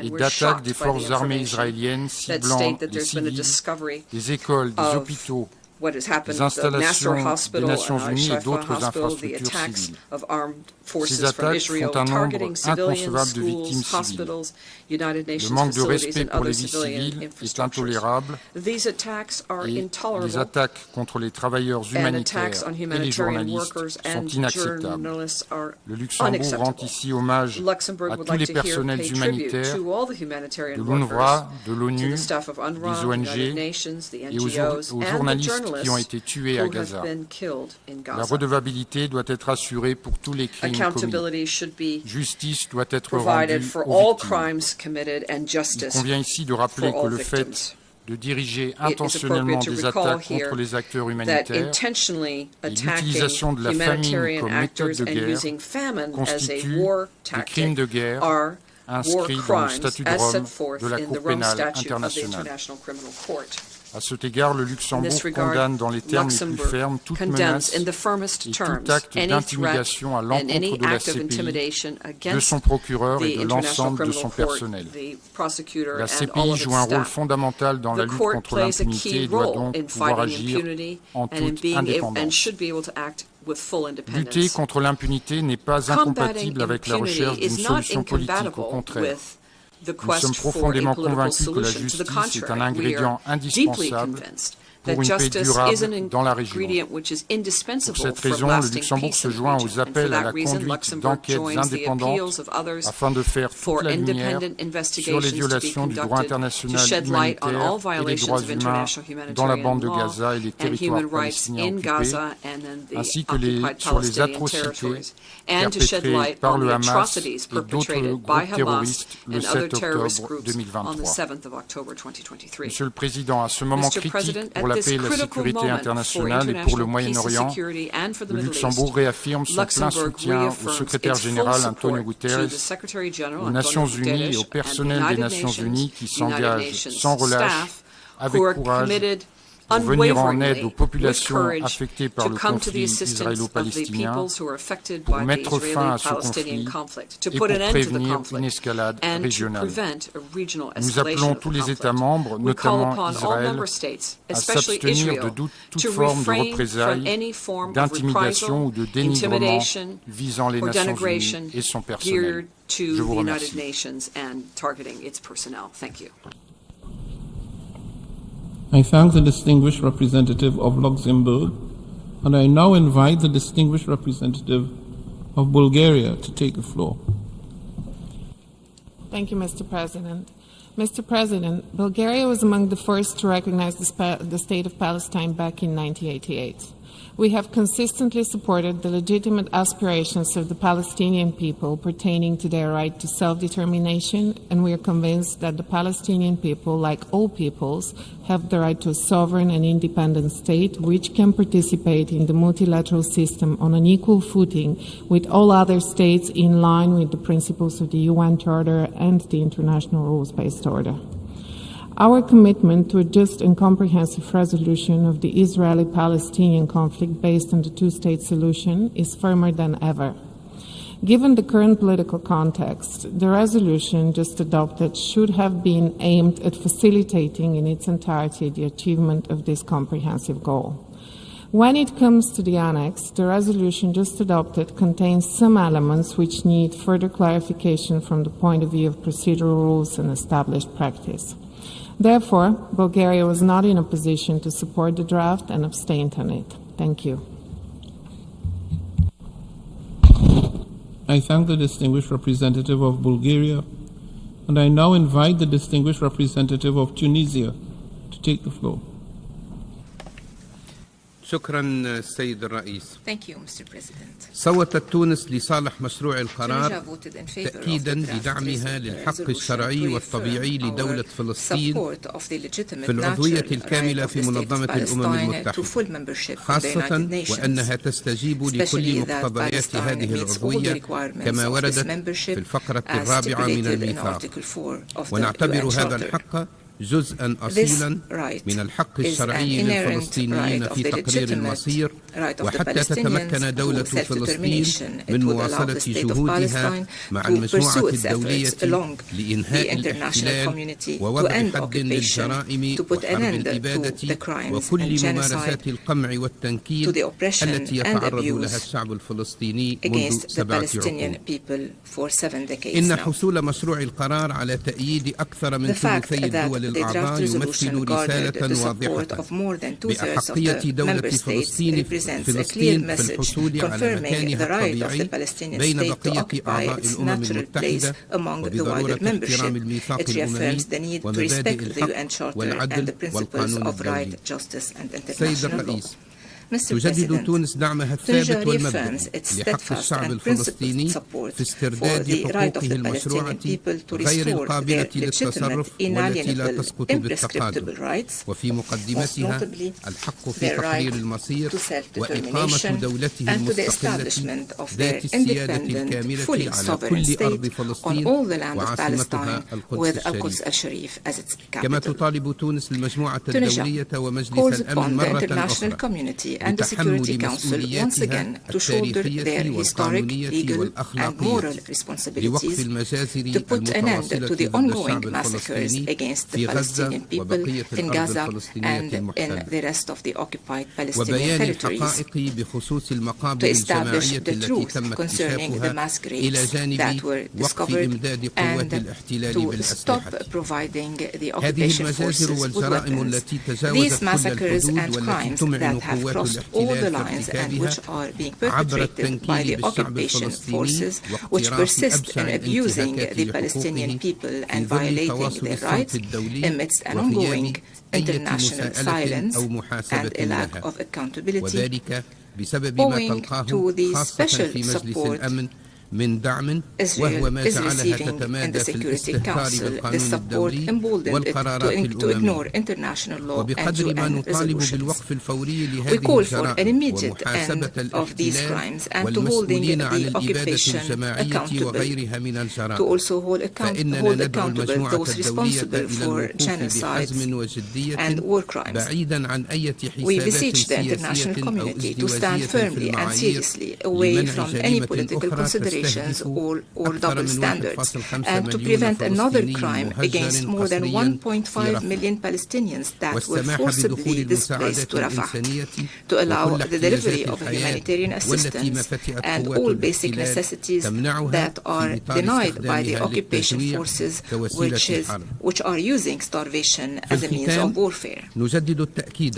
et d'attaques des forces armées israéliennes ciblant des civils, des écoles, des hôpitaux, des installations des Nations Unies et d'autres infrastructures civiles. Ces attaques font un nombre inconcevable de victimes civiles. Le manque de respect pour les vies civiles est intolérable et les attaques contre les travailleurs humanitaires et les journalistes sont inacceptables. Le Luxembourg rend ici hommage à tous les personnels humanitaires de l'UNRWA, de l'ONU, des ONG et aux journalistes qui ont été tués à Gaza. La redevabilité doit être assurée pour tous les crimes commis. Justice doit être rendue aux victimes. Il convient ici de rappeler que le fait de diriger intentionnellement des attaques contre les acteurs humanitaires et l'utilisation de la famine comme méthode de guerre constituent des crimes de guerre inscrits dans le statut de Rome de la Cour pénale internationale. À cet égard, le Luxembourg condamne dans les termes les plus fermes toute menace et tout acte d'intimidation à l'encontre de la CPI, de son procureur et de l'ensemble de son personnel. La CPI joue un rôle fondamental dans la lutte contre l'impunité et doit donc pouvoir agir en toute indépendance. Lutter contre l'impunité n'est pas incompatible avec la recherche d'une solution politique, au contraire. Nous sommes profondément convaincus que la justice est un ingrédient indispensable pour une paix durable dans la région. Pour cette raison, le Luxembourg se joint aux appels à la conduite d'enquêtes indépendantes afin de faire toute la lumière sur les violations du droit international humanitaire et des droits humains dans la bande de Gaza et les territoires palestiniens occupés, ainsi que sur les atrocités perpétrées par le Hamas et d'autres groupes terroristes le 7 octobre 2023. Monsieur le Président, à ce moment critique pour la paix et la sécurité internationale et pour le Moyen-Orient, le Luxembourg réaffirme son plein soutien au secrétaire général Antonio Guterres, aux Nations Unies et au personnel des Nations Unies qui s'engagent sans relâche, avec courage, pour venir en aide aux populations affectées par le conflit israélo-palestinien, pour mettre fin à ce conflit et pour prévenir une escalade régionale. Nous appelons tous les États membres, notamment Israël, à s'abstenir de toute forme de représailles, d'intimidation ou de dénigrement visant les Nations Unies et son personnel. Je vous remercie. I thank the distinguished representative of Luxembourg, and I now invite the distinguished representative of Bulgaria to take the floor. Thank you, Mr. President. Mr. President, Bulgaria was among the first to recognize the state of Palestine back in 1988. We have consistently supported the legitimate aspirations of the Palestinian people pertaining to their right to self-determination, and we are convinced that the Palestinian people, like all peoples, have the right to a sovereign and independent state which can participate in the multilateral system on an equal footing with all other states in line with the principles of the UN Charter and the international rules-based order. Our commitment to a just and comprehensive resolution of the Israeli-Palestinian conflict based on the two-state solution is firmer than ever. Given the current political context, the resolution just adopted should have been aimed at facilitating in its entirety the achievement of this comprehensive goal. When it comes to the annex, the resolution just adopted contains some elements which need further clarification from the point of view of procedural rules and established practice. Therefore, Bulgaria was not in a position to support the draft and abstained on it. Thank you. I thank the distinguished representative of Bulgaria, and I now invite the distinguished representative of Tunisia to take the floor. شكرا السيد الرئيس. Mr. President. صوتت تونس لصالح مشروع القرار تأكيدا لدعمها للحق الشرعي والطبيعي لدولة فلسطين في العضوية الكاملة في منظمة الأمم المتحدة، خاصة وأنها تستجيب لكل مقتضيات هذه العضوية كما وردت في الفقرة الرابعة من الميثاق، ونعتبر هذا الحق جزءا أصيلا من الحق الشرعي للفلسطينيين في تقرير المصير، وحتى تتمكن دولة فلسطين من مواصلة جهودها مع المجموعة الدولية لإنهاء الاحتلال ووضع حد للجرائم وحرب الإبادة وكل ممارسات القمع والتنكيل التي يتعرض لها الشعب الفلسطيني منذ 7 عقود. إن حصول مشروع القرار على تأييد أكثر من ثلثي الدول the draft resolution garnered the support of more than two-thirds of the member states represents a clear message confirming the right of the Palestinian state to occupy its natural place among the wider membership. It reaffirms the need to respect the UN Charter and the principles of right, justice, and international law. Mr. President, Tunisia reaffirms its steadfast and principled support for the right of the Palestinian people to restore their legitimate, inalienable, imprescriptible rights, most notably their right to self-determination and to the establishment of their independent, fully sovereign state on all the land of Palestine, with Al-Quds al-Sharif as its capital. Tunisia calls upon the international community and the Security Council once again to shoulder their historic, legal and moral responsibilities to put an end to the ongoing massacres against the Palestinian people in Gaza and in the rest of the occupied Palestinian territories, to establish the truth concerning the mass graves that were discovered, and to stop providing the occupation forces with weapons. These massacres and crimes that have crossed all the lines and which are being perpetrated by the occupation forces, which persist in abusing the Palestinian people and violating their rights amidst an ongoing international silence and a lack of accountability, owing to the special support Israel is receiving in the Security Council. This support emboldened it to ignore international law and UN resolutions. We call for an immediate end of these crimes and to holding the occupation accountable, to also hold accountable those responsible for genocides and war crimes. We beseech the international community to stand firmly and seriously away from any political consideration or double standards, and to prevent another crime against more than 1.5 million Palestinians that were forcibly displaced to Rafah, to allow the delivery of humanitarian assistance and all basic necessities that are denied by the occupation forces, which are using starvation as a means of warfare.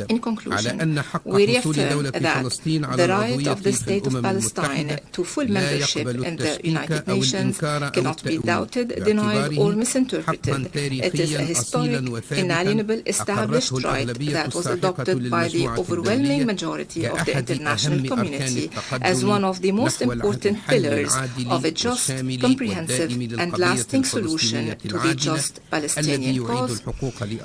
In conclusion, we reaffirm that the right of the State of Palestine to full membership in the United Nations cannot be doubted, denied, or misinterpreted. It is a historic, inalienable, established right that was adopted by the overwhelming majority of the international community as one of the most important pillars of a just, comprehensive, and lasting solution to the just Palestinian cause.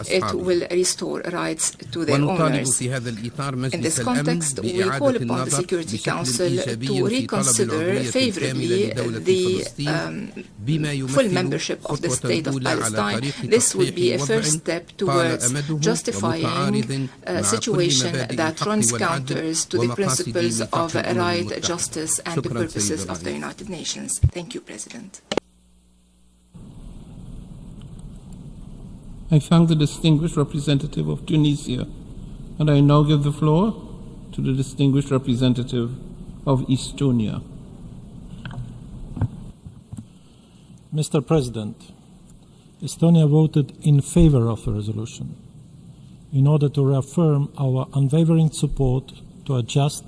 It will restore rights to their owners. In this context, we call upon the Security Council to reconsider favorably the full membership of the State of Palestine. This would be a first step towards justifying a situation that runs counters to the principles of right, justice, and the purposes of the United Nations. Thank you, President. I thank the distinguished representative of Tunisia, and I now give the floor to the distinguished representative of Estonia. Mr. President, Estonia voted in favor of the resolution in order to reaffirm our unwavering support to a just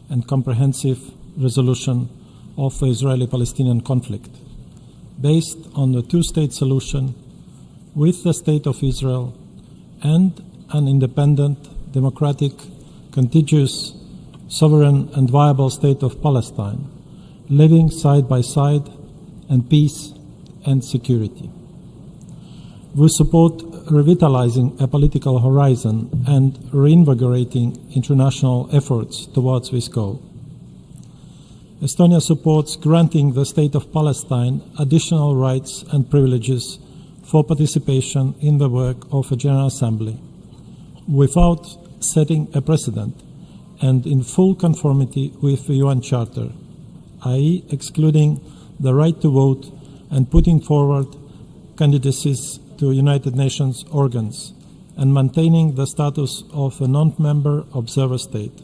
and comprehensive resolution of the Israeli-Palestinian conflict based on the two-state solution with the State of Israel and an independent, democratic, contiguous, sovereign and viable State of Palestine, living side by side in peace and security. We support revitalizing a political horizon and reinvigorating international efforts towards this goal. Estonia supports granting the State of Palestine additional rights and privileges for participation in the work of a General Assembly without setting a precedent and in full conformity with the UN Charter, i.e. excluding the right to vote and putting forward candidacies to United Nations organs and maintaining the status of a non-member observer state.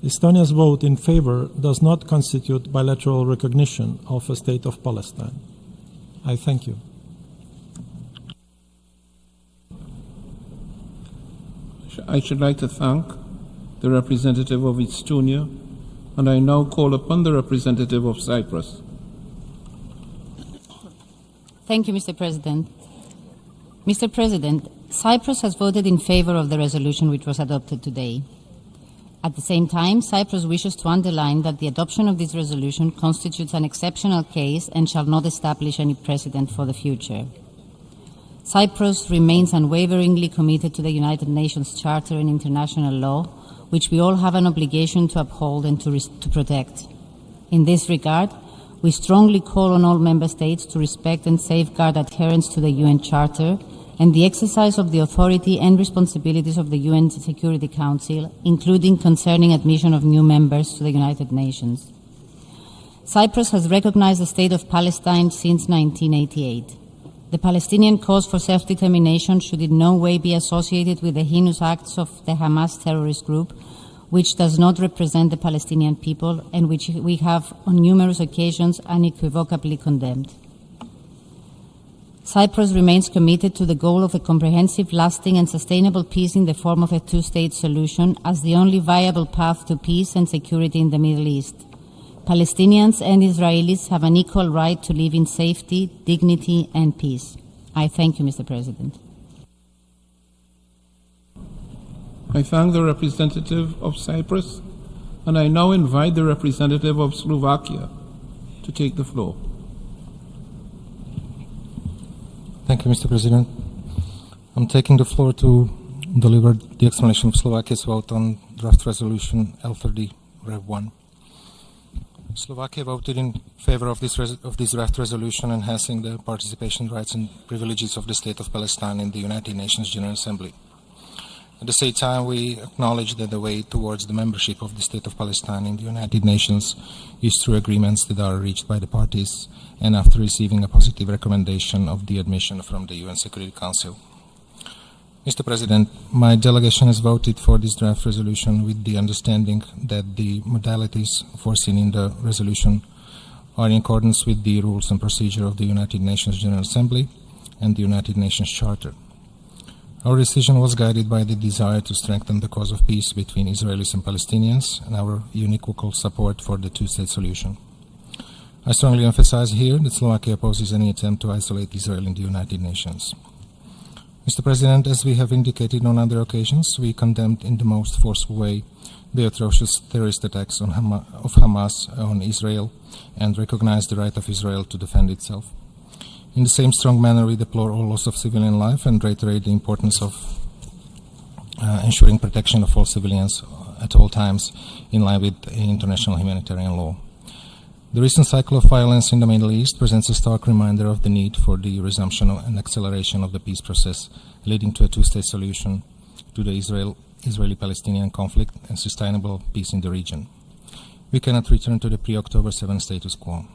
Estonia's vote in favor does not constitute bilateral recognition of a State of Palestine. I thank you. I should like to thank the representative of Estonia, and I now call upon the representative of Cyprus. Thank you, Mr. President. Mr. President, Cyprus has voted in favor of the resolution which was adopted today. At the same time, Cyprus wishes to underline that the adoption of this resolution constitutes an exceptional case and shall not establish any precedent for the future. Cyprus remains unwaveringly committed to the United Nations Charter and international law, which we all have an obligation to uphold and to protect. In this regard, we strongly call on all member states to respect and safeguard adherence to the UN Charter and the exercise of the authority and responsibilities of the UN Security Council, including concerning admission of new members to the United Nations. Cyprus has recognized the State of Palestine since 1988. The Palestinian cause for self-determination should in no way be associated with the heinous acts of the Hamas terrorist group, which does not represent the Palestinian people and which we have on numerous occasions unequivocally condemned. Cyprus remains committed to the goal of a comprehensive, lasting and sustainable peace in the form of a two-state solution as the only viable path to peace and security in the Middle East. Palestinians and Israelis have an equal right to live in safety, dignity and peace. I thank you, Mr. President. I thank the representative of Cyprus, and I now invite the representative of Slovakia to take the floor. Thank you, Mr. President. I'm taking the floor to deliver the explanation of Slovakia's vote on draft resolution L30 Rev 1. Slovakia voted in favor of this draft resolution enhancing the participation rights and privileges of the State of Palestine in the United Nations General Assembly. At the same time, we acknowledge that the way towards the membership of the State of Palestine in the United Nations is through agreements that are reached by the parties and after receiving a positive recommendation of the admission from the UN Security Council. Mr. President, my delegation has voted for this draft resolution with the understanding that the modalities foreseen in the resolution are in accordance with the rules and procedure of the United Nations General Assembly and the United Nations Charter. Our decision was guided by the desire to strengthen the cause of peace between Israelis and Palestinians and our unequivocal support for the two-state solution. I strongly emphasize here that Slovakia opposes any attempt to isolate Israel in the United Nations. Mr. President, as we have indicated on other occasions, we condemned in the most forceful way the atrocious terrorist attacks of Hamas on Israel and recognize the right of Israel to defend itself. In the same strong manner, we deplore all loss of civilian life and reiterate the importance of ensuring protection of all civilians at all times in line with international humanitarian law. The recent cycle of violence in the Middle East presents a stark reminder of the need for the resumption and acceleration of the peace process leading to a two-state solution to the Israeli-Palestinian conflict and sustainable peace in the region. We cannot return to the pre-October 7 status quo.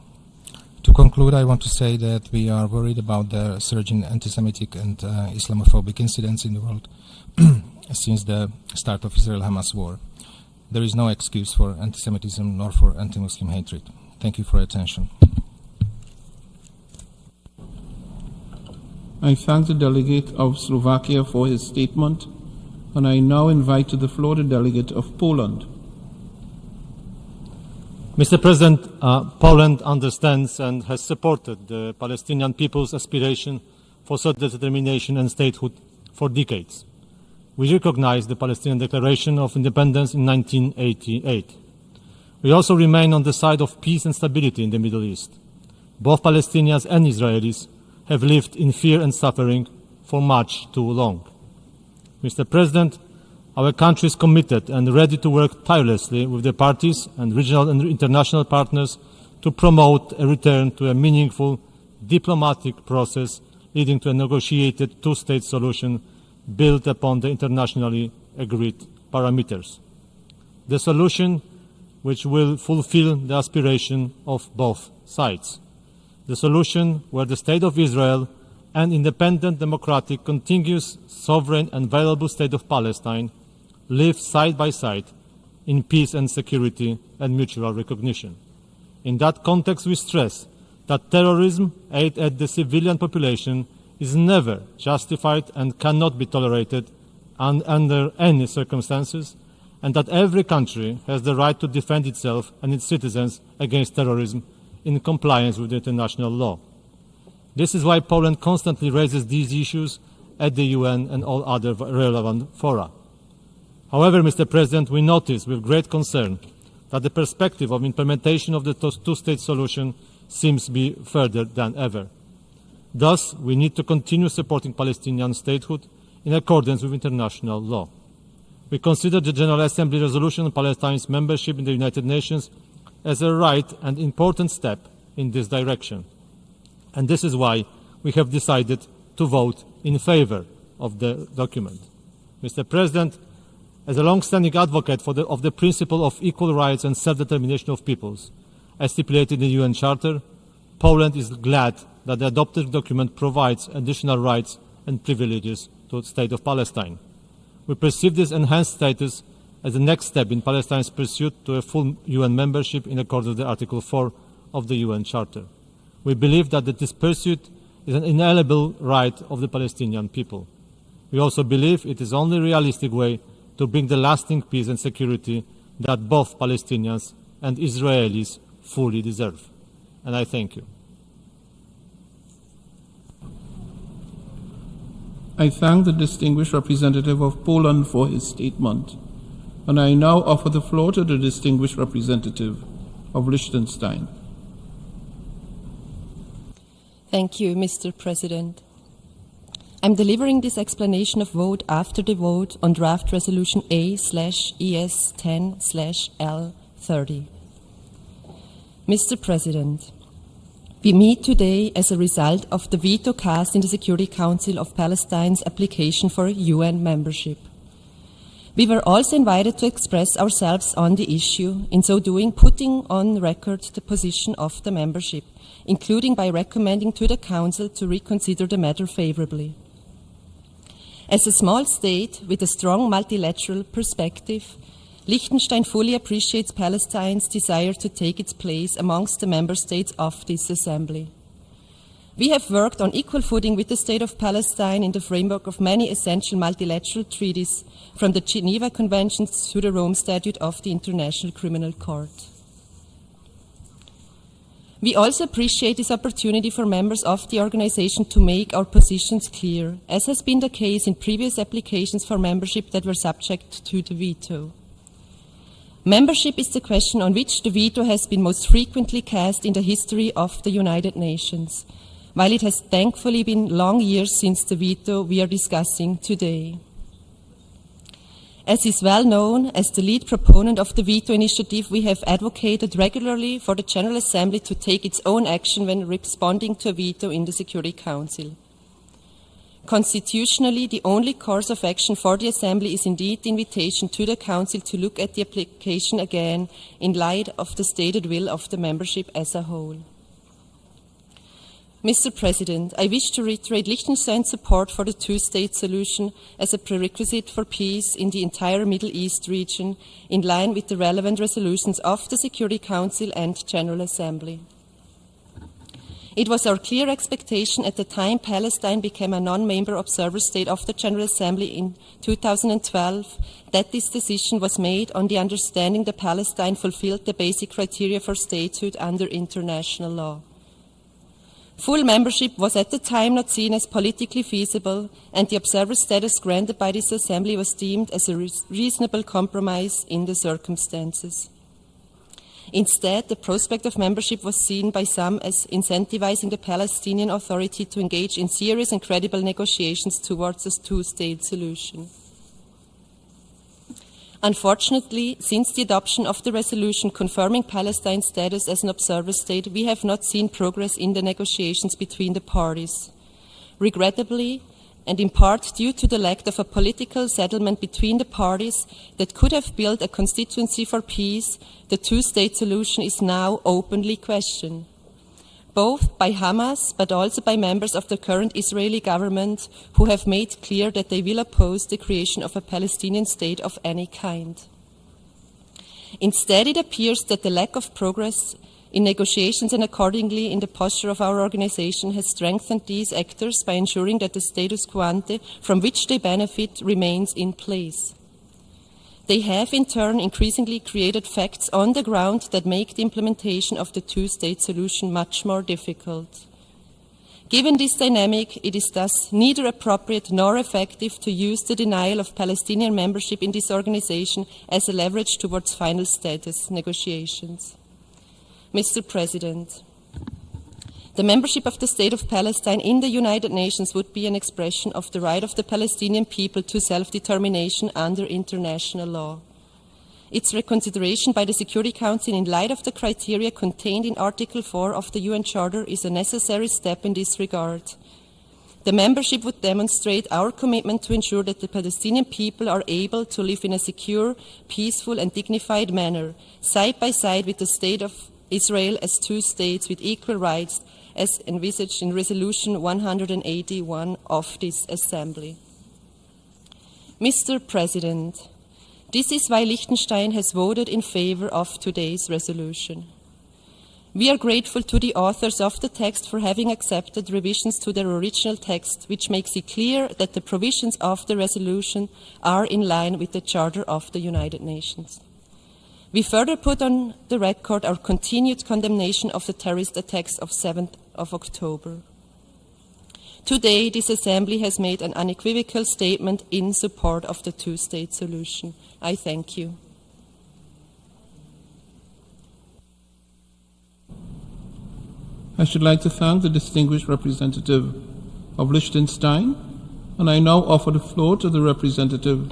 To conclude, I want to say that we are worried about the surge in anti-Semitic and Islamophobic incidents in the world since the start of Israel-Hamas war. There is no excuse for anti-Semitism nor for anti-Muslim hatred. Thank you for your attention. I thank the delegate of Slovakia for his statement, and I now invite to the floor the delegate of Poland. Mr. President, Poland understands and has supported the Palestinian people's aspiration for self-determination and statehood for decades. We recognize the Palestinian Declaration of Independence in 1988. We also remain on the side of peace and stability in the Middle East. Both Palestinians and Israelis have lived in fear and suffering for much too long. Mr. President, our country is committed and ready to work tirelessly with the parties and regional and international partners to promote a return to a meaningful diplomatic process leading to a negotiated two-state solution built upon the internationally agreed parameters. The solution which will fulfill the aspiration of both sides. The solution where the State of Israel and independent, democratic, contiguous, sovereign and viable State of Palestine live side by side in peace and security and mutual recognition. In that context, we stress that terrorism aimed at the civilian population is never justified and cannot be tolerated under any circumstances, and that every country has the right to defend itself and its citizens against terrorism in compliance with international law. This is why Poland constantly raises these issues at the UN and all other relevant fora. However, Mr. President, we notice with great concern that the perspective of implementation of the two-state solution seems to be further than ever. Thus, we need to continue supporting Palestinian statehood in accordance with international law. We consider the General Assembly resolution on Palestine's membership in the United Nations as a right and important step in this direction. And this is why we have decided to vote in favor of the document. Mr. President, as a long-standing advocate of the principle of equal rights and self-determination of peoples, as stipulated in the UN Charter, Poland is glad that the adopted document provides additional rights and privileges to the State of Palestine. We perceive this enhanced status as the next step in Palestine's pursuit to a full UN membership in accordance with Article 4 of the UN Charter. We believe that this pursuit is an inalienable right of the Palestinian people. We also believe it is the only realistic way to bring the lasting peace and security that both Palestinians and Israelis fully deserve. And I thank you. I thank the distinguished representative of Poland for his statement, and I now offer the floor to the distinguished representative of Liechtenstein. Thank you, Mr. President. I'm delivering this explanation of vote after the vote on draft resolution A/ES10/L30. Mr. President, we meet today as a result of the veto cast in the Security Council of Palestine's application for UN membership. We were also invited to express ourselves on the issue, in so doing putting on record the position of the membership, including by recommending to the Council to reconsider the matter favorably. As a small state with a strong multilateral perspective, Liechtenstein fully appreciates Palestine's desire to take its place amongst the member states of this assembly. We have worked on equal footing with the State of Palestine in the framework of many essential multilateral treaties, from the Geneva Conventions to the Rome Statute of the International Criminal Court. We also appreciate this opportunity for members of the organization to make our positions clear, as has been the case in previous applications for membership that were subject to the veto. Membership is the question on which the veto has been most frequently cast in the history of the United Nations, while it has thankfully been long years since the veto we are discussing today. As is well known, as the lead proponent of the veto initiative, we have advocated regularly for the General Assembly to take its own action when responding to a veto in the Security Council. Constitutionally, the only course of action for the Assembly is indeed the invitation to the Council to look at the application again in light of the stated will of the membership as a whole. Mr. President, I wish to reiterate Liechtenstein's support for the two-state solution as a prerequisite for peace in the entire Middle East region, in line with the relevant resolutions of the Security Council and General Assembly. It was our clear expectation at the time Palestine became a non-member observer state of the General Assembly in 2012 that this decision was made on the understanding that Palestine fulfilled the basic criteria for statehood under international law. Full membership was at the time not seen as politically feasible, and the observer status granted by this assembly was deemed as a reasonable compromise in the circumstances. Instead, the prospect of membership was seen by some as incentivizing the Palestinian Authority to engage in serious and credible negotiations towards a two-state solution. Unfortunately, since the adoption of the resolution confirming Palestine's status as an observer state, we have not seen progress in the negotiations between the parties. Regrettably, and in part due to the lack of a political settlement between the parties that could have built a constituency for peace, the two-state solution is now openly questioned, both by Hamas but also by members of the current Israeli government who have made clear that they will oppose the creation of a Palestinian state of any kind. Instead, it appears that the lack of progress in negotiations and accordingly in the posture of our organization has strengthened these actors by ensuring that the status quo ante from which they benefit remains in place. They have in turn increasingly created facts on the ground that make the implementation of the two-state solution much more difficult. Given this dynamic, it is thus neither appropriate nor effective to use the denial of Palestinian membership in this organization as a leverage towards final status negotiations. Mr. President, the membership of the State of Palestine in the United Nations would be an expression of the right of the Palestinian people to self-determination under international law. Its reconsideration by the Security Council in light of the criteria contained in Article 4 of the UN Charter is a necessary step in this regard. The membership would demonstrate our commitment to ensure that the Palestinian people are able to live in a secure, peaceful and dignified manner, side by side with the State of Israel as two states with equal rights as envisaged in Resolution 181 of this Assembly. Mr. President, this is why Liechtenstein has voted in favor of today's resolution. We are grateful to the authors of the text for having accepted revisions to their original text, which makes it clear that the provisions of the resolution are in line with the Charter of the United Nations. We further put on the record our continued condemnation of the terrorist attacks of 7th of October. Today, this Assembly has made an unequivocal statement in support of the two-state solution. I thank you. I should like to thank the distinguished representative of Liechtenstein, and I now offer the floor to the representative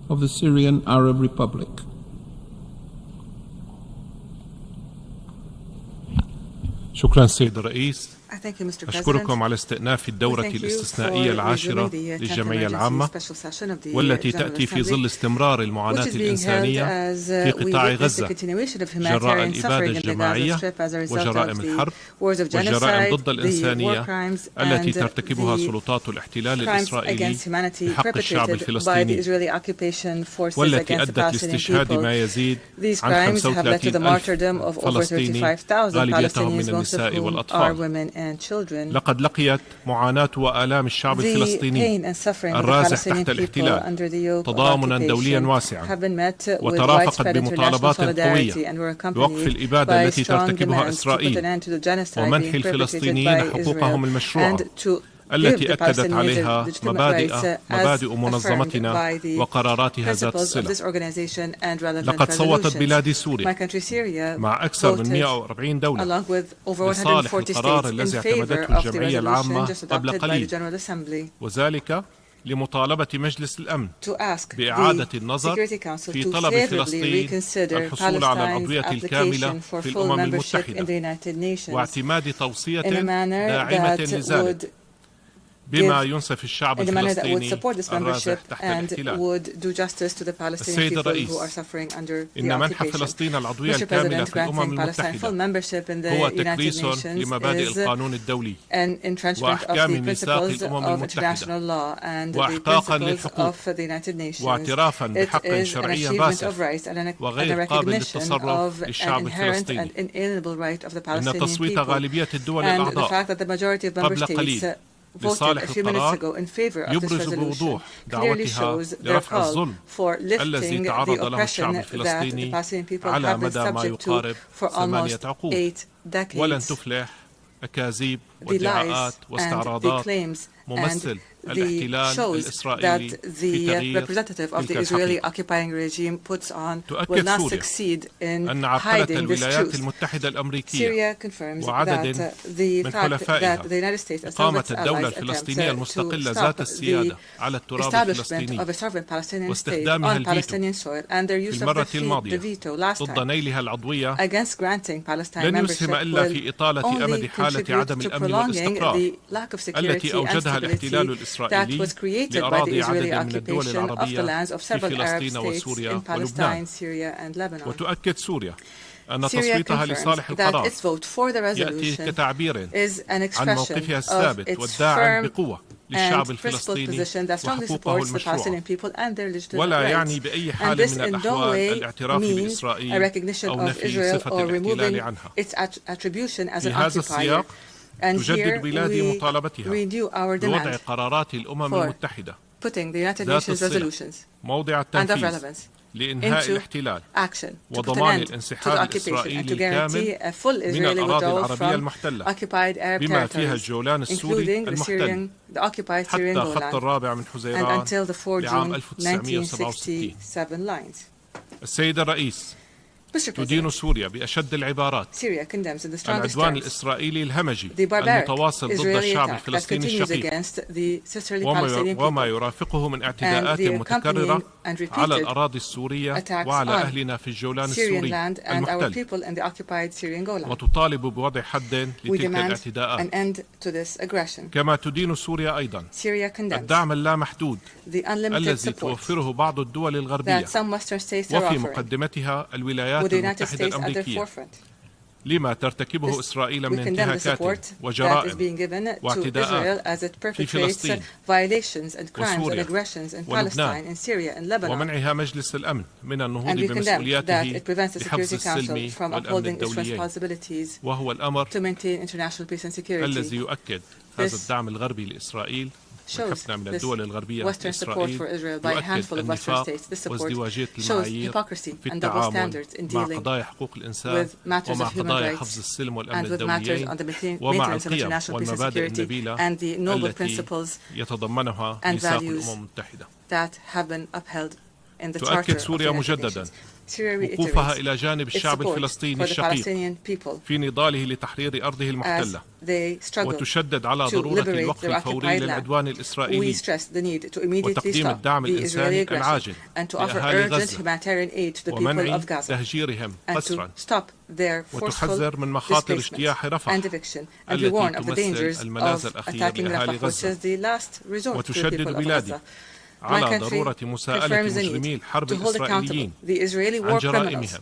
of the Syrian Arab Republic. شكرا سيد الرئيس. أشكركم على استئناف الدورة الاستثنائية العاشرة للجمعية العامة والتي تأتي في ظل استمرار المعاناة الإنسانية في قطاع غزة جراء الإبادة الجماعية وجرائم الحرب والجرائم ضد الإنسانية التي ترتكبها سلطات الاحتلال الإسرائيلي بحق الشعب الفلسطيني والتي أدت لاستشهاد ما يزيد عن 35,000 فلسطيني غالبيتهم من النساء والأطفال. لقد لقيت معاناة وآلام الشعب الفلسطيني الرازح تحت الاحتلال تضامنا دوليا واسعا وترافقت بمطالبات قوية بوقف الإبادة التي ترتكبها إسرائيل ومنح الفلسطينيين حقوقهم المشروعة التي أكدت عليها مبادئ منظمتنا وقراراتها ذات الصلة. لقد صوتت بلادي سوريا مع أكثر من 140 دولة لصالح القرار الذي اعتمدته الجمعية العامة قبل قليل، وذلك لمطالبة مجلس الأمن بإعادة النظر في طلب فلسطين الحصول على العضوية الكاملة في الأمم المتحدة واعتماد توصية داعمة لذلك بما ينصف الشعب الفلسطيني الرازح تحت الاحتلال. السيد الرئيس، إن منح فلسطين العضوية الكاملة في الأمم المتحدة هو تكريس لمبادئ القانون الدولي وأحكام ميثاق الأمم المتحدة وإحقاقا للحقوق واعترافا بحق شرعي باسع وغير قابل للتصرف للشعب الفلسطيني. إن تصويت غالبية الدول الأعضاء قبل قليل لصالح القرار يبرز بوضوح دعوتها لرفع الظلم الذي تعرض له الشعب الفلسطيني على مدى ما يقارب 8 عقود، ولن تفلح أكاذيب وادعاءات واستعراضات ممثل الاحتلال الإسرائيلي في تغيير تؤكد سوريا أن عرقلة الولايات المتحدة الأمريكية وعدد من حلفائها إقامة الدولة الفلسطينية المستقلة ذات السيادة على التراب الفلسطيني واستخدامها الفيتو في المرة الماضية ضد نيلها العضوية لن يسهم إلا في إطالة أمد حالة عدم الأمن والاستقرار التي أوجدها الاحتلال الإسرائيلي لأراضي عدد من الدول العربية في فلسطين وسوريا ولبنان. وتؤكد سوريا أن تصويتها لصالح القرار يأتي كتعبير عن موقفها الثابت والداعم بقوة للشعب and principled الفلسطيني position that strongly وحقوقه supports the Palestinian المشروعة people and their legitimate ولا rights. يعني بأي And حال this من in no الأحوال way الاعتراف means a بإسرائيل recognition أو of نفي Israel صفة or الاحتلال removing عنها. its attribution as في an هذا occupier. السياق And تجدد here بلادي we مطالبتها renew our بوضع demand قرارات الأمم for المتحدة putting the United ذات Nations الصلة resolutions موضع and of التنفيذ relevance لإنهاء into الاحتلال action to put an وضمان end to the الانسحاب occupation and to الإسرائيلي guarantee الكامل a full من Israeli الأراضي withdrawal العربية from المحتلة occupied Arab بما فيها territories, الجولان السوري including the المحتل occupied Syrian حتى خط Golan, الرابع من and حزيران until the 4 لعام June 1967. 1967 lines. السيد الرئيس Mr. تدين President, سوريا بأشد العبارات Syria condemns in the strongest العدوان terms الإسرائيلي الهمجي the barbaric المتواصل ضد Israeli الشعب attack that الفلسطيني continues الشقيق against the sisterly Palestinian وما people يرافقه من and اعتداءات the متكررة accompanying and على repeated الأراضي السورية attacks وعلى on أهلنا في الجولان Syrian السوري land and our المحتل people in the occupied Syrian Golan. وتطالب بوضع حد We لتلك demand an الاعتداءات end to this aggression. كما تدين سوريا أيضا Syria condemns الدعم اللامحدود the unlimited الذي support توفره بعض الدول الغربية that some Western states are وفي offering, مقدمتها الولايات with the United المتحدة States at their الأمريكية forefront. لما ترتكبه إسرائيل من We condemn the support انتهاكات that is وجرائم being given to Israel واعتداءات as it في perpetrates فلسطين violations and crimes and وسوريا aggressions in ولبنان Palestine, in Syria, and Lebanon. ومنعها مجلس الأمن من النهوض And we condemn that بمسؤولياته it prevents the لحفظ Security Council السلم from والأمن upholding its الدوليين responsibilities وهو الأمر to maintain international peace and security. الذي يؤكد هذا الدعم الغربي لإسرائيل Shows من this الدول الغربية Western support for Israel by a handful of Western states. This support shows hypocrisy and double standards in dealing with matters of human rights and with matters on the maintenance of international peace and security and the noble principles and values that have been upheld in the Charter of the United Nations. وقوفها إلى جانب الشعب الفلسطيني الشقيق في نضاله لتحرير أرضه المحتلة وتشدد على ضرورة الوقف الفوري للعدوان الإسرائيلي وتقديم الدعم الإنساني العاجل لأهالي غزة ومنع تهجيرهم قسرا وتحذر من مخاطر اجتياح رفح التي تمثل الملاذ الأخير لأهالي غزة وتشدد بلادي على ضرورة مساءلة مجرمي الحرب الإسرائيليين عن جرائمهم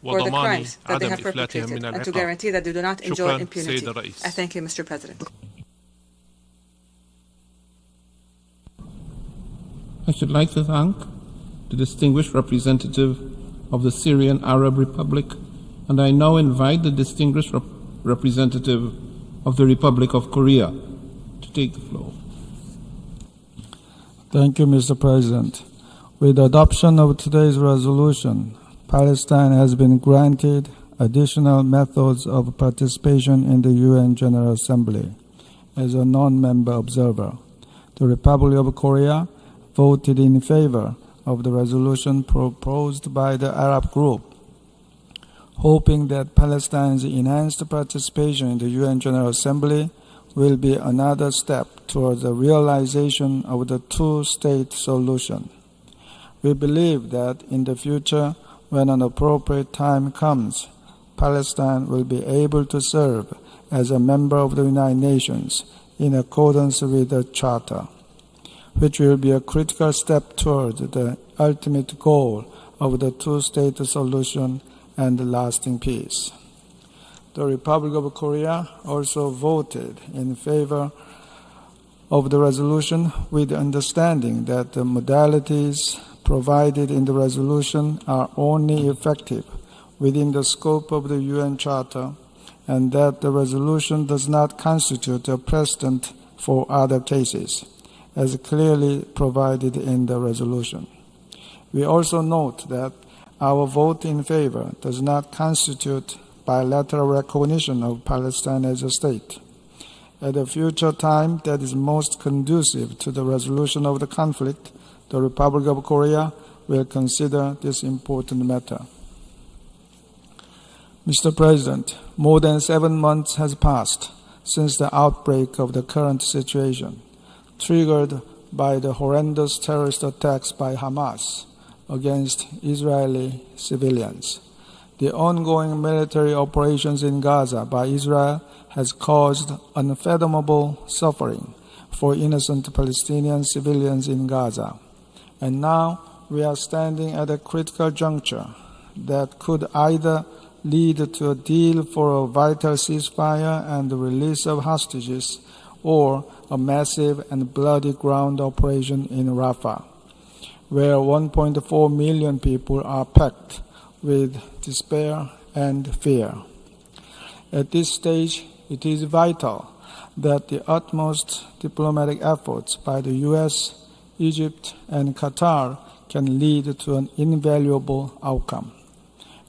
وضمان عدم إفلاتهم من العقاب. شكرا سيد الرئيس. Thank you, Mr. President. I should like to thank the distinguished representative of the Syrian Arab Republic, and I now invite the distinguished representative of the Republic of Korea to take the floor. Thank you, Mr. President. With the adoption of today's resolution, Palestine has been granted additional methods of participation in the UN General Assembly as a non-member observer. The Republic of Korea voted in favor of the resolution proposed by the Arab group, hoping that Palestine's enhanced participation in the UN General Assembly will be another step towards the realization of the two-state solution. We believe that in the future, when an appropriate time comes, Palestine will be able to serve as a member of the United Nations in accordance with the Charter, which will be a critical step towards the ultimate goal of the two-state solution and lasting peace. The Republic of Korea also voted in favor of the resolution with the understanding that the modalities provided in the resolution are only effective within the scope of the UN Charter and that the resolution does not constitute a precedent for other cases, as clearly provided in the resolution. We also note that our vote in favor does not constitute bilateral recognition of Palestine as a state. At a future time that is most conducive to the resolution of the conflict, the Republic of Korea will consider this important matter. Mr. President, more than 7 months has passed since the outbreak of the current situation, triggered by the horrendous terrorist attacks by Hamas against Israeli civilians. The ongoing military operations in Gaza by Israel has caused unfathomable suffering for innocent Palestinian civilians in Gaza. And now we are standing at a critical juncture that could either lead to a deal for a vital ceasefire and the release of hostages, or a massive and bloody ground operation in Rafah, where 1.4 million people are packed with despair and fear. At this stage, it is vital that the utmost diplomatic efforts by the U.S., Egypt, and Qatar can lead to an invaluable outcome.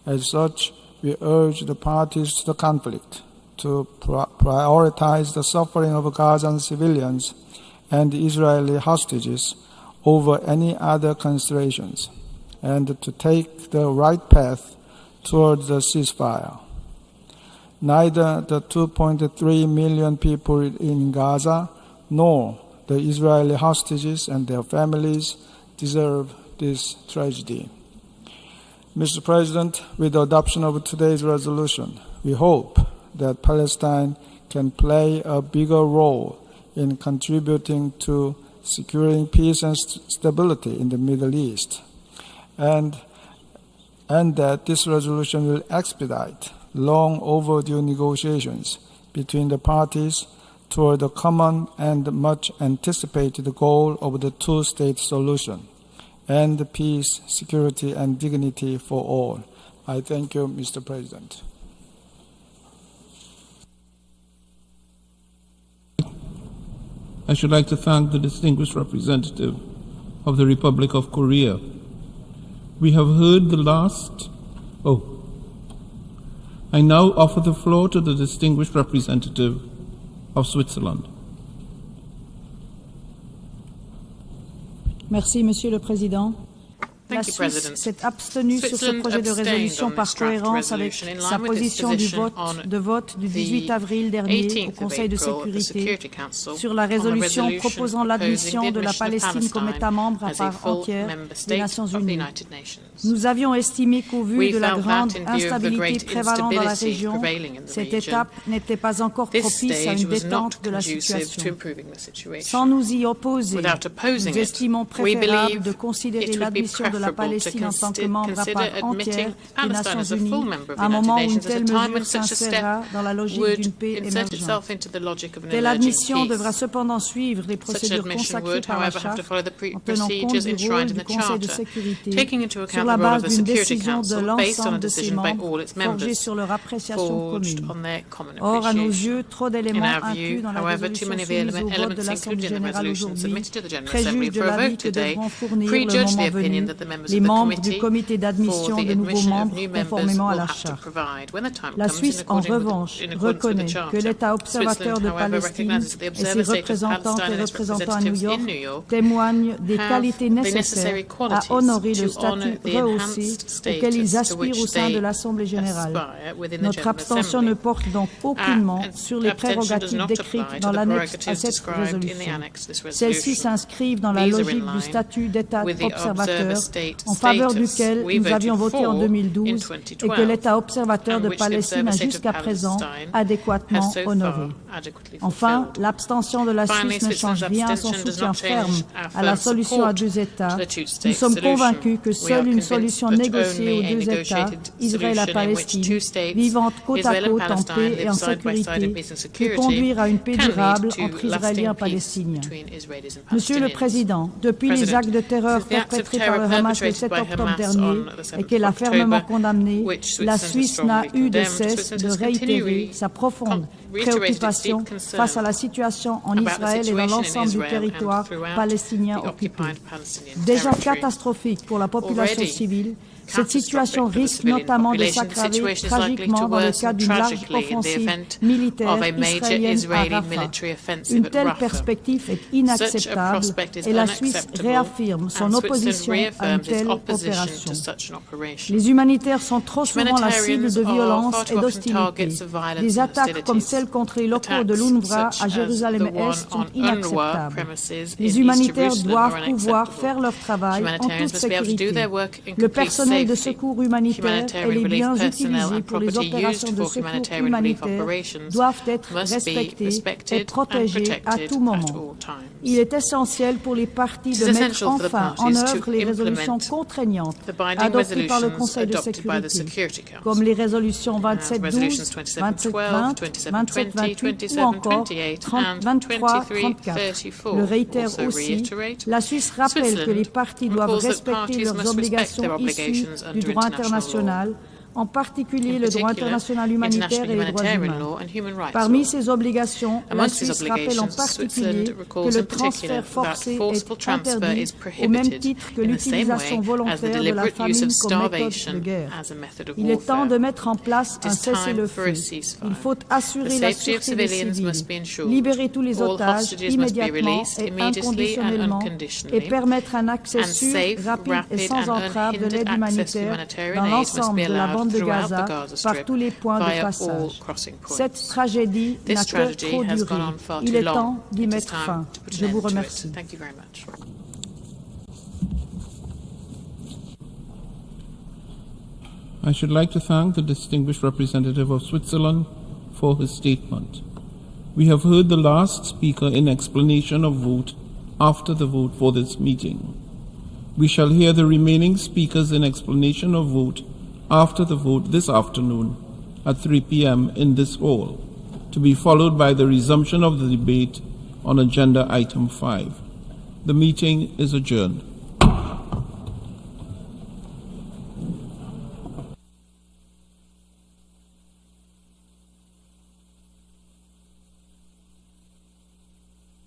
As such, we urge the parties to the conflict to prioritize the suffering of Gazan civilians and Israeli hostages over any other considerations, and to take the right path towards the ceasefire. Neither the 2.3 million people in Gaza nor the Israeli hostages and their families deserve this tragedy. Mr. President, with the adoption of today's resolution, we hope that Palestine can play a bigger role in contributing to securing peace and stability in the Middle East, and that this resolution will expedite long overdue negotiations between the parties toward the common and much anticipated goal of the two-state solution and peace, security, and dignity for all. I thank you, Mr. President. I should like to thank the distinguished representative of the Republic of Korea. We have heard the last... I now offer the floor to the distinguished representative of Switzerland. Merci, Monsieur le Président. La Suisse s'est abstenue sur ce projet de résolution par cohérence avec sa position de vote du 18 avril dernier au Conseil de sécurité sur la résolution proposant l'admission de la Palestine comme État membre à part entière des Nations Unies. Nous avions estimé qu'au vu de la grande instabilité prévalant dans la région, cette étape n'était pas encore propice à une détente de la situation. Sans nous y opposer, nous estimons préférable de considérer l'admission de la Palestine en tant que membre à part entière des Nations Unies, à un moment où une telle mesure s'insérera dans la logique d'une paix émergente. Telle admission devra cependant suivre les procédures consacrées par la Charte en tenant compte du rôle du Conseil de sécurité sur la base d'une décision de l'ensemble de ses membres forgée sur leur appréciation commune. Or, à nos yeux, trop d'éléments inclus dans la résolution soumise au vote de l'Assemblée générale aujourd'hui préjugent de l'avis que devront fournir le moment venu les membres du comité d'admission de nouveaux membres conformément à la Charte. La Suisse, en revanche, reconnaît que l'État observateur de Palestine et ses représentantes et représentants à New York témoignent des qualités nécessaires à honorer le statut rehaussé auquel ils aspirent au sein de l'Assemblée générale. Notre abstention ne porte donc aucunement sur les prérogatives décrites dans l'annexe à cette résolution. Celles-ci s'inscrivent dans la logique du statut d'État observateur en faveur duquel nous avions voté en 2012 et que l'État observateur de Palestine a jusqu'à présent adéquatement honoré. Enfin, l'abstention de la Suisse ne change rien à son soutien ferme à la solution à deux États. Nous sommes convaincus que seule une solution négociée aux deux États, Israël et Palestine, vivant côte à côte en paix et en sécurité, peut conduire à une paix durable entre Israéliens et Palestiniens. Monsieur le Président, depuis les actes de terreur perpétrés par le Hamas le 7 octobre dernier et qu'elle a fermement condamné, la Suisse n'a eu de cesse de réitérer sa profonde préoccupation face à la situation en Israël et dans l'ensemble du territoire palestinien occupé. Déjà catastrophique pour la population civile, cette situation risque notamment de s'aggraver tragiquement dans le cadre d'une large offensive militaire israélienne à Rafah. Une telle perspective est inacceptable et la Suisse réaffirme son opposition à une telle opération. Les humanitaires sont trop souvent la cible de violences et d'hostilités. Des attaques comme celles contre les locaux de l'UNRWA à Jérusalem-Est sont inacceptables. Les humanitaires doivent pouvoir faire leur travail en toute sécurité. Le personnel personnel de secours humanitaire et les biens utilisés pour les opérations de secours humanitaire doivent être respectés et protégés à tout moment. Il est essentiel pour les parties de mettre enfin en œuvre les résolutions contraignantes adoptées par le Conseil de sécurité, comme les résolutions 2712, 2720, 2728 ou encore 2334. Le réitère aussi, la Suisse rappelle que les parties doivent respecter leurs obligations issues du droit international, en particulier le droit international humanitaire et les droits humains. Parmi ces obligations, la Suisse rappelle en particulier que le transfert forcé est interdit au même titre que l'utilisation volontaire de la famine comme méthode de guerre. Il est temps de mettre en place un cessez-le-feu. Il faut assurer la sûreté des civils, libérer tous les otages immédiatement et inconditionnellement et permettre un accès sûr, rapide et sans entrave de l'aide humanitaire dans l'ensemble de la bande de Gaza par tous les points de passage. Cette tragédie n'a que trop duré. Il est temps d'y mettre fin. Je vous remercie. I should like to thank the distinguished representative of Switzerland for his statement. We have heard the last speaker in explanation of vote after the vote for this meeting. We shall hear the remaining speakers in explanation of vote after the vote this afternoon at 3 p.m. in this hall, to be followed by the resumption of the debate on agenda item 5. The meeting is adjourned.